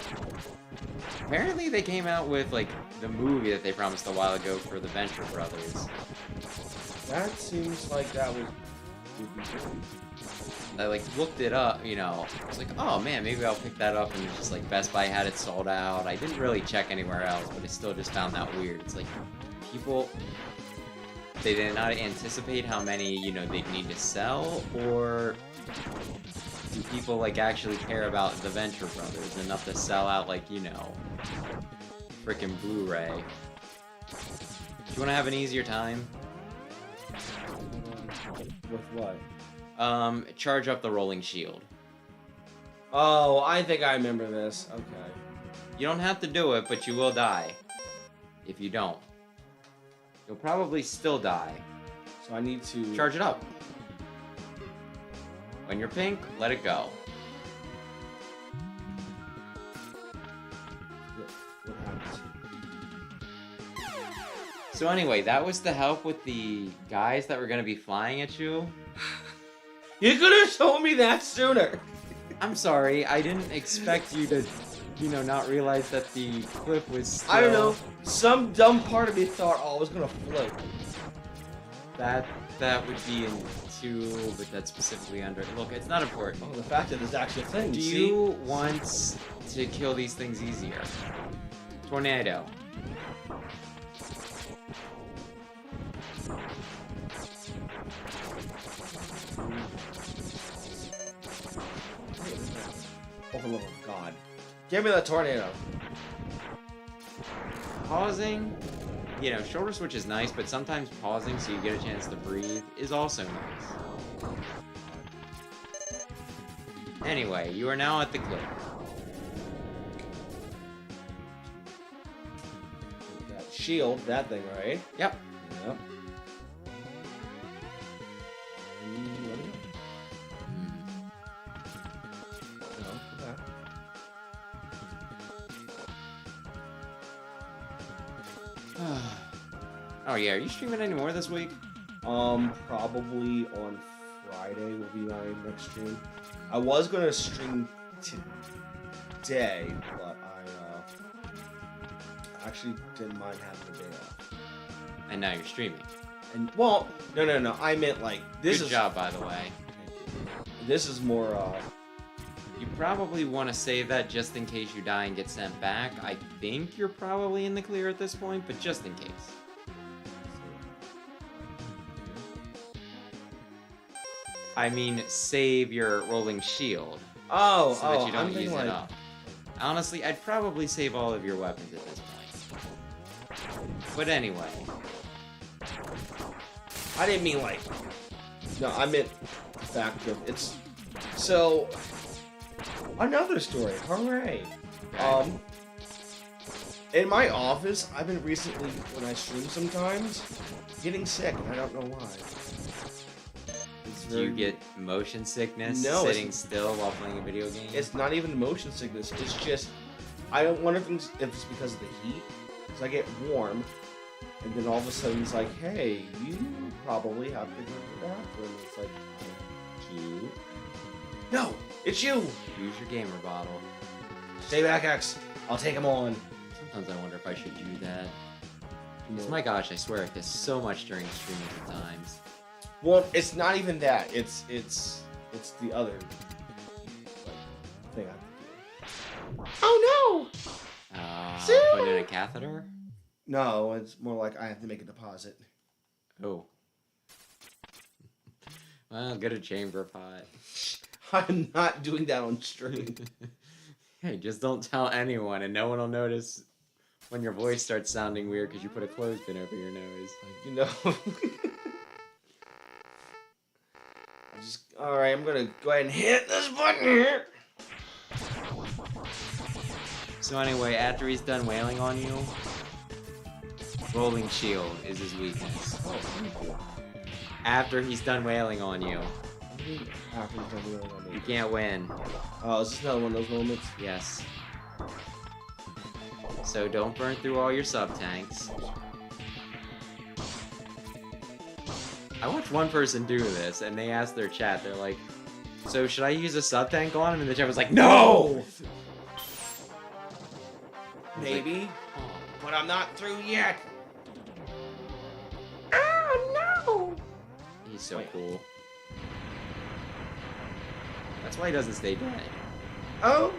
apparently they came out with, like, the movie that they promised a while ago for the Venture Brothers. That seems like that would be good. I, like, looked it up, you know, I was like, oh man, maybe I'll pick that up, and it's just like, Best Buy had it sold out. I didn't really check anywhere else, but I still just found that weird. It's like, people, they did not anticipate how many, you know, they'd need to sell, or do people, like, actually care about the Venture Brothers enough to sell out, like, you know, frickin' Blu-ray? Do you want to have an easier time? With what? Charge up the rolling shield. Oh, I think I remember this. Okay. You don't have to do it, but you will die. If you don't. You'll probably still die. So I need to... Charge it up. When you're pink, let it go. What happens? So anyway, that was to help with the guys that were going to be flying at you. You could have told me that sooner! I'm sorry, I didn't expect you to, you know, not realize that the cliff was still... I don't know. Some dumb part of me thought, oh, I was gonna float. That would be in 2, but that's specifically under... Look, it's not important. Oh, the fact that there's actually a thing. Do see? you want to kill these things easier. Tornado. Oh, Lord God. Give me the tornado. Pausing, you know, shoulder switch is nice, but sometimes pausing so you get a chance to breathe is also nice. Anyway, you are now at the cliff. That shield, that thing, right? Yep. Yep. Oh yeah, are you streaming any more this week? Probably on Friday will be my next stream. I was gonna stream today, but I actually didn't mind having the day off. And now you're streaming. And well, no. I meant like this. Good job, by the way. This is more. You probably want to save that just in case you die and get sent back. I think you're probably in the clear at this point, but just in case. I mean, save your rolling shield. So that you don't I'm use like... it up. Honestly, I'd probably save all of your weapons at this point. But anyway. I didn't mean like... No, I meant the fact of it's... So... Another story. Hooray. Okay. In my office, I've been recently, when I stream sometimes, getting sick, and I don't know why. Do you get motion sickness sitting still while playing a video game? It's not even motion sickness. It's just... I don't wonder if it's because of the heat. Because I get warm, and then all of a sudden it's like, hey, you probably have to go to the bathroom. It's like, you? No! It's you! Use your gamer bottle. Stay back, X. I'll take him on. Sometimes I wonder if I should do that. Because my gosh, I swear I kiss so much during streaming sometimes. Well, it's not even that. It's the other thing I have to do. Oh no! Put in a catheter? No, it's more like I have to make a deposit. Oh. Well, get a chamber pot. I'm not doing that on stream. Hey, just don't tell anyone, and no one will notice when your voice starts sounding weird because you put a clothespin over your nose. You know. Alright, I'm gonna go ahead and hit this button here. So anyway, after he's done wailing on you, rolling shield is his weakness. After he's done wailing on you, you can't win. Oh, is this another one of those moments? Yes. So don't burn through all your sub-tanks. I watched one person do this, and they asked their chat, they're like, so should I use a sub-tank on him? And the chat was like, no! Maybe, like, but I'm not through yet. Oh, no! He's so cool. That's why he doesn't stay dead. Oh?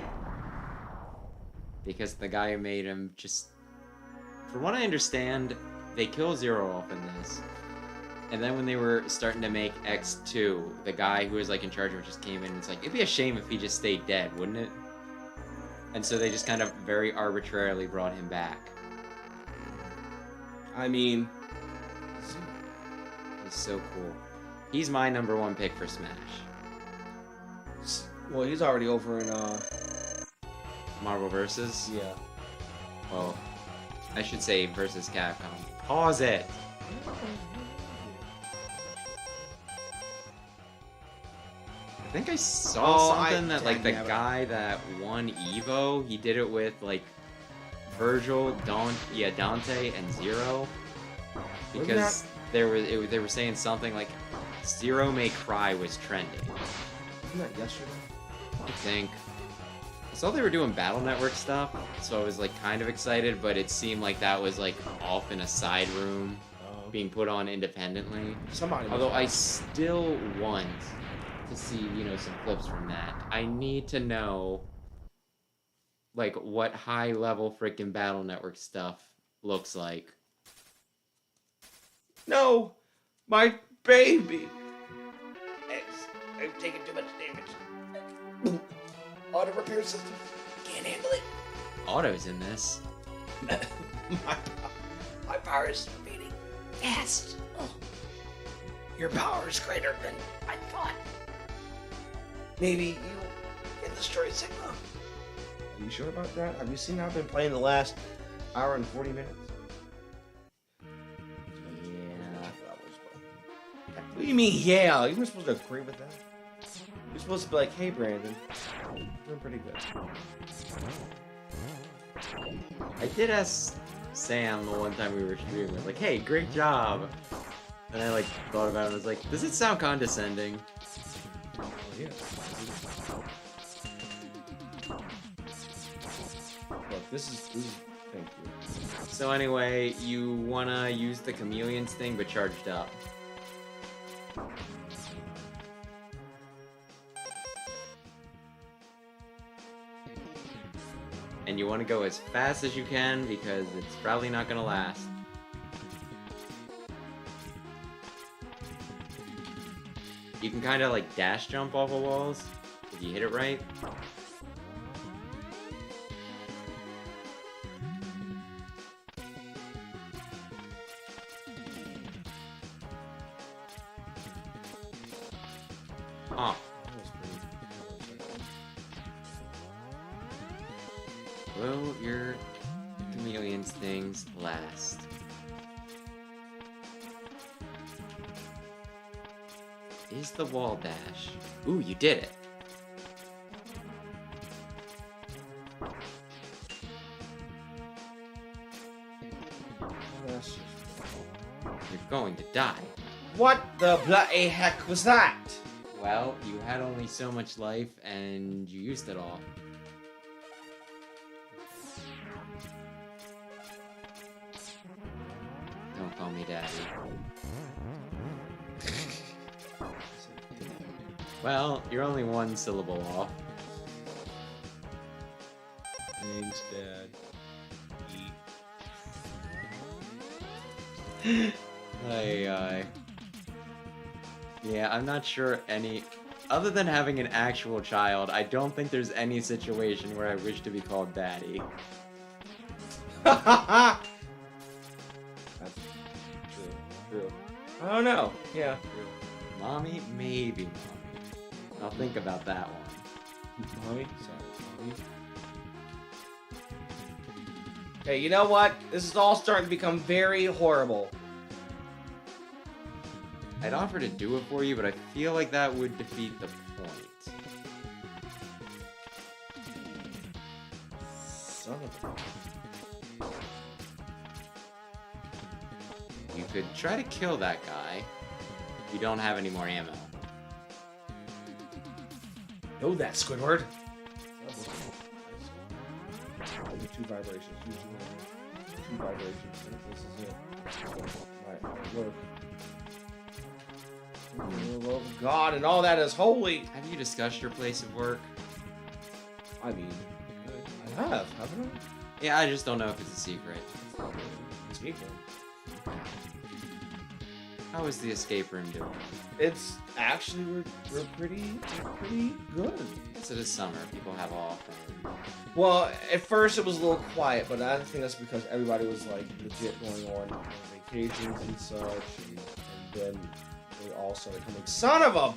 Because the guy who made him just... From what I understand, they kill Zero off in this. And then when they were starting to make X2, the guy who was like in charge of it just came in and it's like, it'd be a shame if he just stayed dead, wouldn't it? And so they just kind of very arbitrarily brought him back. I mean... He's so cool. He's my #1 pick for Smash. Well, he's already over in, Marvel vs? Yeah. Well, I should say versus Capcom. Pause it! I think I saw something that, like, the guy that won EVO, he did it with, like, Virgil, Dante, and Zero. Because they were saying something like, Zero May Cry was trending. Wasn't that yesterday? I think. I saw they were doing Battle Network stuff, so I was, like, kind of excited, but it seemed like that was, like, off in a side room, being put on independently. Although I still want to see, you know, some clips from that. I need to know like what high level freaking Battle Network stuff looks like. No, my baby. I've taken too much damage. Auto repair system can't handle it. Auto's in this. my power is beating fast. Oh. Your power is greater than I thought. Maybe you can destroy Sigma. Are you sure about that? Have you seen how I've been playing the last hour and 40 minutes? Yeah. What do you mean, yeah? You were supposed to agree with that. You're supposed to be like, hey, Brandon, you're doing pretty good. I did ask Sam the one time we were streaming, I was like, hey, great job. And I like thought about it and was like, does it sound condescending? Oh, yeah. Look, this is thank you. So anyway, you wanna use the chameleons thing, but charged up. And you want to go as fast as you can because it's probably not going to last. You can kind of like dash jump off of walls if you hit it right. Oh. Will your chameleons things last? Is the wall dash? Ooh, you did it. You're going to die. What the bloody heck was that? Well, you had only so much life and you used it all. Don't call me daddy. Well, you're only one syllable off. Thanks, Dad. Aye. Yeah, I'm not sure other than having an actual child, I don't think there's any situation where I wish to be called daddy. That's true. I don't know. Yeah, true. Mommy? Maybe mommy. I'll think about that one. Mommy? Sorry, Mommy. Hey, you know what? This is all starting to become very horrible. I'd offer to do it for you, but I feel like that would defeat the point. Son of a... You could try to kill that guy. You don't have any more ammo. Know that, Squidward. Two vibrations. Two vibrations. This is it. Might work. Oh God, and all that is holy. Have you discussed your place of work? I mean, I have, haven't I? Yeah, I just don't know if it's a secret. Escape room. How is the escape room doing? It's actually we're pretty good. Yes, it is summer. People have off. And... Well, at first it was a little quiet, but I think that's because everybody was like legit going on vacations and such, and then they all started coming. Son of a!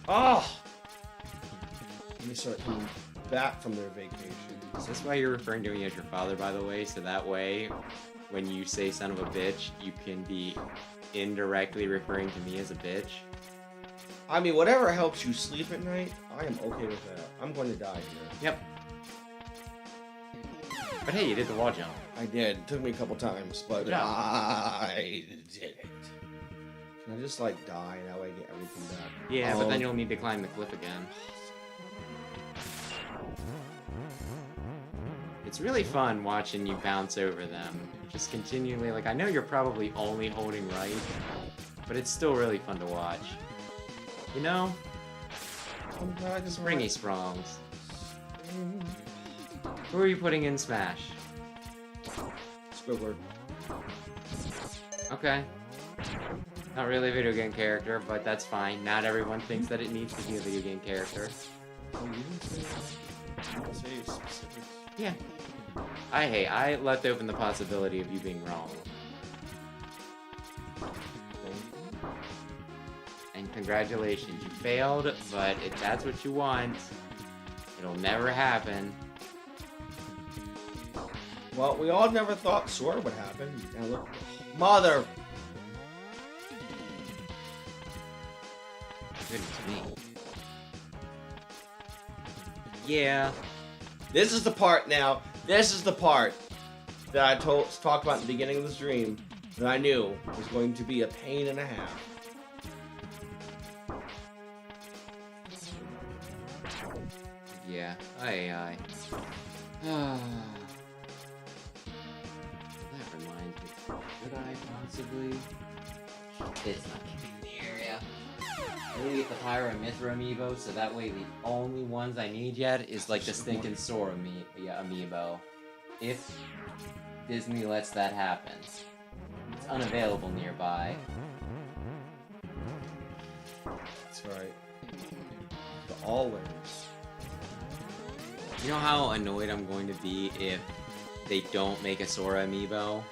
Oh! And they started coming back from their vacation. Is this why you're referring to me as your father, by the way? So that way, when you say son of a bitch, you can be indirectly referring to me as a bitch? I mean, whatever helps you sleep at night, I am okay with that. I'm going to die here. Yep. But hey, you did the wall jump. I did. It took me a couple times, but I did it. Can I just, like, die and that way I get everything back? Yeah, but then you'll need to climb the cliff again. It's really fun watching you bounce over them. Just continually, like, I know you're probably only holding right, but it's still really fun to watch. You know? Springy Sprongs. Who are you putting in Smash? Squidward. Okay. Not really a video game character, but that's fine. Not everyone thinks that it needs to be a video game character. Oh, you didn't say specifics. Yeah. I left open the possibility of you being wrong. And congratulations, you failed, but if that's what you want, it'll never happen. Well, we all never thought Sora would happen. Now look, mother. Goodness me. Yeah. This is the part now. This is the part that I talked about at the beginning of the stream that I knew was going to be a pain and a half. Yeah. Aye. That reminds me. Should I possibly? It's not gonna be in the area. Really get the Pyro and Mithra amiibo, so that way the only ones I need yet is like the stinking Sora amiibo. If Disney lets that happen. It's unavailable nearby. That's right. Always. You know how annoyed I'm going to be if they don't make a Sora amiibo?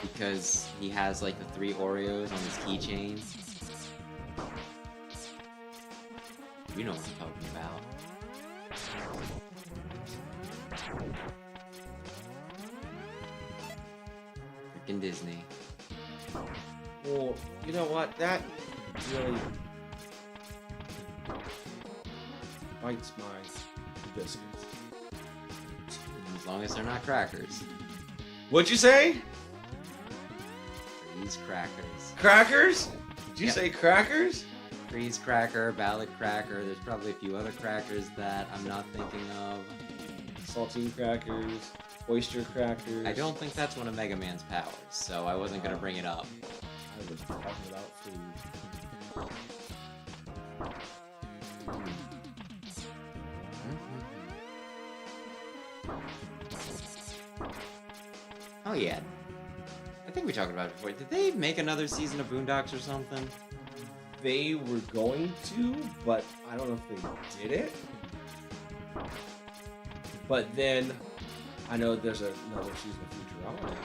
Because he has like the 3 Oreos on his keychain. You know what I'm talking about. Freaking Disney. Well, you know what? That really bites my biscuits. As long as they're not crackers. What'd you say? Freeze crackers. Crackers? Did you Yep. say crackers? Freeze cracker, ballad cracker. There's probably a few other crackers that I'm not thinking of. Saltine crackers, oyster crackers. I don't think that's one of Mega Man's powers, so I wasn't gonna bring it up. I was talking about food. Oh yeah. I think we talked about it before. Did they make another season of Boondocks or something? They were going to, but I don't know if they did it. But then, I know there's another season of Futurama now.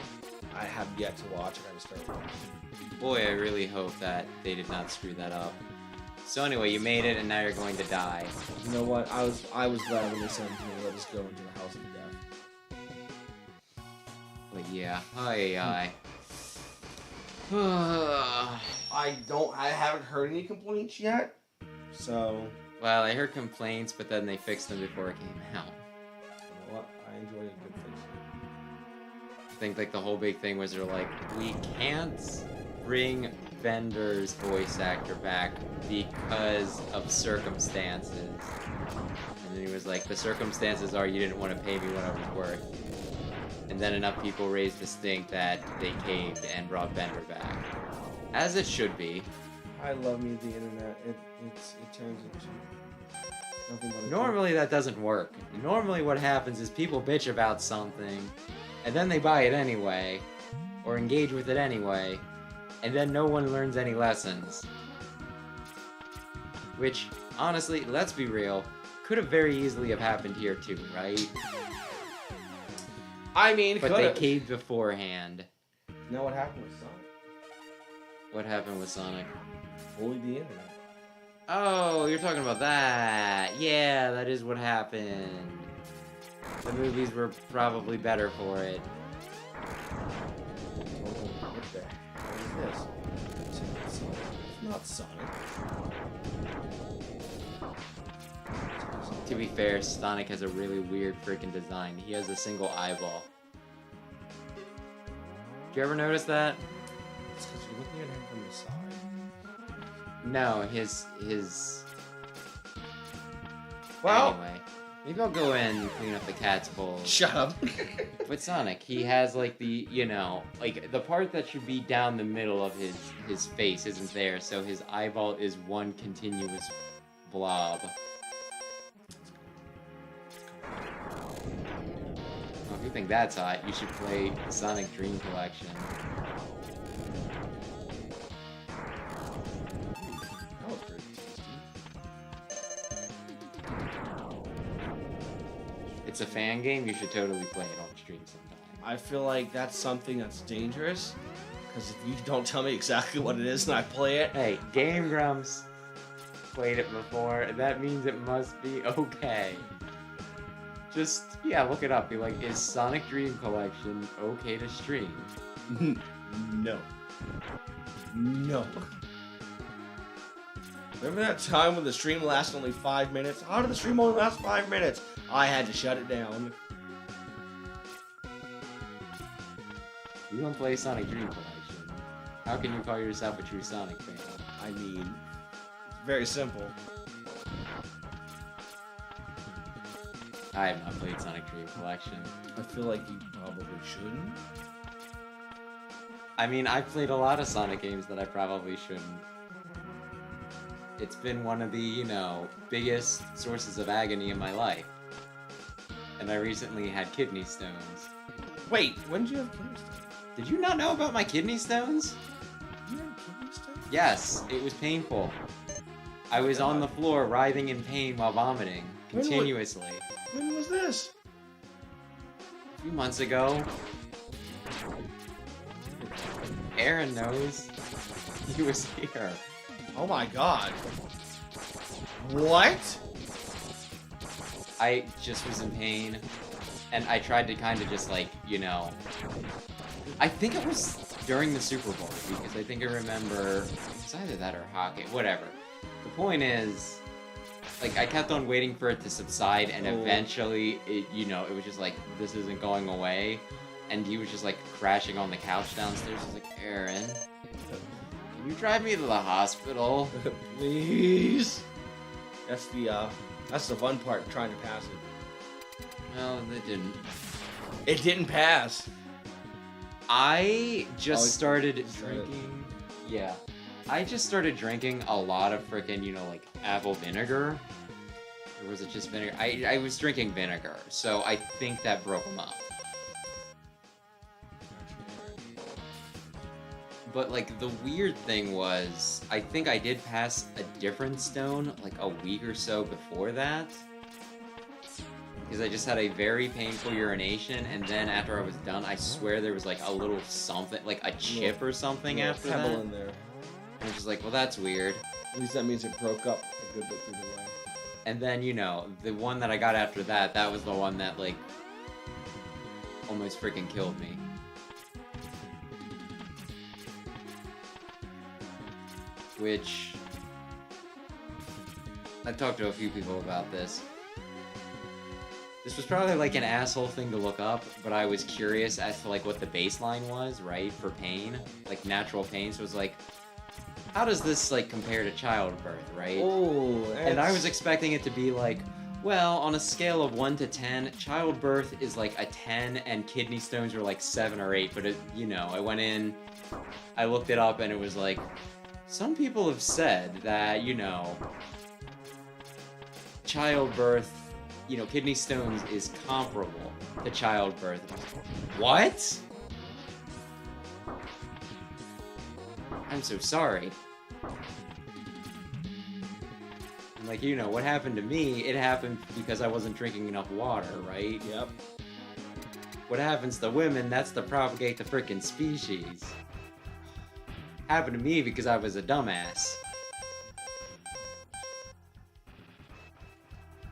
I have yet to watch. I gotta start watching. Boy, I really hope that they did not screw that up. So anyway, you made it, and now you're going to die. You know what? I was glad when they said to me, let us go into the house of death. But yeah, aye. I haven't heard any complaints yet. So, Well, I heard complaints, but then they fixed them before it came out. you know what? I enjoy a good fix. I think like the whole big thing was they're like, we can't bring Bender's voice actor back because of circumstances. And then he was like, the circumstances are you didn't want to pay me what I was worth. And then enough people raised the stink that they caved and brought Bender back. As it should be. I love me the internet. It turns into nothing but a Normally that doesn't work. Normally what happens is people bitch about something, and then they buy it anyway, or engage with it anyway, and then no one learns any lessons. Which, honestly, let's be real, could have very easily have happened here too, right? I mean, But they caved beforehand. You know what happened with Sonic? What happened with Sonic? Bullied the internet. Oh, you're talking about that. Yeah, that is what happened. The movies were probably better for it. What the hell is this? It's not Sonic. To be fair, Sonic has a really weird freaking design. He has a single eyeball. Did you ever notice that? It's because you're looking at him from the side. No, his... Well, Anyway, maybe I'll go in and clean up the cat's bowl. shut up. But Sonic, he has like the, you know, like the part that should be down the middle of his face isn't there, so his eyeball is one continuous blob. you think that's hot, you should play Sonic Dream Collection. That was pretty tasty. It's a fan game, you should totally play it on stream sometime. I feel like that's something that's dangerous. Because if you don't tell me exactly what it is and I play it... Hey, Game Grumps played it before, that means it must be okay. Just, yeah, look it up. Be like, is Sonic Dream Collection okay to stream? No. No. Remember that time when the stream lasted only 5 minutes? How did the stream only last 5 minutes? I had to shut it down. You don't play Sonic Dream Collection. How can you call yourself a true Sonic fan? I mean, it's very simple. I have not played Sonic Dream Collection. I feel like you probably shouldn't. I mean, I've played a lot of Sonic games that I probably shouldn't. It's been one of the, you know, biggest sources of agony in my life. And I recently had kidney stones. Wait, when did you have kidney stones? Did you not know about my kidney stones? You had kidney stones? Yes, it was painful. I was on the floor writhing in pain while vomiting, continuously. When was this? A few months ago. Aaron knows. He was here. Oh my god. What? I just was in pain, and I tried to kind of just like, you know... I think it was during the Super Bowl, because I think I remember... It's either that or hockey, whatever. The point is, like, I kept on waiting for it to subside, and eventually, it, you know, it was just like, this isn't going away. And he was just, like, crashing on the couch downstairs. I was like, Aaron, can you drive me to the hospital? Please? That's the fun part, trying to pass it. No, they didn't. It didn't pass. I just started drinking... Yeah. I just started drinking a lot of frickin', you know, like, apple vinegar. Or was it just vinegar? I was drinking vinegar, so I think that broke them up. But, like, the weird thing was, I think I did pass a different stone, like, a week or so before that. Because I just had a very painful urination, and then after I was done, I swear there was, like, a little something, like a chip or something after that. Pebble in there. I was just like, well, that's weird. At least that means it broke up a good bit through the way. And then, you know, the one that I got after that, that was the one that, like, almost freaking killed me. Which... I talked to a few people about this. This was probably, like, an asshole thing to look up, but I was curious as to, like, what the baseline was, right, for pain. Like, natural pain, so it was like... How does this, like, compare to childbirth, right? Oh, and I was expecting it to be like, well, on a scale of 1 to 10, childbirth is like a 10, and kidney stones are like 7 or 8. But, it, you know, I went in, I looked it up, and it was like, some people have said that, you know, childbirth, you know, kidney stones is comparable to childbirth. What? I'm so sorry. Like, you know, what happened to me, it happened because I wasn't drinking enough water, right? Yep. What happens to women, that's to propagate the frickin' species. Happened to me because I was a dumbass.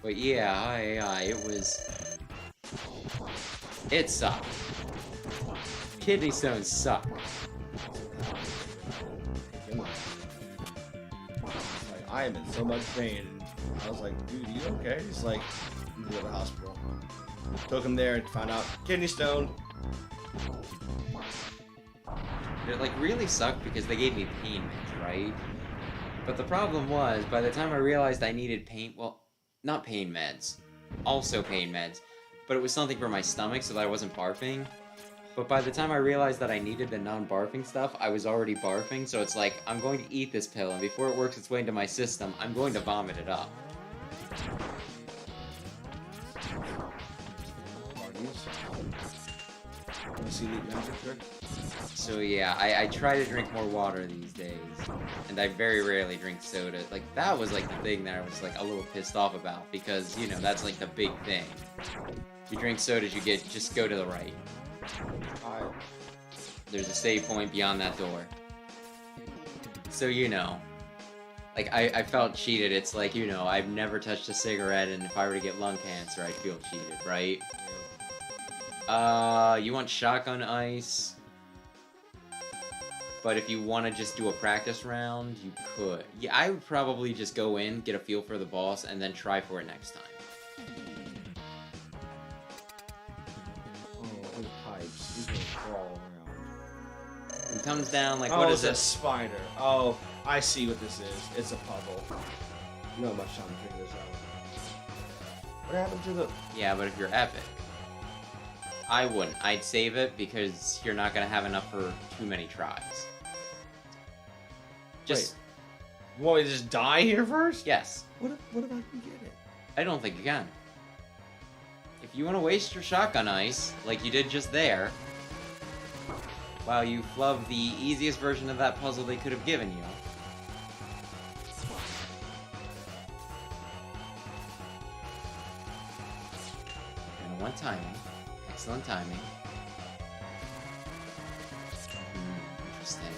But yeah, it was... It sucked. Kidney stones suck. I am in so much pain. And I was like, dude, you okay? He's like, you go to the hospital. Took him there and found out kidney stone. It like really sucked because they gave me pain meds, right? But the problem was, by the time I realized I needed pain, well, not pain meds, also pain meds, but it was something for my stomach so that I wasn't barfing. But by the time I realized that I needed the non-barfing stuff, I was already barfing, so it's like, I'm going to eat this pill, and before it works its way into my system, I'm going to vomit it up. Parties. You see the magic trick? So yeah, I try to drink more water these days, and I very rarely drink soda. Like, that was like the thing that I was like a little pissed off about, because, you know, that's like the big thing. If you drink sodas, just go to the right. Alright. There's a save point beyond that door. So, you know, like, I felt cheated. It's like, you know, I've never touched a cigarette, and if I were to get lung cancer, I'd feel cheated, right? You want shotgun ice? But if you want to just do a practice round, you could. Yeah, I would probably just go in, get a feel for the boss, and then try for it next time. Oh, and pipes. These will crawl around. It comes down like, Oh, what it's is a it? spider. Oh, I see what this is. It's a puzzle. Not much time to figure this out. What happened to the... Yeah, but if you're epic, I wouldn't. I'd save it, because you're not going to have enough for too many tries. Just... Wait, you want me to just die here first? Yes. What if I can get it? I don't think you can. If you want to waste your shotgun ice, like you did just there, while you flub the easiest version of that puzzle they could have given you. And one timing. Excellent timing. Interesting.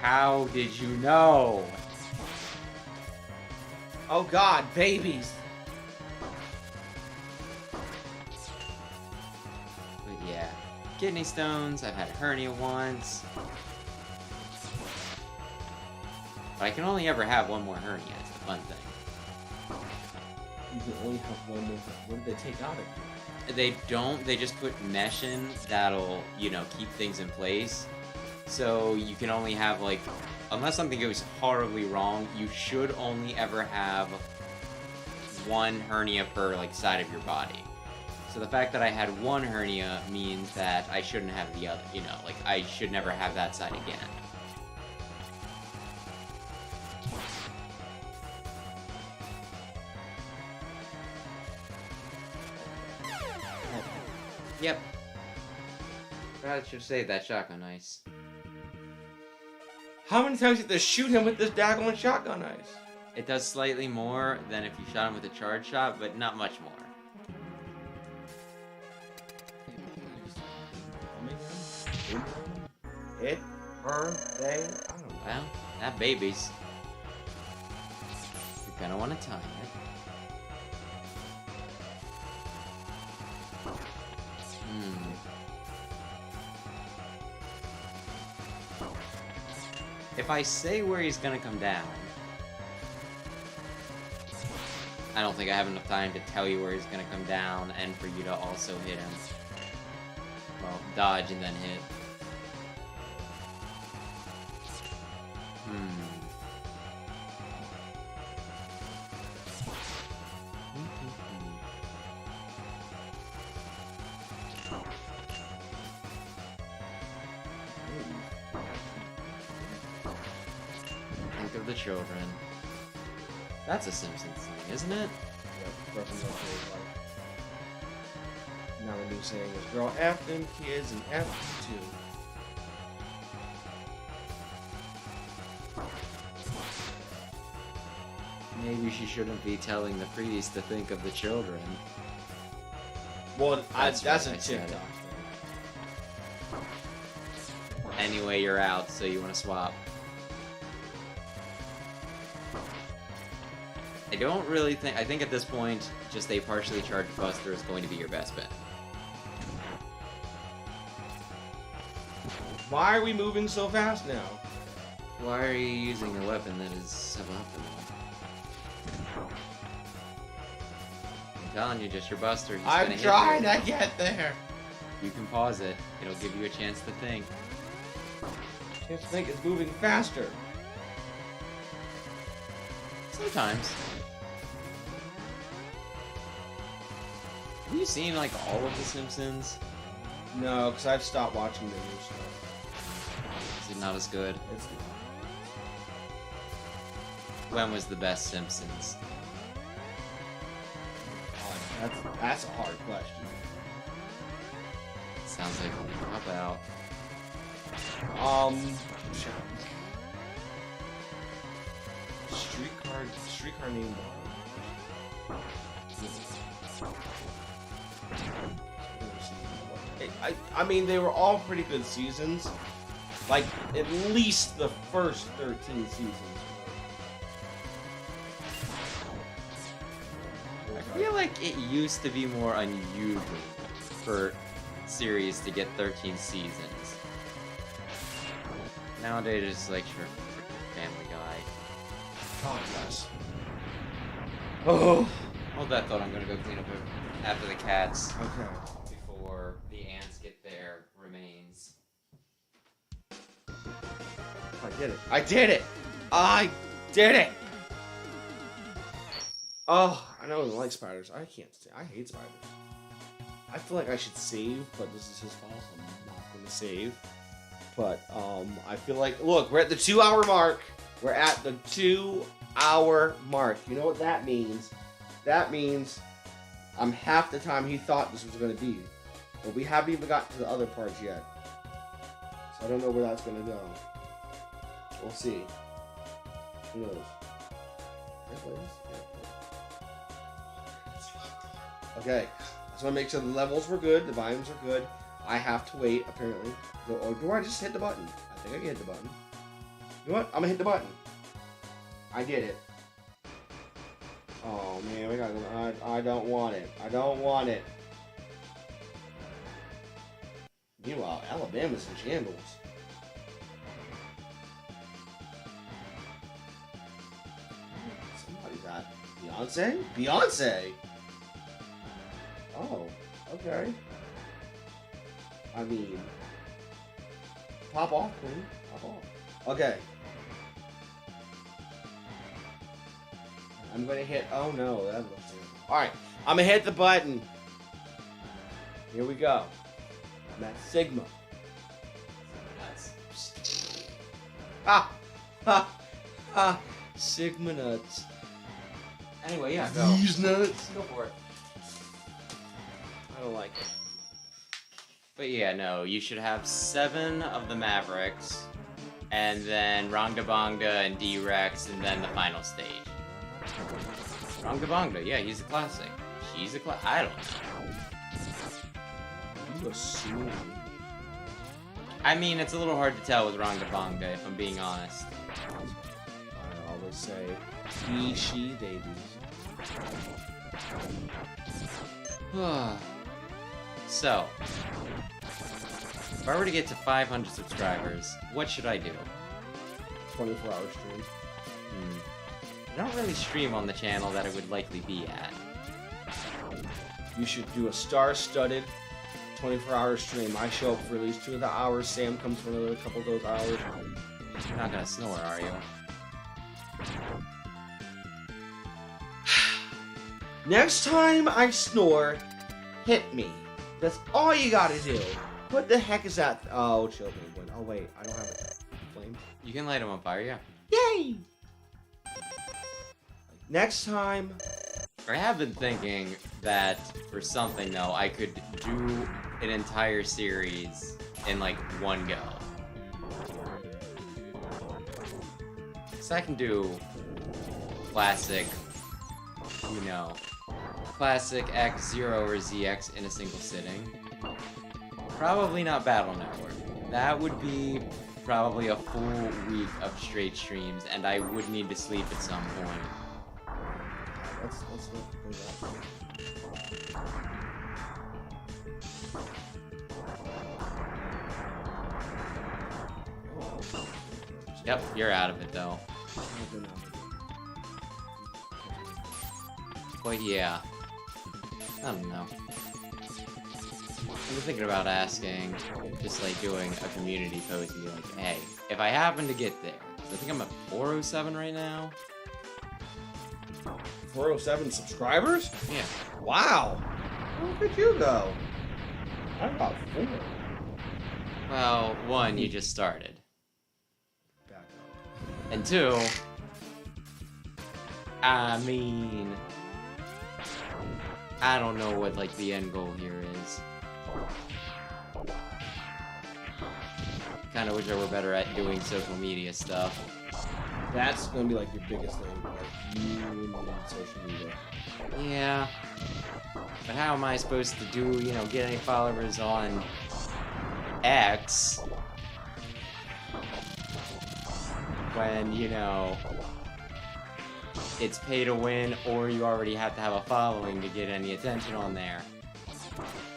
How did you know? Oh god, babies! But yeah, kidney stones, I've had a hernia once. But I can only ever have one more hernia, it's the fun thing. You can only have one more. What did they take out of you? They don't, they just put mesh in that'll, you know, keep things in place. So you can only have, like, unless something goes horribly wrong, you should only ever have one hernia per, like, side of your body. So the fact that I had one hernia means that I shouldn't have the other, you know, like, I should never have that side again. Yep. I should save that shotgun ice. How many times did they shoot him with this daggone shotgun ice? It does slightly more than if you shot him with a charge shot, but not much more. It, her, they, I don't know. Well, that baby's. You're gonna want to time it. If I say where he's gonna come down, I don't think I have enough time to tell you where he's gonna come down and for you to also hit him. Well, dodge and then hit. Think of the children. That's a Simpsons thing, isn't it? Yep, now the new saying is, girl, F them kids and F too. Maybe she shouldn't be telling the priest to think of the children. Well, that's right, a I said TikTok it. Anyway, you're out, so you want to swap. I don't really think... I think at this point, just a partially charged Buster is going to be your best bet. Why are we moving so fast now? Why are you using a weapon that is suboptimal? I'm telling you, just your Buster. He's I'm gonna trying hit you. to get there. You can pause it. It'll give you a chance to think. Chance to think it's moving faster. Sometimes. Have you seen, like, all of The Simpsons? No, because I've stopped watching the new stuff. Is it not as good? It's not. When was the best Simpsons? That's a hard question. Sounds like a cop-out. Streetcar named I mean, they were all pretty good seasons. Like, at least the first 13 seasons. I feel like it used to be more unusual for series to get 13 seasons. Nowadays, it's like, sure, Family Guy. Oh, yes. Oh. Hold that thought, I'm gonna go clean up after the cats. Okay. Before the ants get their remains. I did it. I did it! I did it! Oh, I know I don't like spiders. I can't say. I hate spiders. I feel like I should save, but this is his fault, so I'm not going to save. But, I feel like... Look, we're at the 2-hour mark. We're at the 2-hour mark. You know what that means? That means I'm half the time he thought this was going to be. But we haven't even gotten to the other parts yet. So I don't know where that's going to go. We'll see. Who knows? Okay. I just want to make sure the levels were good, the volumes are good. I have to wait, apparently. Or do I just hit the button? I think I can hit the button. You know what? I'm going to hit the button. I did it. Oh, man. We gotta, I don't want it. I don't want it. Meanwhile, Alabama's in shambles. Somebody's at Beyonce? Beyonce! Oh, okay. I mean, pop off, queen. Pop off. Okay. I'm gonna hit. Oh no, that looks terrible. Alright, I'm gonna hit the button. Here we go. I'm at Sigma. Ah! Ha! Ha! Sigma nuts. Anyway, yeah, go. These nuts. Go for it. I don't like it. But yeah, no, you should have 7 of the Mavericks, and then Rongabonga and D-Rex, and then the final stage. Rongabonga, yeah, he's a classic. She's a classic. I don't know. You assume. I mean, it's a little hard to tell with Rongabonga, if I'm being honest. I always say, he, she, they do. So, if I were to get to 500 subscribers, what should I do? 24-hour stream. I don't really stream on the channel that I would likely be at. You should do a star-studded 24-hour stream. I show up for at least 2 of the hours. Sam comes for another couple of those hours. You're not gonna snore, are you? Next time I snore, hit me. That's all you gotta do. What the heck is that? Oh, chill penguin. Oh wait, I don't have a flame. You can light them on fire, yeah. Yay! Next time. I have been thinking that for something though, I could do an entire series in like one go. So I can do classic, you know, classic X, Zero, or ZX in a single sitting. Probably not Battle Network. That would be probably a full week of straight streams, and I would need to sleep at some point. Let's look at that. Yep, you're out of it though. But yeah, I don't know. I'm thinking about asking, just like doing a community post and be like, hey, if I happen to get there, I think I'm at 407 right now. 407 subscribers? Yeah. Wow. Where could you go? I'm about 4. Well, 1, you just started. Back up. And 2, I mean, I don't know what, like, the end goal here is. Kinda wish I were better at doing social media stuff. That's gonna be like your biggest thing, like you and social media. Yeah. But how am I supposed to do, you know, get any followers on X when, you know, it's pay to win, or you already have to have a following to get any attention on there?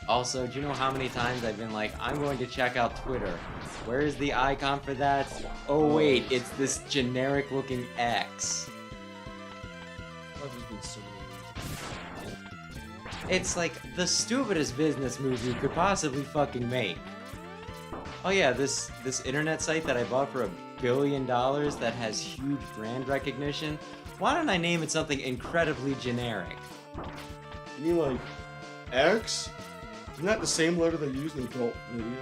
Also, do you know how many times I've been like, I'm going to check out Twitter. Where is the icon for that? Oh wait, it's this generic looking X. It's like the stupidest business move you could possibly fucking make. Oh yeah, this internet site that I bought for $1 billion that has huge brand recognition. Why don't I name it something incredibly generic? You mean like X? Isn't that the same letter they use in adult videos?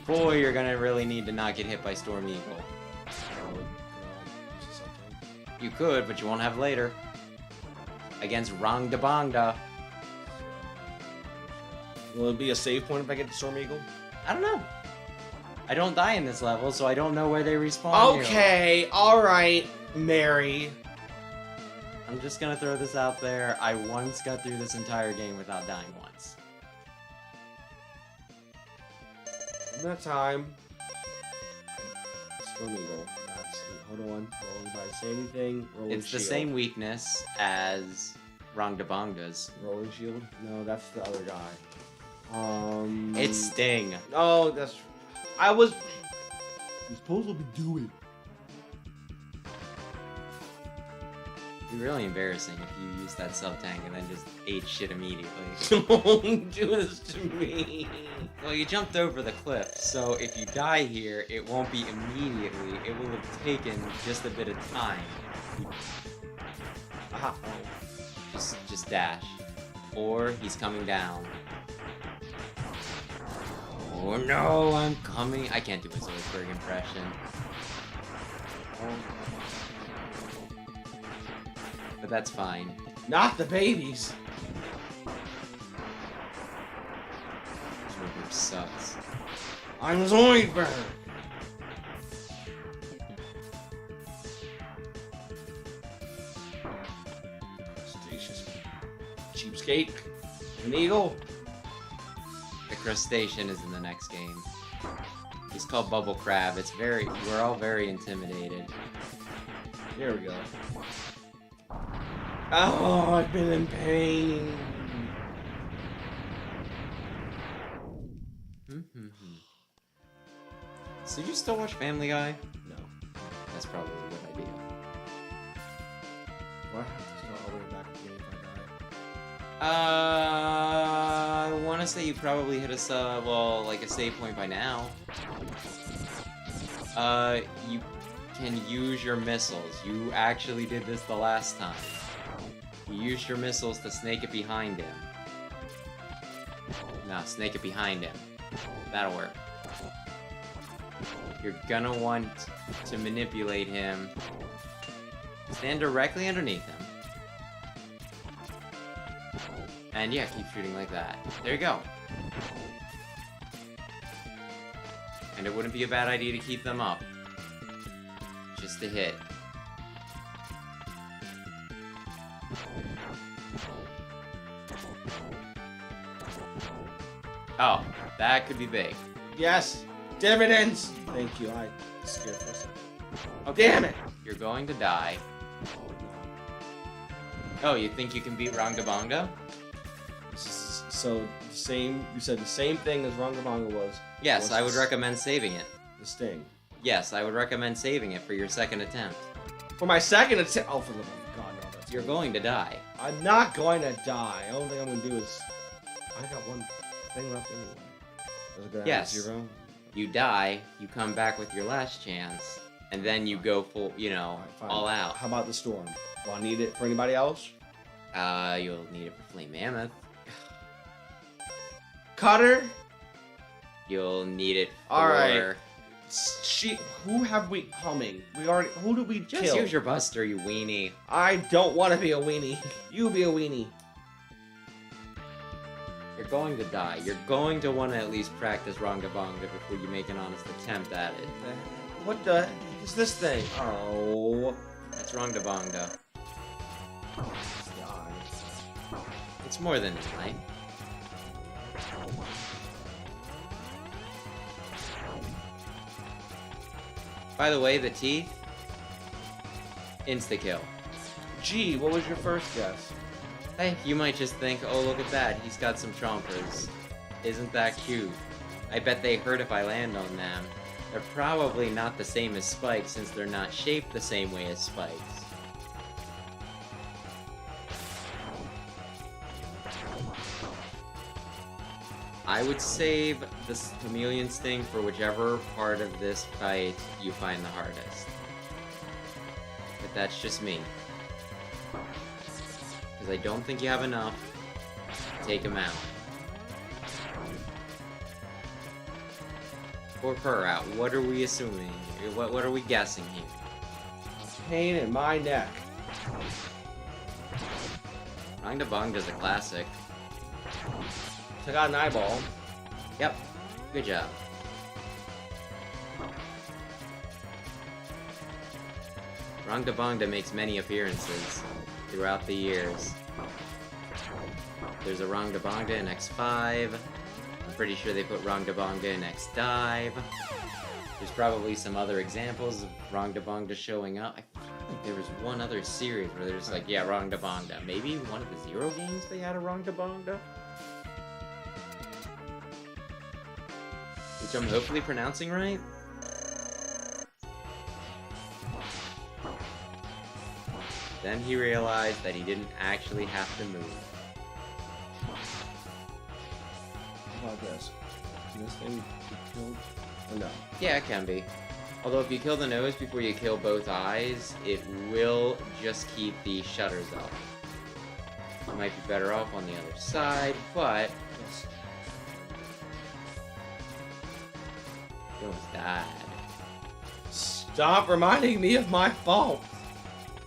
Boy, you're gonna really need to not get hit by Storm Eagle. You could, but you won't have later. Against Rangda Bangda. Will it be a save point if I get the Storm Eagle? I don't know. I don't die in this level, so I don't know where they respawn. Okay, alright, Mary. I'm just gonna throw this out there. I once got through this entire game without dying once. In that time, Storm Eagle. That's it. Hold on. Rolling by say anything. Rolling It's the shield. same weakness as Rangdabanga's. Rolling shield? No, that's the other guy. It's Sting. Oh, that's. I was. You're supposed to be doing. It'd be really embarrassing if you used that sub-tank and then just ate shit immediately. Don't do this to me. Well, you jumped over the cliff, so if you die here, it won't be immediately. It will have taken just a bit of time. Aha. Just dash. Or he's coming down. Oh no, I'm coming. I can't do a Zoidberg impression. But that's fine. Not the babies. Zoidberg sucks. I'm Zoidberg. Crustaceous. Cheapskate. An eagle. The crustacean is in the next game. He's called Bubble Crab. We're all very intimidated. Here we go. Oh, I've been in pain. So you still watch Family Guy? No. That's probably a good idea. Do I have to start all the way back at the game if I die? I want to say you probably hit a like a save point by now. You can use your missiles. You actually did this the last time. You used your missiles to snake it behind him. No, snake it behind him. That'll work. You're gonna want to manipulate him. Stand directly underneath him. And yeah, keep shooting like that. There you go. And it wouldn't be a bad idea to keep them up. Just a hit. Oh, that could be big. Yes. Dividends. Thank you. I scared for a second. Okay. Damn it. You're going to die. Oh, you think you can beat Rangabanga? So the same. You said the same thing as Rangabanga was. Yes, I would recommend saving it. The Sting. Yes, I would recommend saving it for your second attempt. For my second attempt. Oh, for the love of God, no! That's You're going to die. I'm not going to die. The only thing I'm going to do is. I got one thing left anyway. Was it gonna have Yes. 0? You die, you come back with your last chance, and then you go full, you know, Alright, fine. all out. How about the storm? Do I need it for anybody else? You'll need it for Flame Mammoth. Cutter. You'll need it for Alright. Who have we humming? Who did we Just kill? use your buster, you weenie. I don't want to be a weenie. You be a weenie. You're going to die. You're going to want to at least practice Rongabonga before you make an honest attempt at it. What the heck is this thing? Oh. That's Rongabonga. It's more than that. By the way, the teeth, insta-kill. Gee, what was your first guess? Hey, you might just think, oh look at that, he's got some chompers. Isn't that cute? I bet they hurt if I land on them. They're probably not the same as spikes since they're not shaped the same way as spikes. I would save this chameleon sting for whichever part of this fight you find the hardest. But that's just me. Because I don't think you have enough to take him out. Or her out. What are we assuming? What are we guessing here? Pain in my neck. Rongabonga's a classic. Took out an eyeball. Yep. Good job. Rongabonga makes many appearances throughout the years. There's a Rongabonga in X5. I'm pretty sure they put Rongabonga in X-Dive. There's probably some other examples of Rongabonga showing up. I feel like there was one other series where there's like, yeah, Rongabonga. Maybe one of the Zero games they had a Rongabonga? Which I'm hopefully pronouncing right. Then he realized that he didn't actually have to move. How about this? Can this thing be killed? Or no? Yeah, it can be. Although if you kill the nose before you kill both eyes, it will just keep the shutters up. You might be better off on the other side, but... You almost died. Stop reminding me of my fault!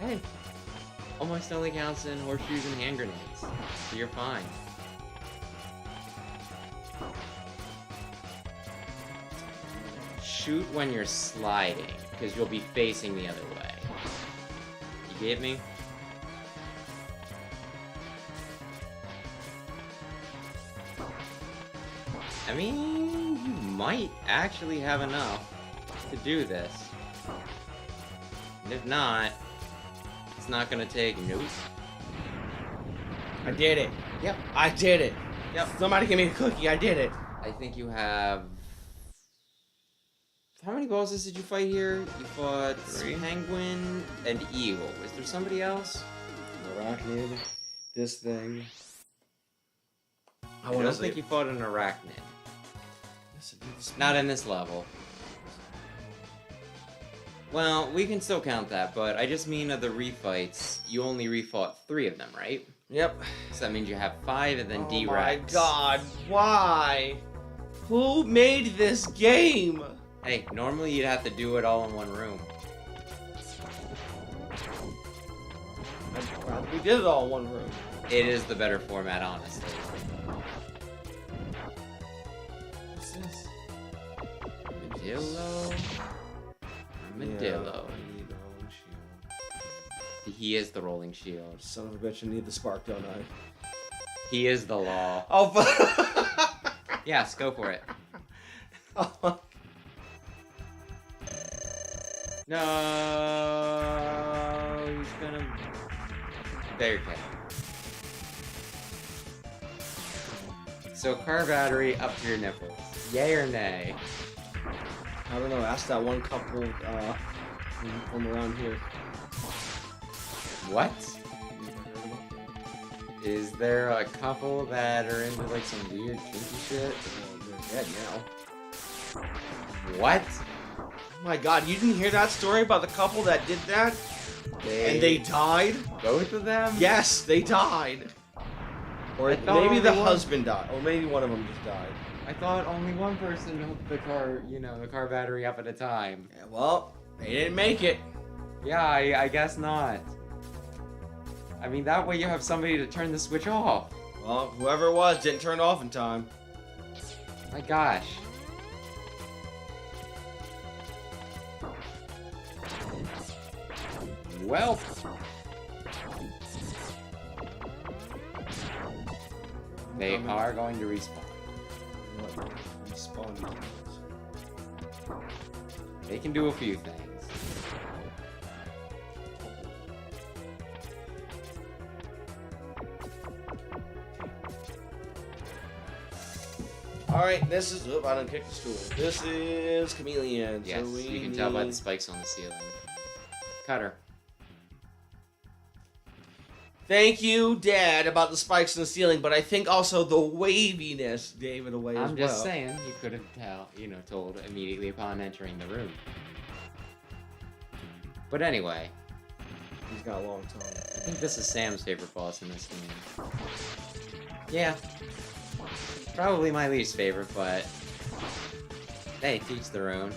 Hey, almost only counts in horseshoes and hand grenades, so you're fine. Shoot when you're sliding, because you'll be facing the other way. You get me? I mean, you might actually have enough to do this. And if not, it's not gonna take nope. I did it. Yep. I did it. Yep. Somebody give me a cookie. I did it. I think you have... How many bosses did you fight here? You fought 3. Penguin and Eagle. Is there somebody else? Arachnid. This thing. I don't think you fought an Arachnid. Not in this level. Well, we can still count that, but I just mean of the refights, you only refought 3 of them, right? Yep. So that means you have 5 and then D-Rex. Oh my god, why? Who made this game? Hey, normally you'd have to do it all in one room. We did it all in one room. It is the better format, honestly. What's this? Armadillo. Armadillo. Yeah, I need a rolling shield. He is the rolling shield. Son of a bitch, I need the spark, don't I? He is the law. Oh, Yes, go for it. oh. No, he's gonna... There you go. So, car battery up to your nipples. Yay or nay? I don't know, ask that one couple from around here. What? Is there a couple that are into like some weird kinky shit? They're dead now. What? Oh my god, you didn't hear that story about the couple that did that? And they died? Both of them? Yes, they died. Or I thought maybe the only one- husband died. Or maybe one of them just died. I thought only one person hooked the car, the car battery up at a time. Yeah, well, they didn't make it. Yeah, I guess not. I mean, that way you have somebody to turn the switch off. Well, whoever it was didn't turn it off in time. My gosh. Well. They are going to respawn. Respawn. They can do a few things. Alright, this is... Oop, I didn't kick the stool. This is Chameleon. Yes, so you can tell by the spikes on the ceiling. Cutter. Thank you, Dad, about the spikes in the ceiling, but I think also the waviness gave it away as well. I'm just saying, you could have told immediately upon entering the room. But anyway. He's got a long tongue. I think this is Sam's favorite boss in this game. Yeah. Probably my least favorite, but... Hey, teach their own.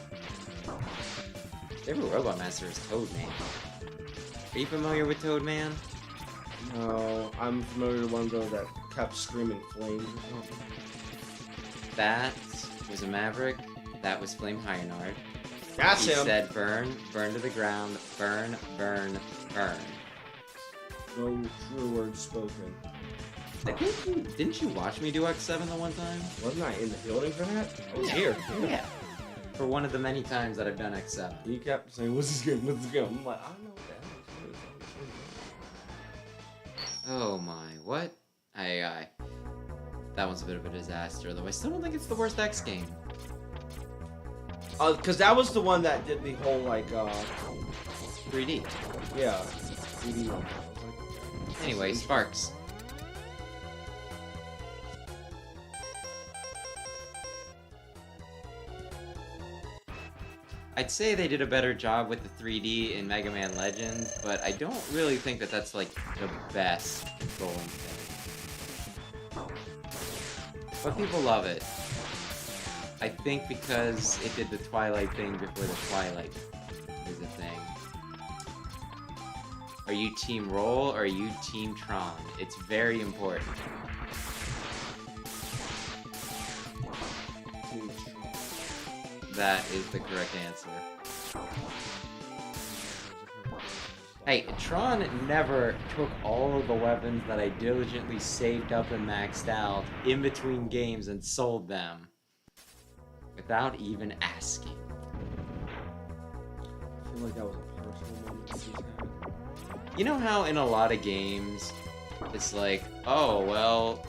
Favorite Robot Master is Toadman. Are you familiar with Toadman? No, I'm familiar with one girl that kept screaming flames or something. That was a Maverick. That was Flame Hyanard. That's him! He said burn, burn to the ground, burn, burn, burn. No true words spoken. Didn't you watch me do X7 the one time? Wasn't I in the building for that? I was Yeah. here. Yeah. For one of the many times that I've done X7. He kept saying, what's this game? What's this game? I'm like, I don't know what the hell this is. Oh my, what? Aye. That one's a bit of a disaster, though I still don't think it's the worst X game. Because that was the one that did the whole, like, 3D. yeah. 3D one. Anyway, Sparks. I'd say they did a better job with the 3D in Mega Man Legends, but I don't really think that that's, like, the best controlling thing. But people love it. I think because it did the Twilight thing before the Twilight is a thing. Are you Team Roll or are you Team Tron? It's very important. That is the correct answer. Hey, Tron never took all of the weapons that I diligently saved up and maxed out in between games and sold them. Without even asking. I feel like that was a personal moment that he's had. You know how in a lot of games, it's like, oh, well,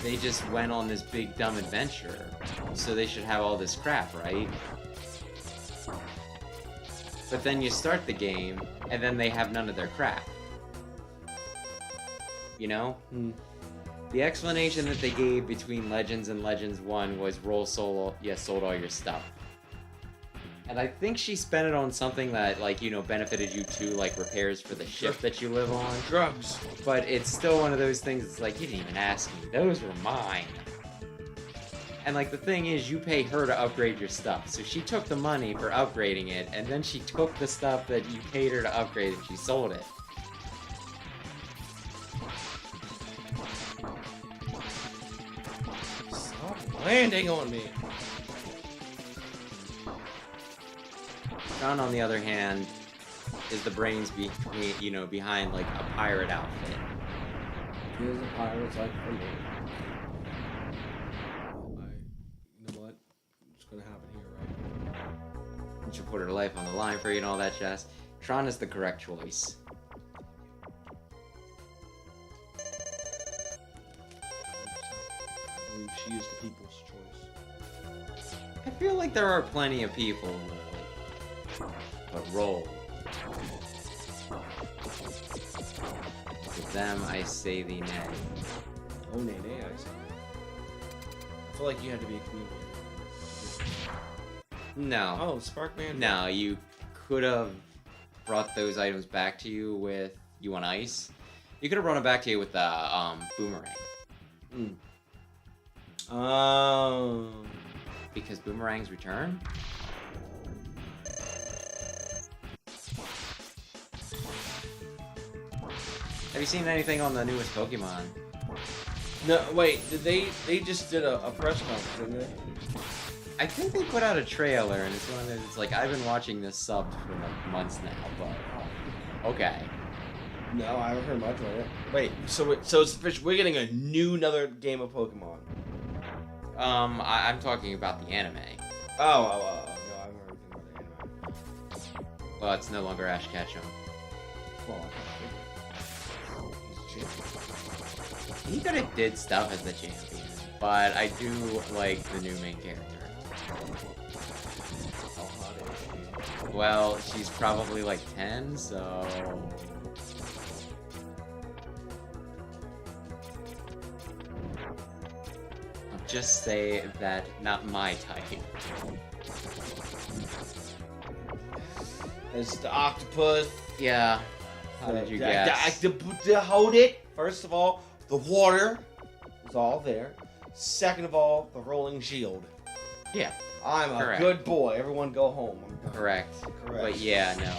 they just went on this big dumb adventure, so they should have all this crap, right? But then you start the game, and then they have none of their crap. You know? The explanation that they gave between Legends and Legends 1 was roll solo, sold all your stuff. And I think she spent it on something that, like, benefited you too, like repairs for the ship that you live on. Drugs. But it's still one of those things that's like, you didn't even ask me. Those were mine. And, like, the thing is, you pay her to upgrade your stuff. So she took the money for upgrading it, and then she took the stuff that you paid her to upgrade and she sold it. Stop landing on me. John, on the other hand, is the brains behind, like, a pirate outfit. He is a pirate, it's like for me. You know what? It's gonna happen here, right? And she'll put her life on the line for you and all that jazz. Tron is the correct choice. I believe she is the people's choice. I feel like there are plenty of people, but roll. To them I say thee nay. Oh, nay, nay, I see. I feel like you had to be a comedian. No. Oh, Sparkman? No, you could have brought those items back to you with... You want ice? You could have brought them back to you with the boomerang. Oh. Because boomerangs return? Have you seen anything on the newest Pokemon? No, wait. Did they just did a press conference, didn't they? I think they put out a trailer, and it's one of those. It's like I've been watching this subbed for like months now, but okay. No, I haven't heard much about it. Wait, so it's official. We're getting another game of Pokemon. I'm talking about the anime. Oh, no, I haven't heard anything about the anime. Well, it's no longer Ash Ketchum. Well, he's a champion. He could have did stuff as the champion, but I do like the new main character. How hot is she? Well, she's probably like 10, so... I'll just say that not my type. It's the octopus. Yeah. How did you guess? Hold it. First of all, the water is all there. Second of all, the rolling shield. Yeah. I'm Correct. a good boy. Everyone go home. Correct. But yeah, no.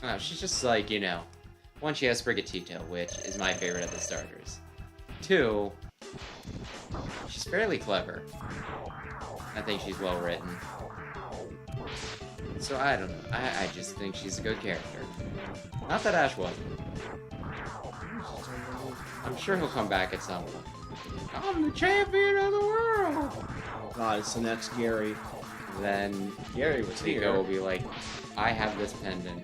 Oh, she's just like, you know, one, she has Sprigatito, which is my favorite of the starters. Two, she's fairly clever. I think she's well written. So I don't know. I just think she's a good character. Not that Ash wasn't. I'm sure he'll come back at some point. I'm the champion of the world! Oh god, it's the next Gary. Then Gary was Nico here. will be like, I have this pendant.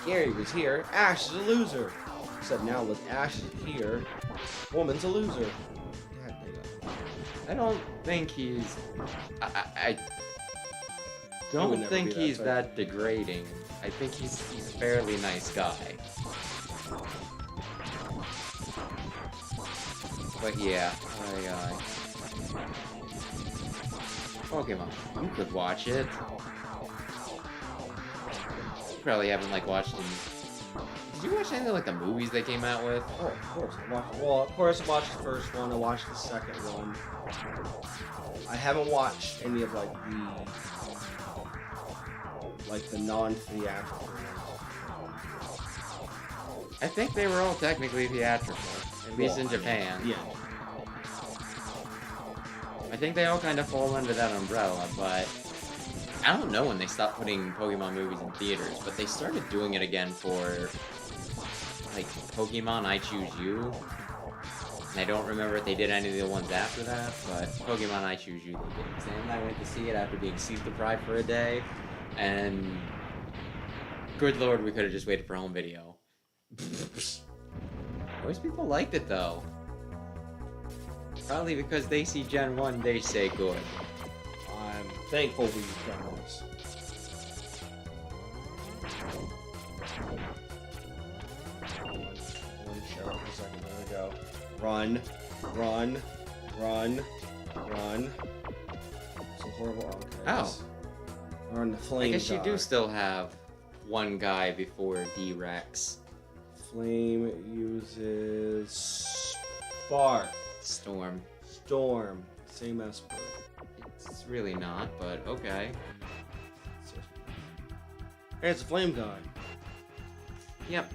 Gary was here. Ash is a loser. Except now with Ash here, woman's a loser. God dang it. I don't think he's... I He would don't never think be that he's type. that degrading. I think he's a fairly nice guy. But yeah, Pokemon, you could watch it. You probably haven't like watched any... Did you watch any of like the movies they came out with? Oh, of course. Of course I watched the first one. I watched the second one. I haven't watched any of like the non-theatrical ones. I think they were all technically theatrical, at least in Japan. Yeah. I think they all kind of fall under that umbrella, but I don't know when they stopped putting Pokemon movies in theaters, but they started doing it again for, like, Pokemon I Choose You. And I don't remember if they did any of the ones after that, but Pokemon I Choose You they did. Sam and I went to see it after being sleep deprived for a day, and good lord, we could have just waited for home video. Most people liked it though. Probably because they see Gen 1, they say good. I'm thankful we've done this. One shot per second. There we go. Run. Run. Run. Run. So horrible. Okay. Oh. We're on the flame. I guess you do guy. still have one guy before D-Rex. Flame uses Spark. Storm. Storm. Same as Spark. It's really not, but okay. Hey, it's a flame guy. Yep.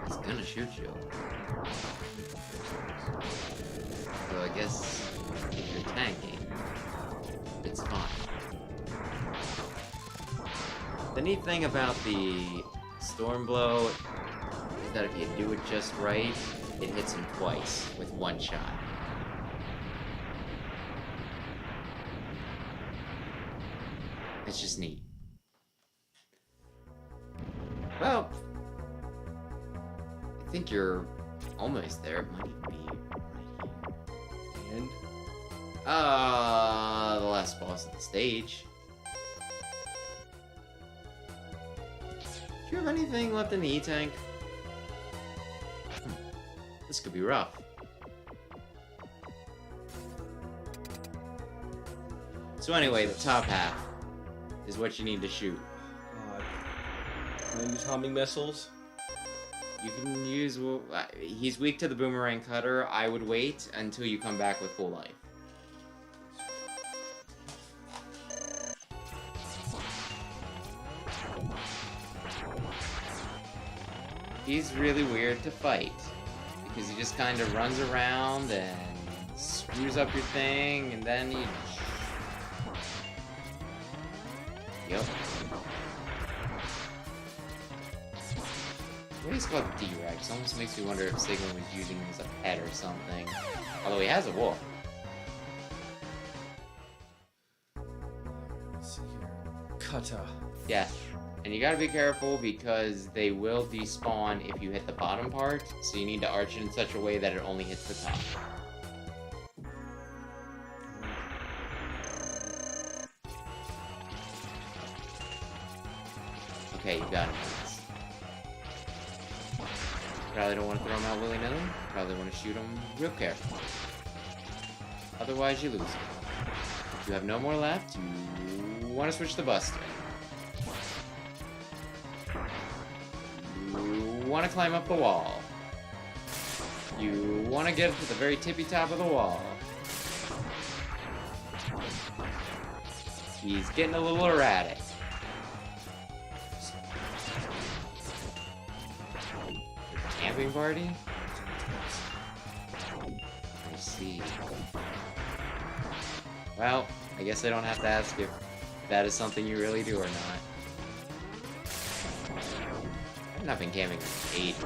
He's gonna shoot you. So I guess if you're tanking, it's fine. The neat thing about the Storm Blow is that if you do it just right, it hits him twice with one shot. It's just neat. Well, I think you're almost there. It might even be right here. And The last boss of the stage. Do you have anything left in the E-Tank? This could be rough. So anyway, the top half is what you need to shoot. Can I use homing missiles? You can use... he's weak to the boomerang cutter. I would wait until you come back with full life. He's really weird to fight, because he just kind of runs around and screws up your thing, and then he... Yep. What is called D-Rex? Almost makes me wonder if Sigma was using him as a pet or something. Although he has a wolf. Let's see here. Kata. Yeah. And you gotta be careful because they will despawn if you hit the bottom part, so you need to arch it in such a way that it only hits the top. Okay, you got him. Probably don't want to throw him out willy-nilly. Probably want to shoot him real careful. Otherwise, you lose him. If you have no more left, you want to switch the Buster. You want to climb up the wall. You want to get to the very tippy top of the wall. He's getting a little erratic. Camping party? I see. Well, I guess I don't have to ask if that is something you really do or not. I've not been camping in ages.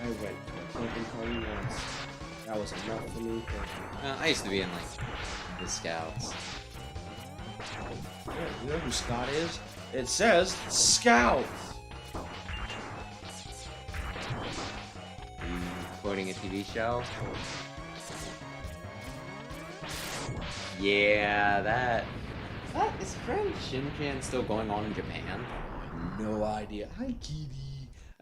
I went to a camping party once. That was enough for me. I used to be in, like, the Scouts. Yeah, you know who Scott is? It says Scouts! Are you quoting a TV show? Yeah, that is French Shin-Chan still going on in Japan? No idea. Hi, Kitty.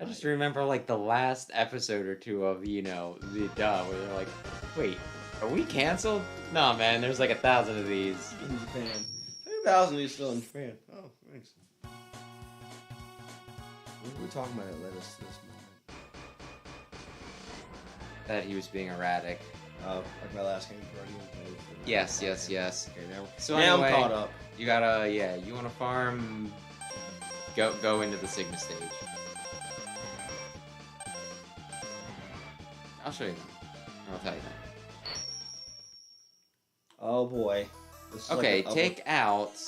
I just remember, like, the last episode or two of, you know, the dub, where they're like, wait, are we canceled? Nah, man, there's like 1,000 of these. In Japan. 2,000 is still in Japan. Oh, thanks. What were we talking about that led us to this moment? That he was being erratic. Like my last game party. Yes. Okay, now, So now anyway, I'm caught up. You gotta, yeah, you wanna farm, go into the Sigma stage. I'll show you. I'll tell you that. Oh boy. This is Okay, like take out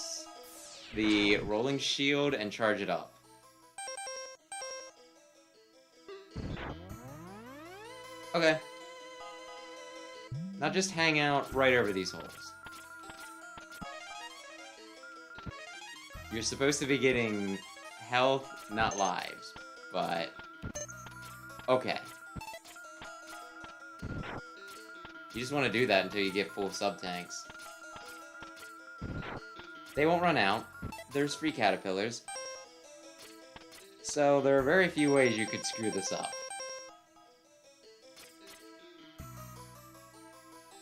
the rolling shield and charge it up. Okay. Now just hang out right over these holes. You're supposed to be getting health, not lives, but... okay. You just want to do that until you get full sub-tanks. They won't run out. There's free caterpillars. So there are very few ways you could screw this up.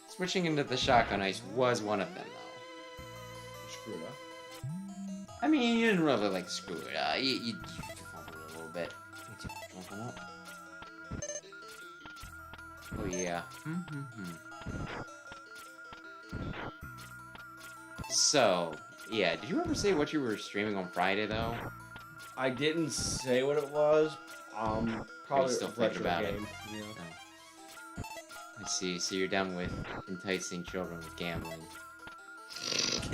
Switching into the shotgun ice was one of them, though. Screw it up. I mean, you didn't really, like, screw it up. You fumbled it a little bit. Jumping up. Oh, yeah. So, yeah, did you ever say what you were streaming on Friday, though? I didn't say what it was. Probably still a thinking retro about it? game. Yeah. Oh. I see, so you're done with enticing children with gambling.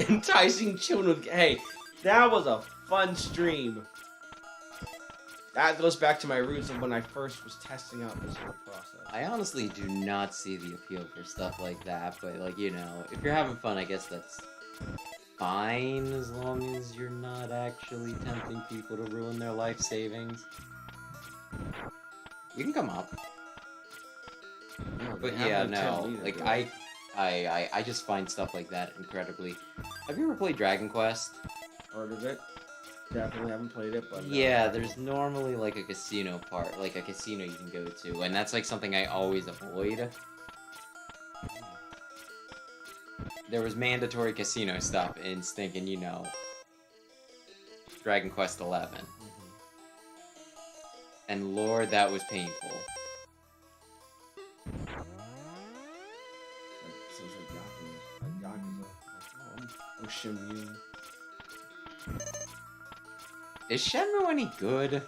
Enticing children with... Hey, that was a fun stream. That goes back to my roots of when I first was testing out this whole process. I honestly do not see the appeal for stuff like that, but, like, you know, if you're having fun, I guess that's fine, as long as you're not actually tempting people to ruin their life savings. You can come up. But yeah, no, like, I just find stuff like that incredibly... Have you ever played Dragon Quest? Heard of it. Definitely haven't played it, but... Yeah, there's normally, like, a casino part, like, a casino you can go to, and that's, like, something I always avoid. There was mandatory casino stuff in stinking, you know, Dragon Quest XI. And Lord, that was painful. Sounds like Yakuza. Oh, Shenmue. Is Shenmue any good?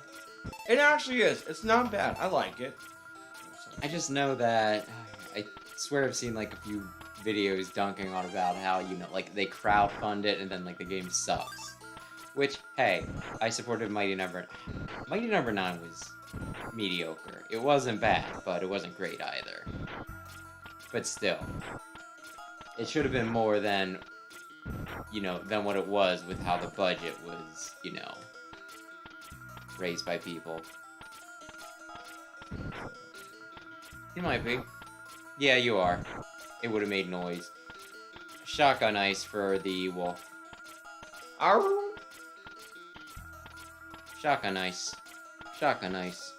It actually is. It's not bad. I like it. I just know that I swear I've seen like a few videos dunking on about how, you know, like they crowdfund it and then like the game sucks. Which, hey, I supported Mighty Number 9. Mighty Number 9 was mediocre. It wasn't bad, but it wasn't great either. But still, it should have been more than, you know, than what it was with how the budget was, you know, raised by people. You might be. Yeah, you are. It would have made noise. Shotgun ice for the wolf. Arr! Shotgun ice. Shotgun ice.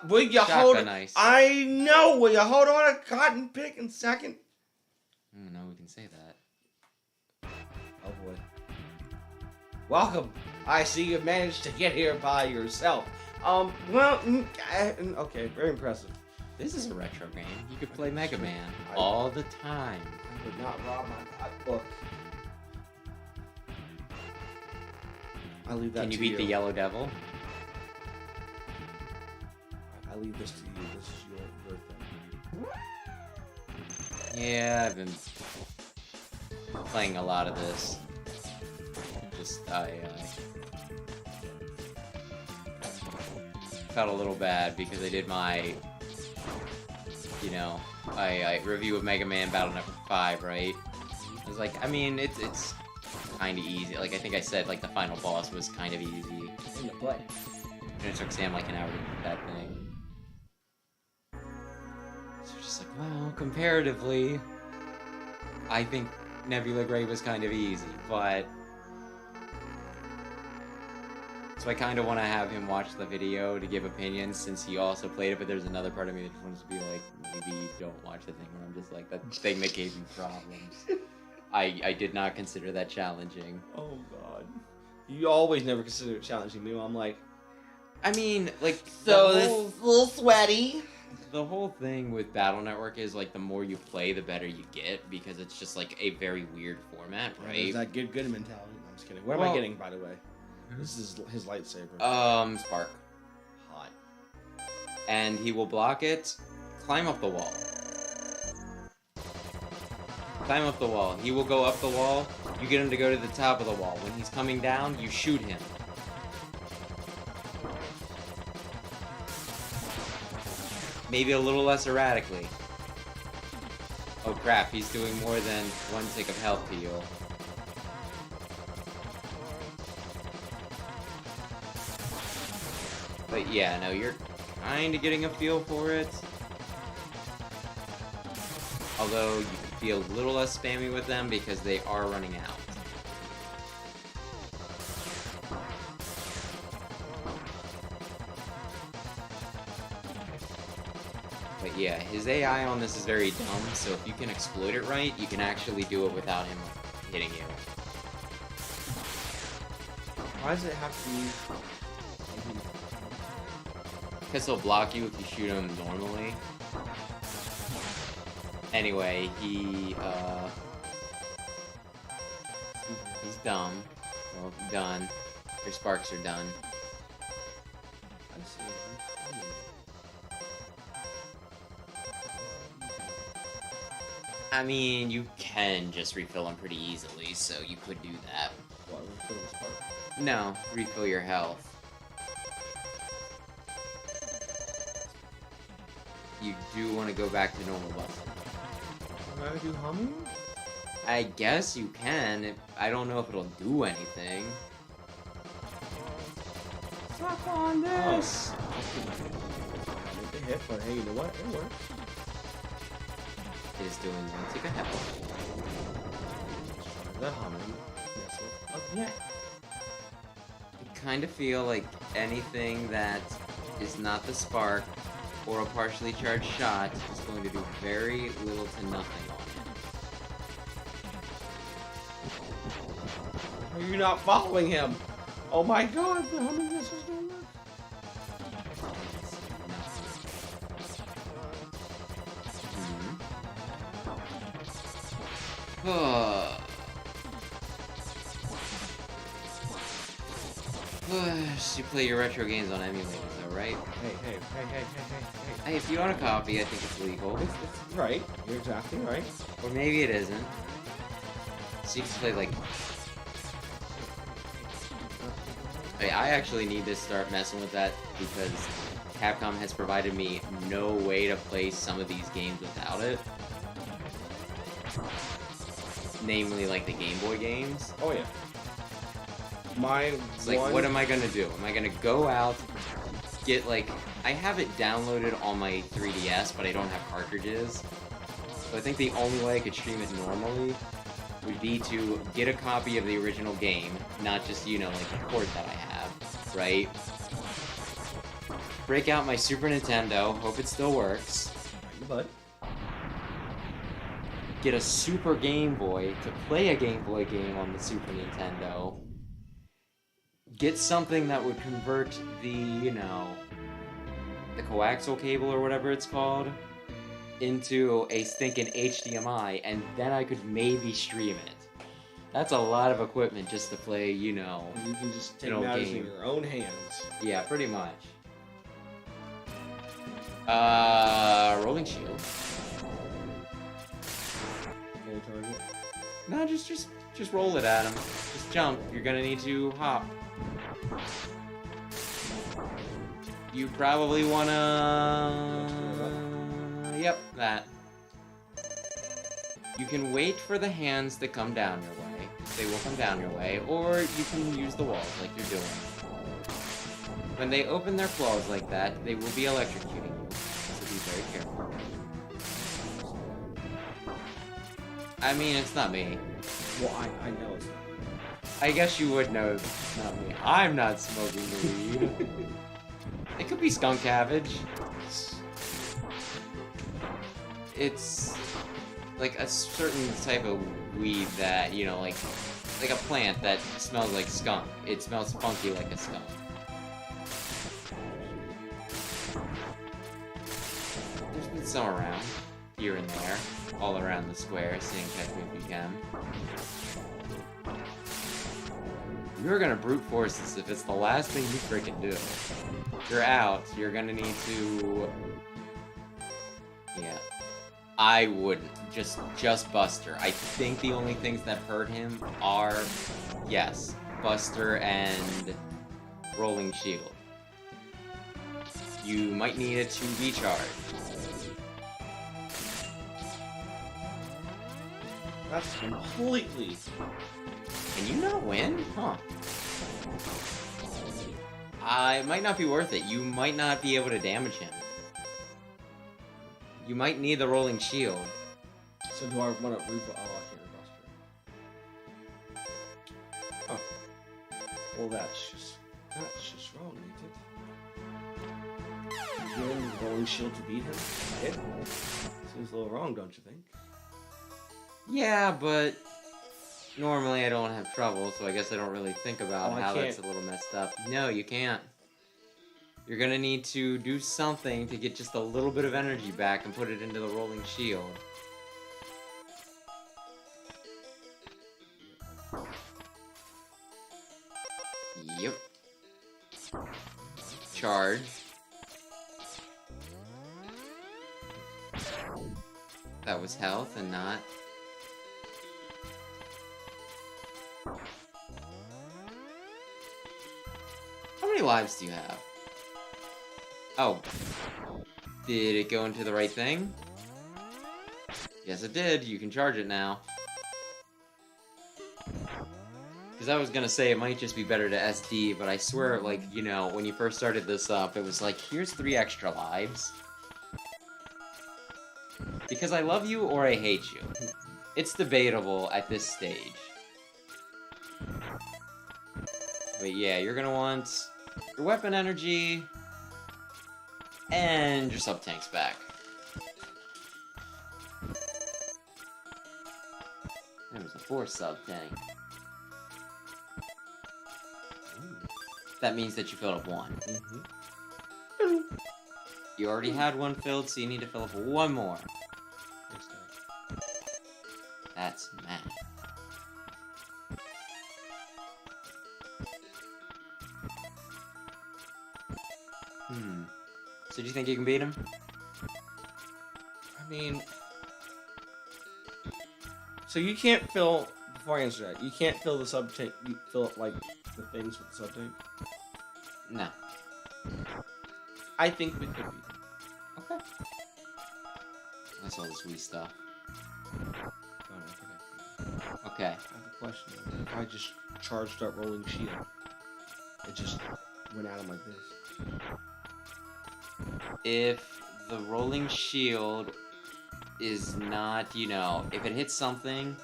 Will you Shotgun hold? ice. I know. Will you hold on a cotton pick in second? I don't know we can say that. Oh boy. Welcome. I see you managed to get here by yourself. Well, okay, very impressive. This is a retro game. You could play Mega Man all the time. I would not rob my book. I leave that to you. Can you beat the Yellow Devil? I leave this to you. This is your thing. Yeah, I've been playing a lot of this. Just, I felt a little bad because I did my, you know, I review of Mega Man Battle Network 5, right? I was like, I mean, it's kind of easy. Like, I think I said, like, the final boss was kind of easy. In the play. And it took Sam, like, an hour to beat that thing. So just like, well, comparatively, I think Nebula Gray was kind of easy, but... So I kind of want to have him watch the video to give opinions since he also played it, but there's another part of me that just wants to be like, maybe don't watch the thing where I'm just like, that thing that gave me problems. I did not consider that challenging. Oh god. You always never consider it challenging me. I'm like, I mean, like, so this a little sweaty. The whole thing with Battle Network is like the more you play, the better you get because it's just like a very weird format, right? There's that good mentality. No, I'm just kidding. What am I getting, by the way? This is his lightsaber. Spark. Hot. And he will block it. Climb up the wall. Climb up the wall. He will go up the wall. You get him to go to the top of the wall. When he's coming down, you shoot him. Maybe a little less erratically. Oh crap, he's doing more than one tick of health heal. But yeah, no, you're kind of getting a feel for it. Although you can be a little less spammy with them because they are running out. But yeah, his AI on this is very dumb, so if you can exploit it right, you can actually do it without him hitting you. Why does it have to be... Because he'll block you if you shoot him normally. Anyway, he's dumb. Well, done. Your sparks are done. I see. I mean, you can just refill them pretty easily, so you could do that. What, refill the spark? No, refill your health. You do want to go back to normal buffing. Can I do humming? I guess you can. I don't know if it'll do anything. Suck on this! Make the hit, but hey, you know what? It works. It is doing one tick of health. The humming. Yes, well, yeah. I kind of feel like anything that is not the spark or a partially charged shot is going to do very little to nothing on it. Are you not following him? Oh my god, the humming missiles don't work. You play your retro games on emulators, though, right? Hey, if you own a copy, I think it's legal. It's right. You're exactly right. Or maybe it isn't. So you can play, like... Hey, I actually need to start messing with that because Capcom has provided me no way to play some of these games without it. Namely, like, the Game Boy games. Oh, yeah. It's like, what am I gonna do? Am I gonna go out, get, like... I have it downloaded on my 3DS, but I don't have cartridges. So I think the only way I could stream it normally would be to get a copy of the original game, not just, you know, like, the port that I have, right? Break out my Super Nintendo, hope it still works. But... Get a Super Game Boy to play a Game Boy game on the Super Nintendo. Get something that would convert the, you know, the coaxial cable or whatever it's called into a stinking HDMI, and then I could maybe stream it. That's a lot of equipment just to play, you know, you can just take matters in your own hands. Yeah, pretty much. Rolling shield. No, just roll it at him. Just jump. You're gonna need to hop. You probably wanna... Yep, that. You can wait for the hands to come down your way. They will come down your way, or you can use the walls like you're doing. When they open their claws like that, they will be electrocuting you, so be very careful. I mean, it's not me. Well, I know it's not. I guess you would know it's not me. I'm not smoking the weed. It could be skunk cabbage. It's like a certain type of weed that, you know, like a plant that smells like skunk. It smells funky like a skunk. There's been some around, here and there, all around the square, seeing catch me if you can. You're gonna brute force this if it's the last thing you freaking do. You're out. You're gonna need to... Yeah. I wouldn't. Just Buster. I think the only things that hurt him are... Yes. Buster and... Rolling Shield. You might need it to recharge. That's completely... Can you not win? Huh. It might not be worth it. You might not be able to damage him. You might need the rolling shield. So do I want to rebuff? Oh, I can't rebuff. Oh. Well, that's just wrong, ain't it? You need the rolling shield to beat him? It seems a little wrong, don't you think? Yeah, but normally I don't have trouble, so I guess I don't really think about how that's a little messed up. No, you can't. You're gonna need to do something to get just a little bit of energy back and put it into the rolling shield. Yep. Charge. That was health and not... How many lives do you have? Oh. Did it go into the right thing? Yes, it did. You can charge it now. Because I was gonna say it might just be better to SD, but I swear, like, you know, when you first started this up, it was like, here's 3 extra lives. Because I love you or I hate you. It's debatable at this stage. But yeah, you're gonna want your weapon energy and your sub-tanks back. There was a 4th sub-tank. That means that you filled up 1. Mm-hmm. You already had 1 filled, so you need to fill up 1 more. That's math. So do you think you can beat him? I mean, so you can't fill, before I answer that, you can't fill the sub-tank, you fill, like, the things with the sub-tank? No. I think we could beat him. Okay. That's all this Wii stuff. Okay. I have a question. If I just charged up Rolling Shield, it just went at him like this. If the Rolling Shield is not, you know, if it hits something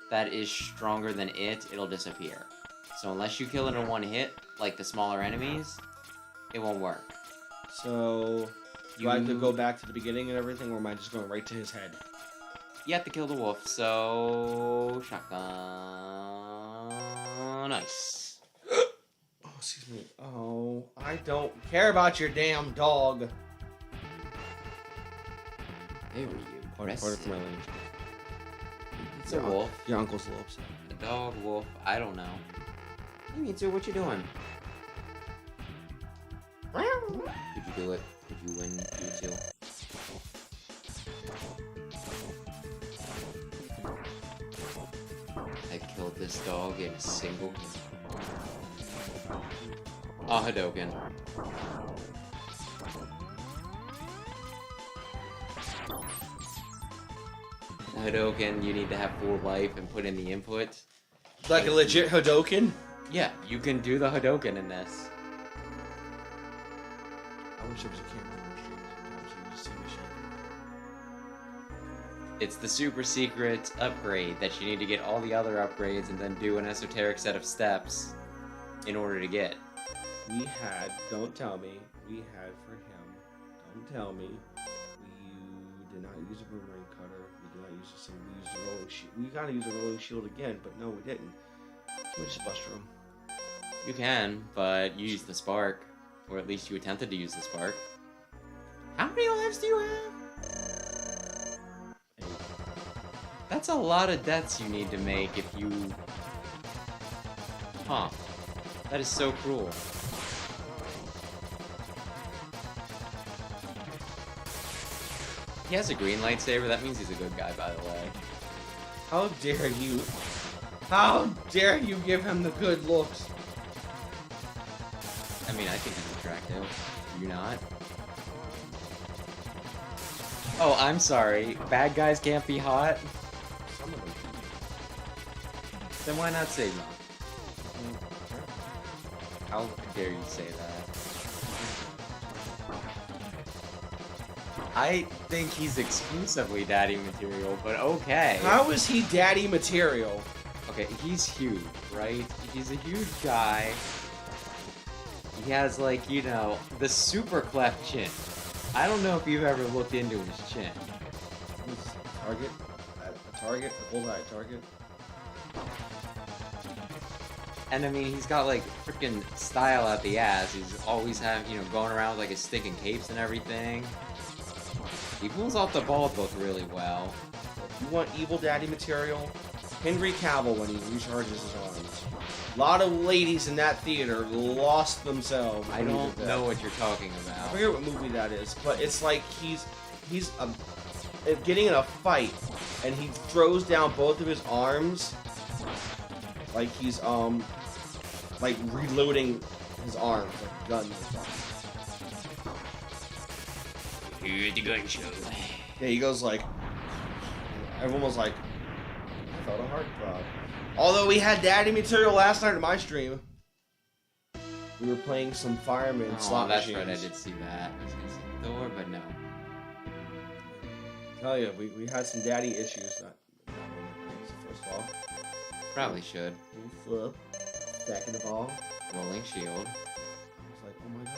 that is stronger than it, it'll disappear. So unless you kill it in one hit, like the smaller enemies, it won't work. So, do I have to go back to the beginning and everything, or am I just going right to his head? You have to kill the wolf, so... Shotgun... Nice. Oh, excuse me. Oh, I don't care about your damn dog. There you Part of my language. It's a wolf. Your uncle's a little upset. A dog, wolf, I don't know. Hey, Mitsu, what you doing? Could you do it? Could you win, Mitsu? I killed this dog in a single hit. Oh, Hadouken. Hadouken, you need to have full life and put in the input. Like a legit Hadouken? Yeah, you can do the Hadouken in this. I wish there was a camera in the stream sometimes so you just see me shaking. It's the super secret upgrade that you need to get all the other upgrades and then do an esoteric set of steps in order to get. We had, don't tell me, we had for him, don't tell me, we did not use a boomerang cutter, we did not use a single, we used a rolling shield. We gotta use a rolling shield again, but no, we didn't. So we just buster him. You can, but you used the spark. Or at least you attempted to use the spark. How many lives do you have? 8. That's a lot of deaths you need to make if you... Huh. That is so cruel. He has a green lightsaber, that means he's a good guy, by the way. How dare you? How dare you give him the good looks? I mean, I think he's attractive. Do you not? Oh, I'm sorry. Bad guys can't be hot? Some of them. Then why not Sigma? How dare you say that? I think he's exclusively daddy material, but okay. How is he daddy material? Okay, he's huge, right? He's a huge guy. He has, like, you know, the super cleft chin. I don't know if you've ever looked into his chin. Target? A target? A bullseye target? And I mean, he's got, like, freaking style out the ass. He's always you know, going around with, like, his stick and capes and everything. He pulls off the bald look really well. You want evil daddy material? Henry Cavill when he recharges his arms. A lot of ladies in that theater lost themselves. I don't know what you're talking I about. forget what movie that is, but it's like he's getting in a fight, and he throws down both of his arms, like he's like reloading his arms, like guns. Here's the gun show. Yeah, he goes like, everyone was like, I felt a heart throb. Although we had daddy material last night at my stream. We were playing some fireman slot that's machines. right, I did see that. I was gonna say Thor, but no. Tell you, we had some daddy issues. First of all, Probably should. flip, stacking the ball. Rolling shield. I was like, oh my god.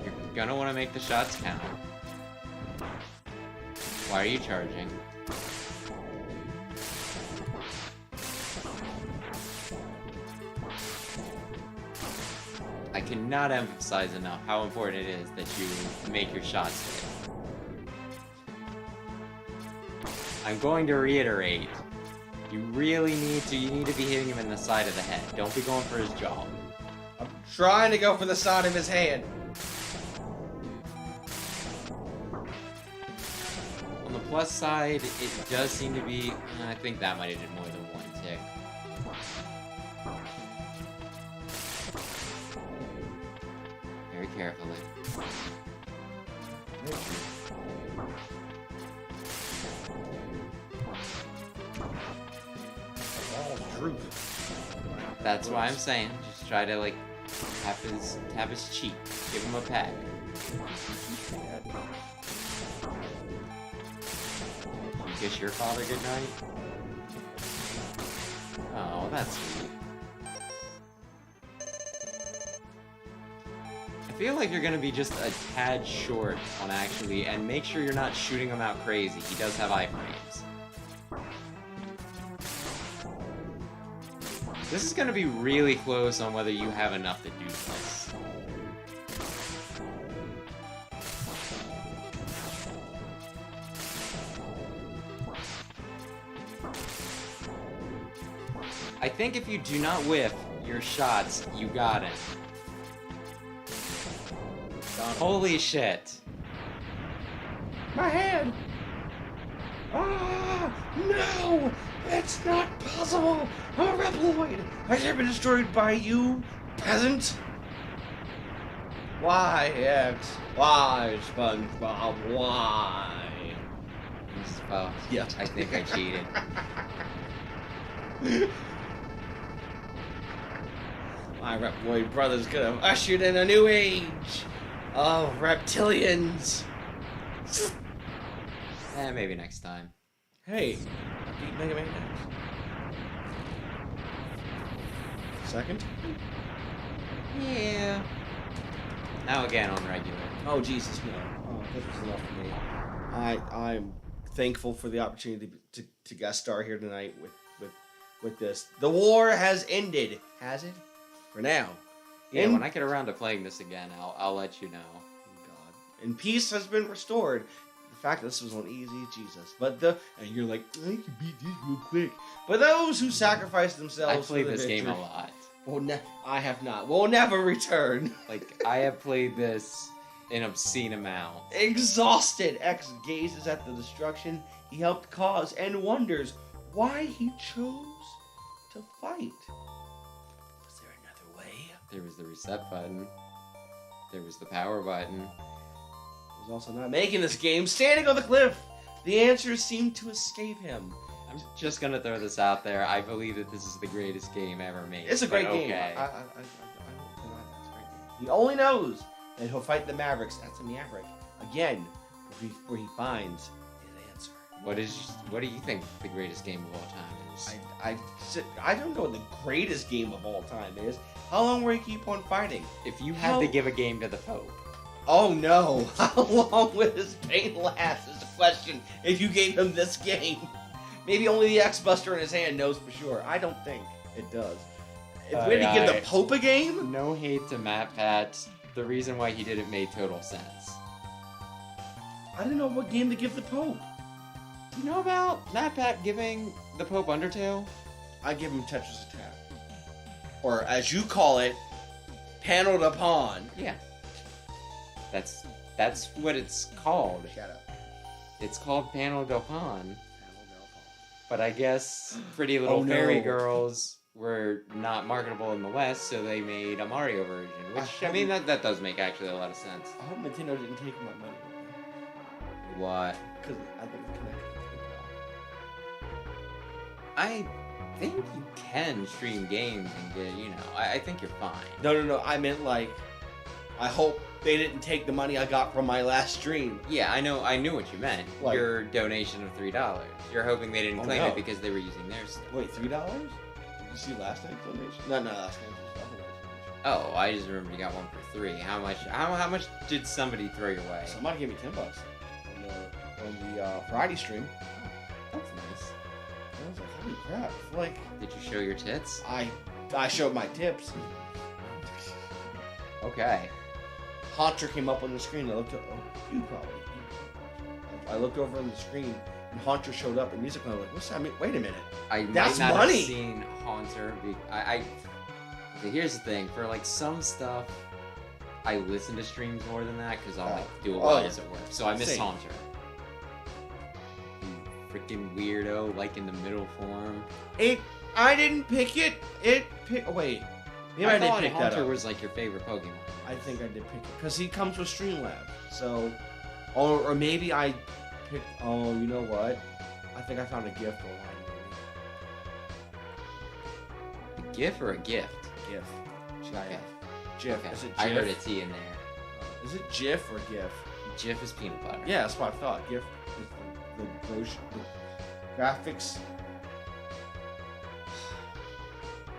You're gonna want to make the shots count. Why are you charging? I cannot emphasize enough how important it is that you make your shots hit. I'm going to reiterate. You really need to be hitting him in the side of the head. Don't be going for his jaw. Trying to go for the side of his hand. On the plus side, it does seem to be... I think that might have did more than one tick. Very carefully. Droop. That's why I'm saying, just try to like tap his cheek, give him a peck. You kiss your father goodnight? Oh, that's sweet. I feel like you're gonna be just a tad short on actually, and make sure you're not shooting him out crazy. He does have iframes. This is gonna be really close on whether you have enough to do this. I think if you do not whiff your shots, you got it. Holy shit. My hand! Ah! No! It's not possible! I'm a Reploid! I should have been destroyed by you, peasant! Why, X? Why, SpongeBob? Why? Well, Yeah. I think I cheated. My Reploid brothers could have ushered in a new age of reptilians. Maybe next time. Hey, I beat Mega Man X. Second? Yeah. Now again on regular. Oh Jesus, no! Oh, this was enough for me. I'm thankful for the opportunity to guest star here tonight with this. The war has ended, has it? For now. Yeah, when I get around to playing this again, I'll let you know. God. And peace has been restored. The fact that this was on easy, Jesus. And you're like, I can beat this real quick. But those who sacrifice themselves. I played for the this game a victory, lot. I have not. Will never return. Like, I have played this an obscene amount. Exhausted, X gazes at the destruction he helped cause and wonders why he chose to fight. Was there another way? There was the reset button. There was the power button. He was also not making this game, standing on the cliff. The answers seemed to escape him. I'm just gonna throw this out there. I believe that this is the greatest game ever made. It's a great game. Okay. I don't deny that. It's a great game. He only knows that he'll fight the Mavericks. That's a Maverick. Again, where he finds his answer. What do you think the greatest game of all time is? I don't know what the greatest game of all time is. How long will he keep on fighting? If you had to give a game to the Pope. Oh no! How long will his pain last is the question if you gave him this game. Maybe only the X-Buster in his hand knows for sure. I don't think it does. If we had to give the Pope a game? No hate to Matt Pat. The reason why he did it made total sense. I don't know what game to give the Pope. Do you know about Matt Pat giving the Pope Undertale? I give him Tetris Attack. Or, as you call it, Paneled Upon. Yeah. That's what it's called. Shut up. It's called Panel del Pan. But I guess Pretty Little Fairy Girls were not marketable in the West, so they made a Mario version. Which, I mean, that does make actually a lot of sense. I hope Nintendo didn't take my money. What? Because I think it's connected to PayPal. I think you can stream games and get, I think you're fine. No. I meant like, I hope they didn't take the money I got from my last stream. Yeah, I knew what you meant. Like, your donation of $3. You're hoping they didn't claim it because they were using their stuff. Wait, $3? Did you see last night's donation? No, last night's donation. Oh, I just remember you got one for $3. How much did somebody throw your way? Somebody gave me $10 on the Friday stream. That's nice. I was like, holy crap! Like, did you show your tits? I showed my tips. Okay. Haunter came up on the screen. I looked at, you probably. I looked over on the screen, and Haunter showed up, and music. And I was like, what's that mean? Wait a minute. I That's might not money. have seen Haunter. So here's the thing, for like some stuff, I listen to streams more than that because I'll like do it while it's at work. So I miss Same. Haunter. You freaking weirdo, like in the middle form. I didn't pick it. Oh, wait. Maybe I did thought pick that Haunter up. was like your favorite Pokemon. I think I did pick it because he comes with Streamlab. So, or maybe I picked. Oh, you know what? I think I found a gift online. A GIF or a gift? GIF. Okay. GIF. Okay. Is it GIF? I heard a T in there. Is it GIF or GIF? GIF is peanut butter. Yeah, that's what I thought. GIF is the brochure, the graphics.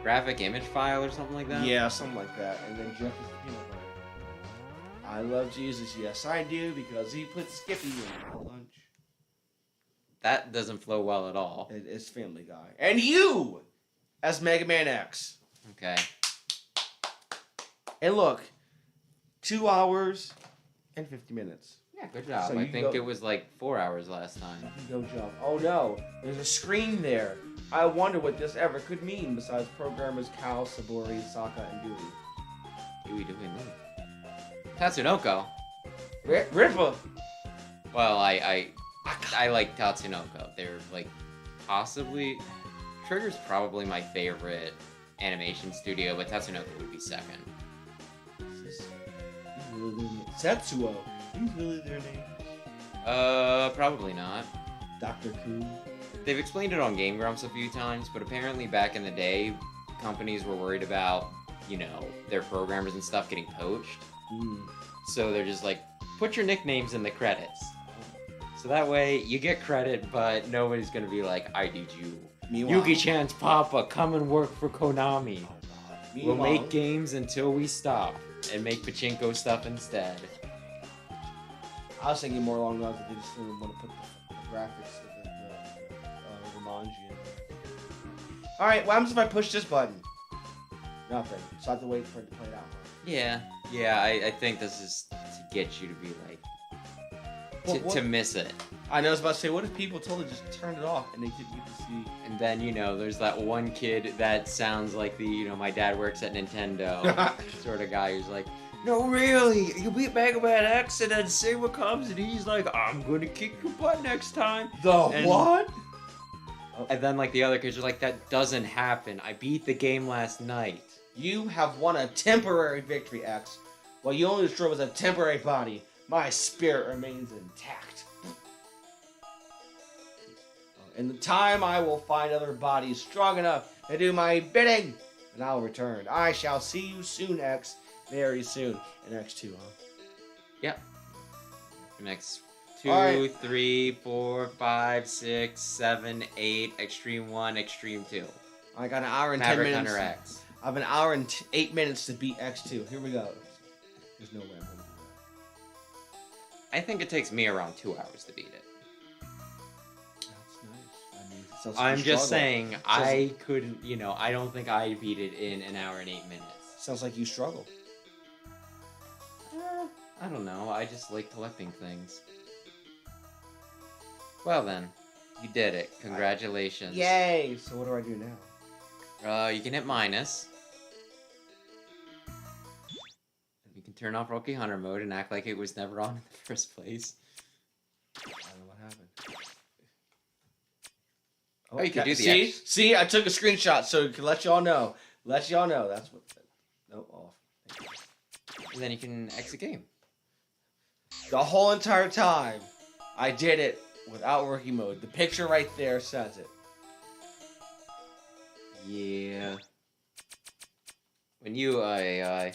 Graphic image file or something like that? Yeah, something like that. And then GIF is the peanut butter. I love Jesus. Yes, I do because he put Skippy in my lunch. That doesn't flow well at all. It's Family Guy. And you as Mega Man X. Okay. And look, 2 hours and 50 minutes. Yeah, good job. So I you think go- it was like 4 hours last time. Go jump. Oh no, there's a screen there. I wonder what this ever could mean besides programmers Cal, Sabori, Sokka, and Dewey. Dewey. Tatsunoko. Ripper! Well, I like Tatsunoko. They're like possibly Trigger's probably my favorite animation studio, but Tatsunoko would be second. Setsuo. Is really their name? Probably not. Dr. Ku. They've explained it on Game Grumps a few times, but apparently back in the day, companies were worried about, you know, their programmers and stuff getting poached. So they're just like, put your nicknames in the credits. So that way, you get credit, but nobody's gonna be like, I need you. Meanwhile, Yuki-chan's papa, come and work for Konami. Oh, God. We'll Meanwhile, make games until we stop, and make pachinko stuff instead. I was thinking more along the lines that they just didn't want to put the graphics of the Romanji in. Alright, what happens if I push this button? Nothing. So I have to wait for it to play it out. Yeah, I think this is to get you to be like, to miss it. I know I was about to say, what if people totally just turned it off and they didn't get to see? And then, you know, there's that one kid that sounds like the, you know, my dad works at Nintendo sort of guy who's like, no, really, you beat Mega Man X and then see what comes, and he's like, I'm gonna kick your butt next time. And- what? And then, like, the other kids are like, that doesn't happen. I beat the game last night. You have won a temporary victory, X. While you only destroyed was a temporary body, my spirit remains intact. In the time, I will find other bodies strong enough to do my bidding, and I'll return. I shall see you soon, X. Very soon. In X2, huh? Yep. Next 2, Alright. 3, 4, 5, 6, 7, 8, Extreme 1, Extreme 2. I got an hour and Maverick 10 minutes. Hunter X. I have an hour and 8 minutes to beat X2. Here we go. There's no way I'm gonna do I think it takes me around 2 hours to beat it. that. That's nice. I mean, it sounds like I'm you just struggle. saying, I couldn't, you know, I don't think I beat it in an hour and 8 minutes. Sounds like you struggle. I don't know, I just like collecting things. Well then, you did it. Congratulations. Yay! So what do I do now? You can hit minus. You can turn off Rocky Hunter mode and act like it was never on in the first place. I don't know what happened. Oh, you can do the see? X. See, I took a screenshot so to let y'all know. Let y'all know. That's what. No, off. And then you can exit game. The whole entire time, I did it without working mode. The picture right there says it. Yeah. When you when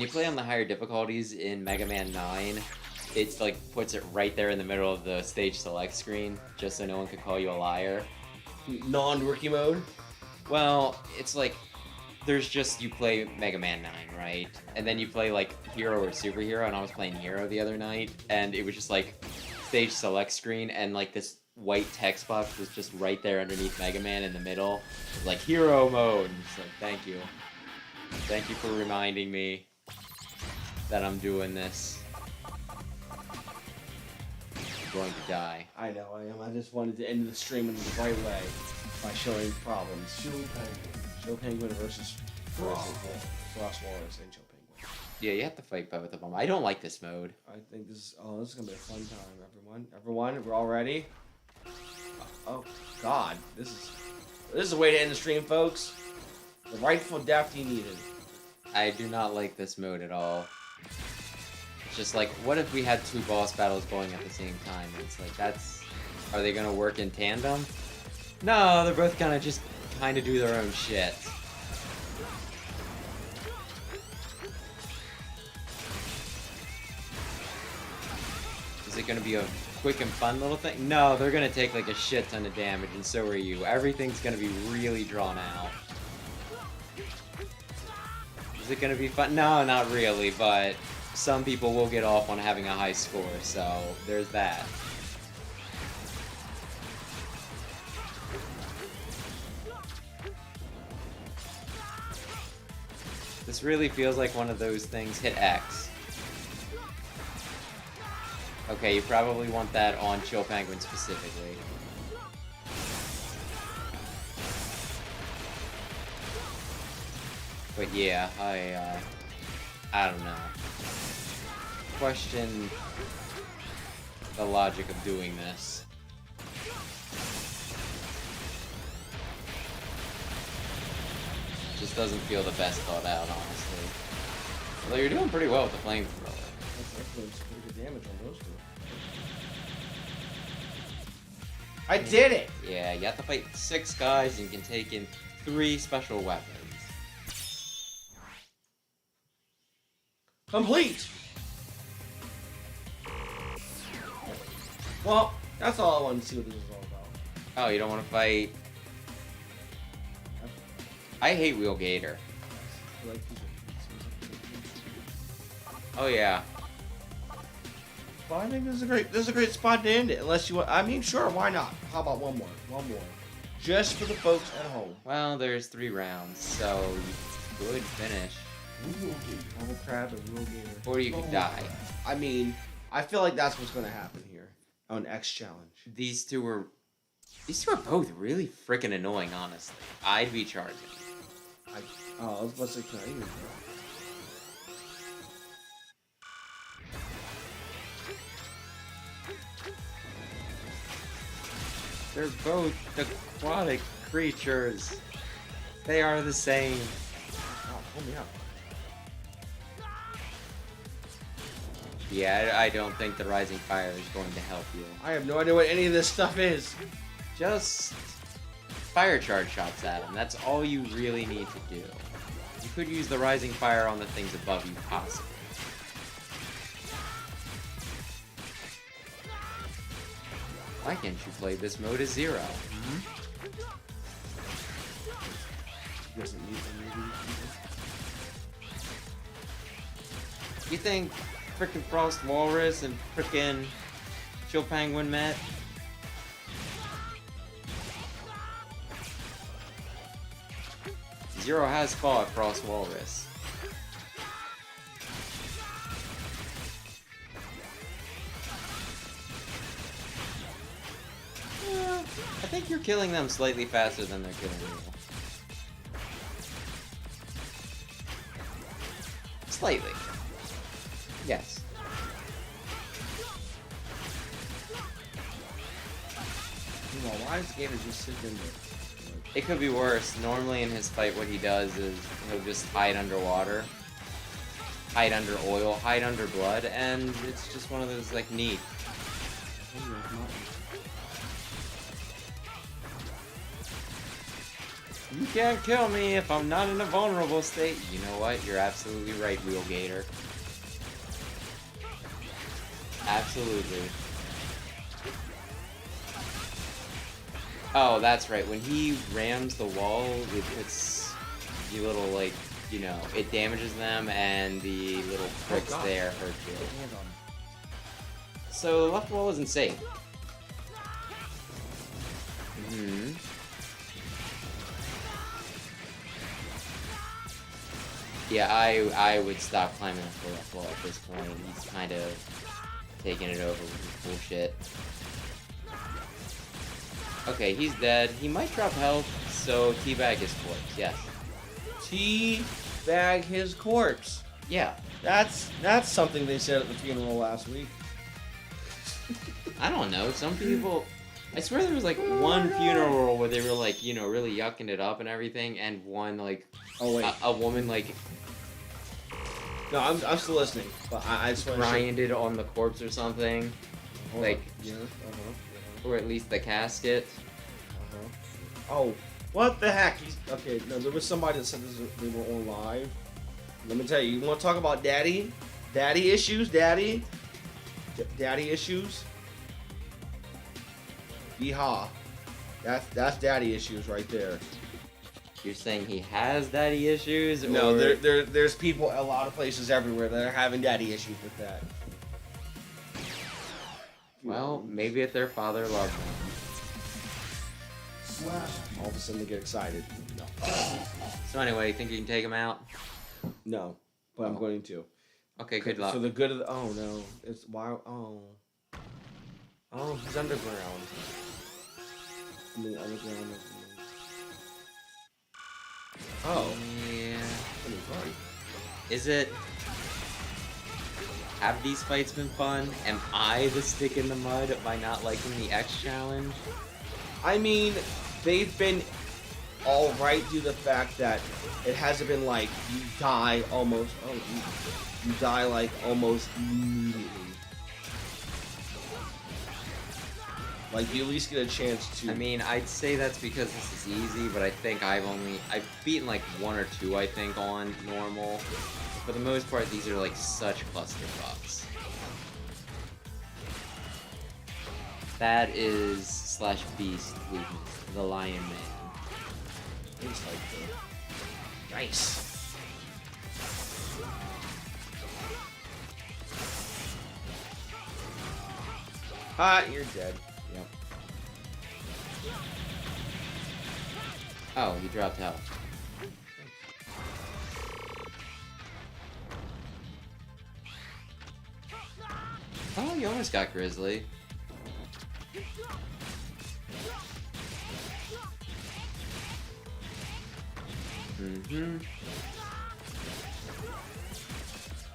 you play on the higher difficulties in Mega Man 9, it's like puts it right there in the middle of the stage select screen, just so no one could call you a liar. Non-working mode. Well, it's like there's just you play Mega Man 9, right? And then you play like Hero or Superhero, and I was playing Hero the other night, and it was just like stage select screen, and like this white text box was just right there underneath Mega Man in the middle. It was like Hero mode. And it's like, thank you. Thank you for reminding me that I'm doing this. going to die. I know I am. I just wanted to end the stream in the right way by showing problems. Show Penguin versus Frost Walrus and Show Penguin. Yeah, you have to fight both of them. I don't like this mode. I think this is gonna be a fun time, everyone, we're all ready. Oh God, this is a way to end the stream, folks. The rightful death you needed. I do not like this mode at all. It's just like, what if we had 2 boss battles going at the same time? It's like, are they gonna work in tandem? No, they're both gonna just kind of do their own shit. Is it gonna be a quick and fun little thing? No, they're gonna take like a shit ton of damage, and so are you. Everything's gonna be really drawn out. Is it gonna be fun? No, not really, but some people will get off on having a high score, so there's that. This really feels like one of those things. Hit X. Okay, you probably want that on Chill Penguin specifically. But yeah, I don't know. Question the logic of doing this. Just doesn't feel the best thought out, honestly. Although you're doing pretty well with the flamethrower. That's pretty good damage on those 2. I did it! Yeah, you have to fight 6 guys and you can take in 3 special weapons. Complete! Well, that's all I wanted to see what this is all about. Oh, you don't want to fight... I hate Wheel Gator. Oh yeah. Well, I think this is a great spot to end it. Unless you want, I mean, sure, why not? How about one more? Just for the folks at home. Well, there's 3 rounds, so you could finish. Double crab and Wheel Gator. Or you could die. I mean, I feel like that's what's gonna happen here on X Challenge. These two are both really freaking annoying, honestly. I'd be charging. I was about to say, can I even They're both aquatic creatures. They are the same. Oh, pull me up. Yeah, I don't think the Rising Fire is going to help you. I have no idea what any of this stuff is. Just fire charge shots at them. That's all you really need to do. You could use the Rising Fire on the things above you, possibly. Why can't you play this mode as 0? You think frickin' Frost Walrus and frickin' Chill Penguin met? Zero has fought Frost Walrus. I think you're killing them slightly faster than they're killing you. Slightly. Yes. Why is Gator just sitting in there? It could be worse. Normally in his fight what he does is he'll just hide underwater, hide under oil, hide under blood, and it's just one of those like neat. You can't kill me if I'm not in a vulnerable state. You know what? You're absolutely right, Wheel Gator. Absolutely. Oh, that's right. When he rams the wall, it puts the little, like, you know, it damages them and the little pricks there hurt you. So, left wall isn't safe. Yeah, I would stop climbing up the left wall at this point. He's kind of taking it over with his bullshit. Okay, he's dead. He might drop health, so teabag his corpse. Yes. Teabag his corpse. Yeah. That's something they said at the funeral last week. I don't know. Some people. I swear there was like one funeral where they were like, you know, really yucking it up and everything, and one like, a woman like. No, I'm still listening, but I just want to grinded on the corpse or something, like, or at least the casket. Oh, what the heck? Okay, no, there was somebody that said they were on live. Let me tell you, you want to talk about daddy issues, daddy issues. Yeehaw, that's daddy issues right there. You're saying he has daddy issues? No, or... there's people a lot of places everywhere that are having daddy issues with that. Well, maybe if their father loved them. All of a sudden they get excited. No. So anyway, you think you can take him out? No, but I'm going to. Okay, good luck. For the good of the... Oh, no. It's... Why... Oh, he's underground. I mean, underground... Oh. Yeah. Right. Is it... Have these fights been fun? Am I the stick in the mud by not liking the X challenge? I mean, they've been alright due to the fact that it hasn't been like you die almost... Oh, you die like almost immediately. Like, you at least get a chance to... I mean, I'd say that's because this is easy, but I think I've beaten like 1 or 2, I think, on normal. For the most part, these are like such clusterfucks. That is /beast weakness, the Lion Man. It's like the... Nice. Ha, you're dead. Yep. Oh, he dropped health. Oh, you almost got Grizzly. Mm-hmm.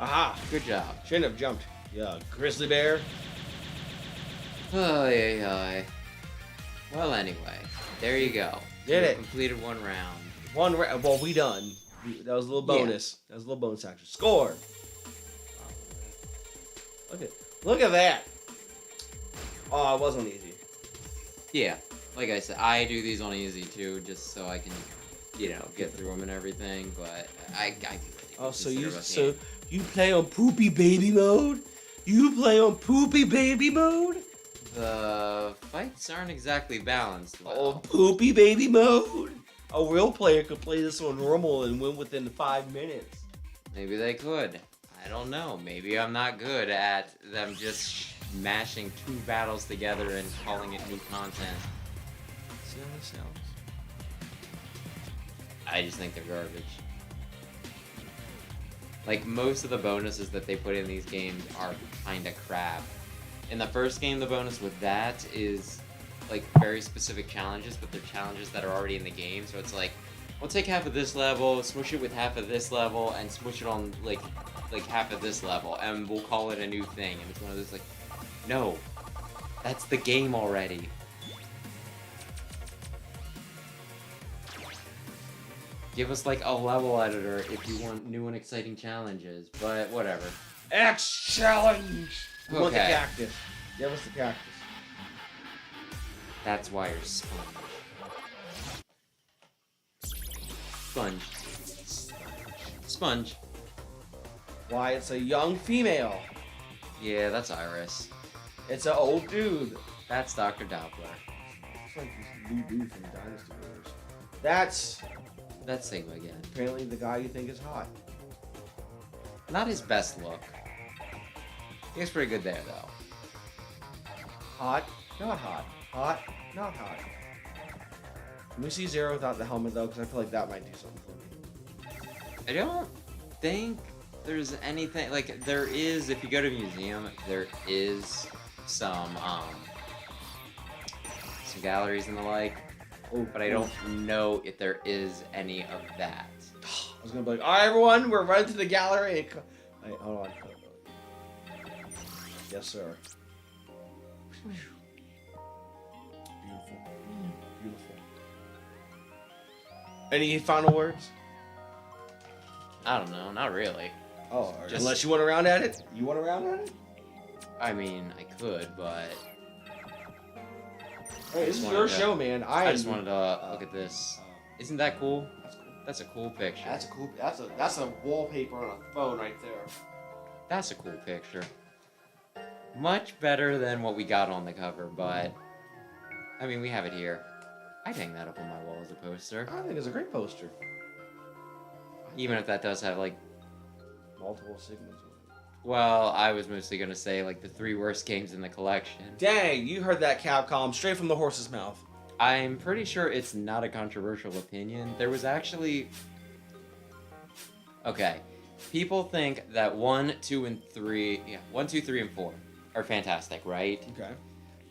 Aha! Good job. Shouldn't have jumped. Yeah, grizzly bear. Oh, yeah. Well, anyway, there you go. Did it. Completed 1 round. Well, we done. That was a little bonus. Yeah. That was a little bonus action. Score! Look at that. Oh, it wasn't easy. Yeah, like I said, I do these on easy too, just so I can, you know, get through them and everything. But I Oh, so you play on poopy baby mode? You play on poopy baby mode? The fights aren't exactly balanced. Oh, Well. poopy baby mode? A real player could play this on normal and win within 5 minutes. Maybe they could. I don't know. Maybe I'm not good at them just mashing 2 battles together and calling it new content. See how this sounds? I just think they're garbage. Like, most of the bonuses that they put in these games are kinda crap. In the first game, the bonus with that is, like, very specific challenges, but they're challenges that are already in the game, so it's like, we'll take half of this level, smush it with half of this level, and smush it on, like half of this level, and we'll call it a new thing. And it's one of those, like, no, that's the game already. Give us, like, a level editor if you want new and exciting challenges, but whatever. X challenge! We want the Okay. cactus. Give us the cactus. That's why you're Sponge. Sponge. Sponge. Why, it's a young female. Yeah, that's Iris. It's an old dude. That's Dr. Doppler. It's like this new dude from Dynasty Warriors. That's That's Sigma again. apparently the guy you think is hot. Not his best look. He was pretty good there, though. Hot, not hot. Hot, not hot. Can we see Zero without the helmet, though? Because I feel like that might do something for me. I don't think there's anything like there is. If you go to a museum, there is some galleries and the like. Oh, But I don't know if there is any of that. I was gonna be like, all right, everyone, we're running to the gallery. Wait, hold on. Yes, sir. Beautiful. Beautiful. Any final words? I don't know, not really. Oh, Just- unless you want to round at it? You want to round at it? I mean, I could, but Hey, this just is wanted your to- show, man. I just wanted to look at this. uh, Isn't that cool? That's cool. That's a cool picture. That's a cool. That's a wallpaper on a phone right there. That's a cool picture. Much better than what we got on the cover, but I mean, we have it here. I'd hang that up on my wall as a poster. I think it's a great poster. Even if that does have like, Multiple segments. well, I was mostly gonna say like the 3 worst games in the collection. Dang, you heard that, Capcom, straight from the horse's mouth. I'm pretty sure it's not a controversial opinion. There was actually... Okay. People think that 1, 2, and 3... Yeah, 1, 2, 3, and 4 are fantastic, right? Okay.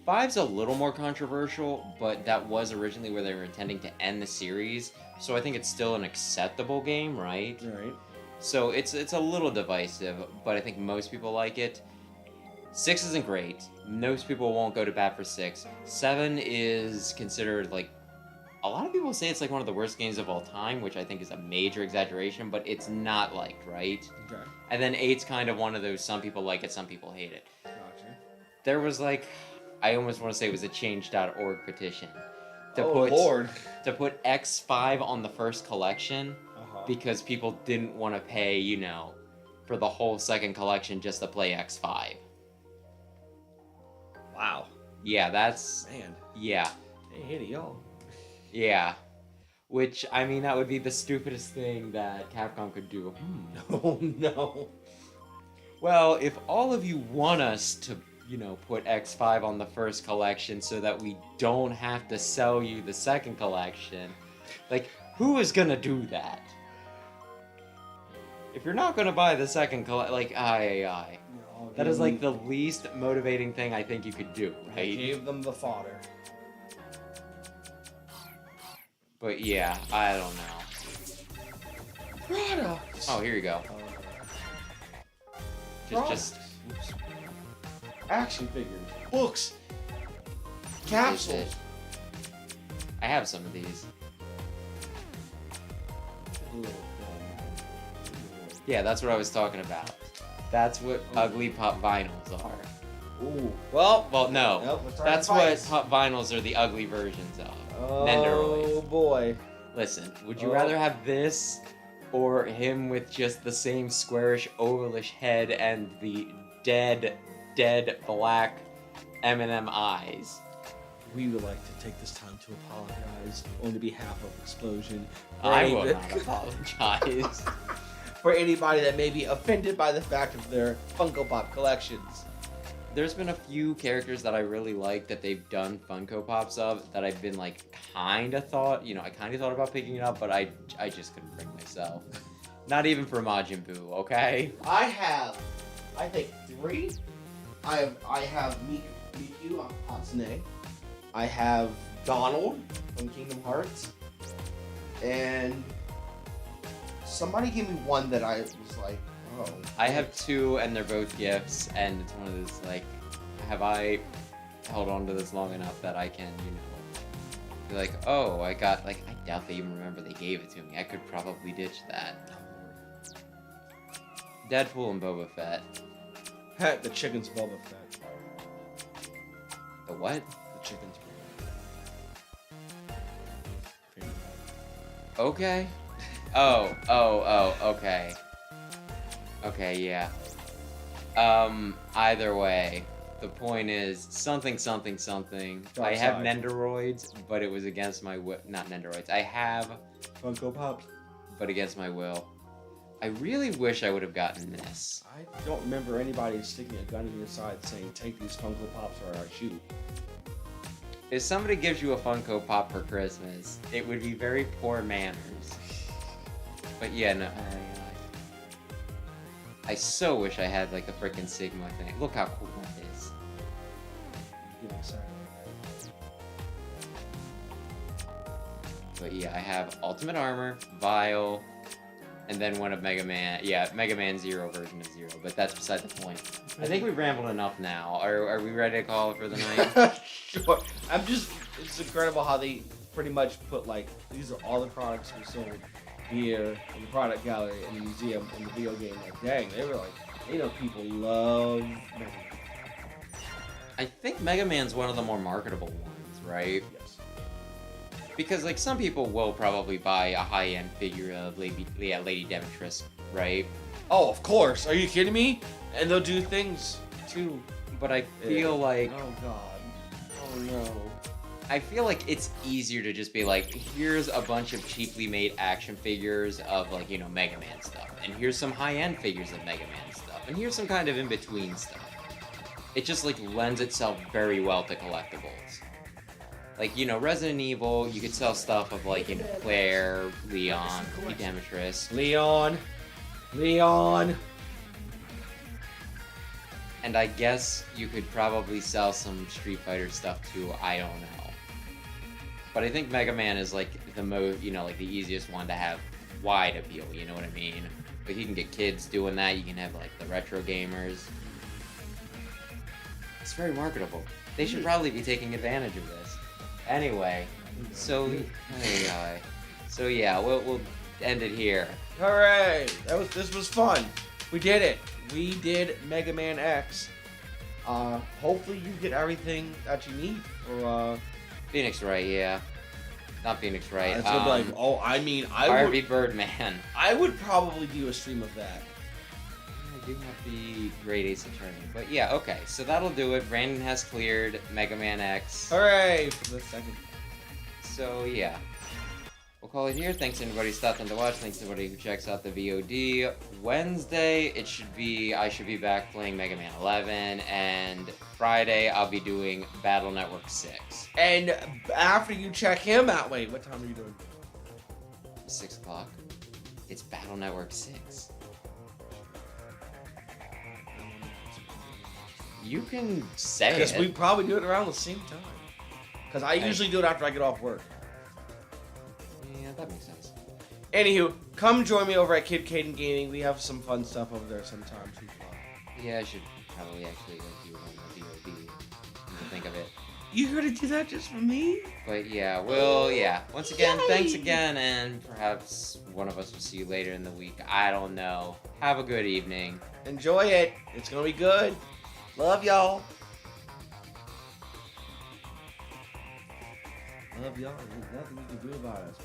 5's a little more controversial, but that was originally where they were intending to end the series, so I think it's still an acceptable game, right? Right. So it's a little divisive, but I think most people like it. 6 isn't great. Most people won't go to bat for 6. 7 is considered like... A lot of people say it's like one of the worst games of all time, which I think is a major exaggeration, but it's not liked, right? Okay. And then 8's kind of one of those, some people like it, some people hate it. Gotcha. There was like... I almost want to say it was a change.org petition. To Lord. To put X5 on the first collection, Uh-huh. because people didn't want to pay, you know, for the whole second collection just to play X5. Wow. Yeah, that's... Man. Yeah. Hey, hey, y'all. Yeah. Which, I mean, that would be the stupidest thing that Capcom could do. Oh, no. Well, if all of you want us to, you know, put X5 on the first collection so that we don't have to sell you the second collection, like, who is gonna do that? If you're not gonna buy the second collection, like, aye. That is like the least motivating thing I think you could do, I right? gave them the fodder. But yeah, I don't know. Products. Oh, here you go. Just Oops. Action figures, books, capsules. I have some of these. Yeah, that's what I was talking about. That's what ugly pop vinyls are. Ooh. Well, no. Nope, let's start That's the what fights. pop vinyls are the ugly versions of. Oh Nendoroids. boy. Listen, would you Oh. rather have this or him with just the same squarish, ovalish head and the dead black M&M eyes? We would like to take this time to apologize on behalf of Explosion. for I any- will not apologize. For anybody that may be offended by the fact of their Funko Pop collections. There's been a few characters that I really like that they've done Funko Pops of that I've been like I kind of thought about picking it up, but I just couldn't bring myself. Not even for Majin Buu, okay? I have, I think 3. I have Miku Hatsune. I have Donald from Kingdom Hearts. And somebody gave me one that I was like, oh. I have 2 and they're both gifts, and it's one of those like, have I held on to this long enough that I can, you know, be like, oh, I got, like, I doubt they even remember they gave it to me. I could probably ditch that. Deadpool and Boba Fett. The chicken's Boba Fett. The what? The chicken's Boba Fett. Okay. Oh, okay. Okay, yeah. Either way, the point is something. Dark I have side. Nendoroids, but it was against my will. Not Nendoroids. I have, Funko Pops. but against my will. I really wish I would have gotten this. I don't remember anybody sticking a gun in your side saying, take these Funko Pops or I shoot. If somebody gives you a Funko Pop for Christmas, it would be very poor manners. But yeah, no. I so wish I had like the freaking Sigma thing. Look how cool that is. Give me a second. But yeah, I have Ultimate Armor, Vile, and then one of Mega Man. Yeah, Mega Man Zero version of Zero, but that's beside the point. I think we've rambled enough now. Are we ready to call it for the night? Sure. It's incredible how they pretty much put like, these are all the products we sold here in the product gallery in the museum in the video game. Like, dang, they were like, you know, people love Mega Man. I think Mega Man's one of the more marketable ones, right? Yes. Because like some people will probably buy a high-end figure of Lady Demetrius, right? Oh, of course. Are you kidding me? And they'll do things too. But I feel like Oh god. Oh no. I feel like it's easier to just be like, here's a bunch of cheaply made action figures of like, you know, Mega Man stuff, and here's some high-end figures of Mega Man stuff, and here's some kind of in-between stuff. It just like lends itself very well to collectibles. Like, you know, Resident Evil, you could sell stuff of like, you know, Claire, Leon, Demetrius. Leon. And I guess you could probably sell some Street Fighter stuff too, I don't know. But I think Mega Man is like the most, you know, like the easiest one to have wide appeal, you know what I mean? Like you can get kids doing that, you can have like the retro gamers. It's very marketable. They should probably be taking advantage of this. Anyway, so yeah, we'll end it here. Hooray! This was fun. We did it. We did Mega Man X. Hopefully you get everything that you need for Phoenix Wright, yeah. Not Phoenix Wright. it's gonna be like, oh, I mean, Harvey Birdman. I would probably do a stream of that. I do have the Great Ace Attorney. But yeah, okay, so that'll do it. Brandon has cleared Mega Man X. Hooray for the second. So yeah. We'll call it here. Thanks to anybody who stopped in to watch. Thanks to everybody who checks out the VOD. Wednesday, I should be back playing Mega Man 11, and Friday I'll be doing Battle Network 6. And after you check him out, wait, what time are you doing? 6 o'clock. It's Battle Network 6. You can say it. Because we probably do it around the same time. Because I usually do it after I get off work. Yeah, that makes sense. Anywho, come join me over at Kid Caden Gaming. We have some fun stuff over there sometimes. Yeah, I should probably actually do it on the VOD. To think of it. You gonna do that just for me? But yeah, once again, thanks again, and perhaps one of us will see you later in the week. I don't know. Have a good evening. Enjoy it. It's gonna be good. Love y'all. Love y'all. There's nothing you can do about us, but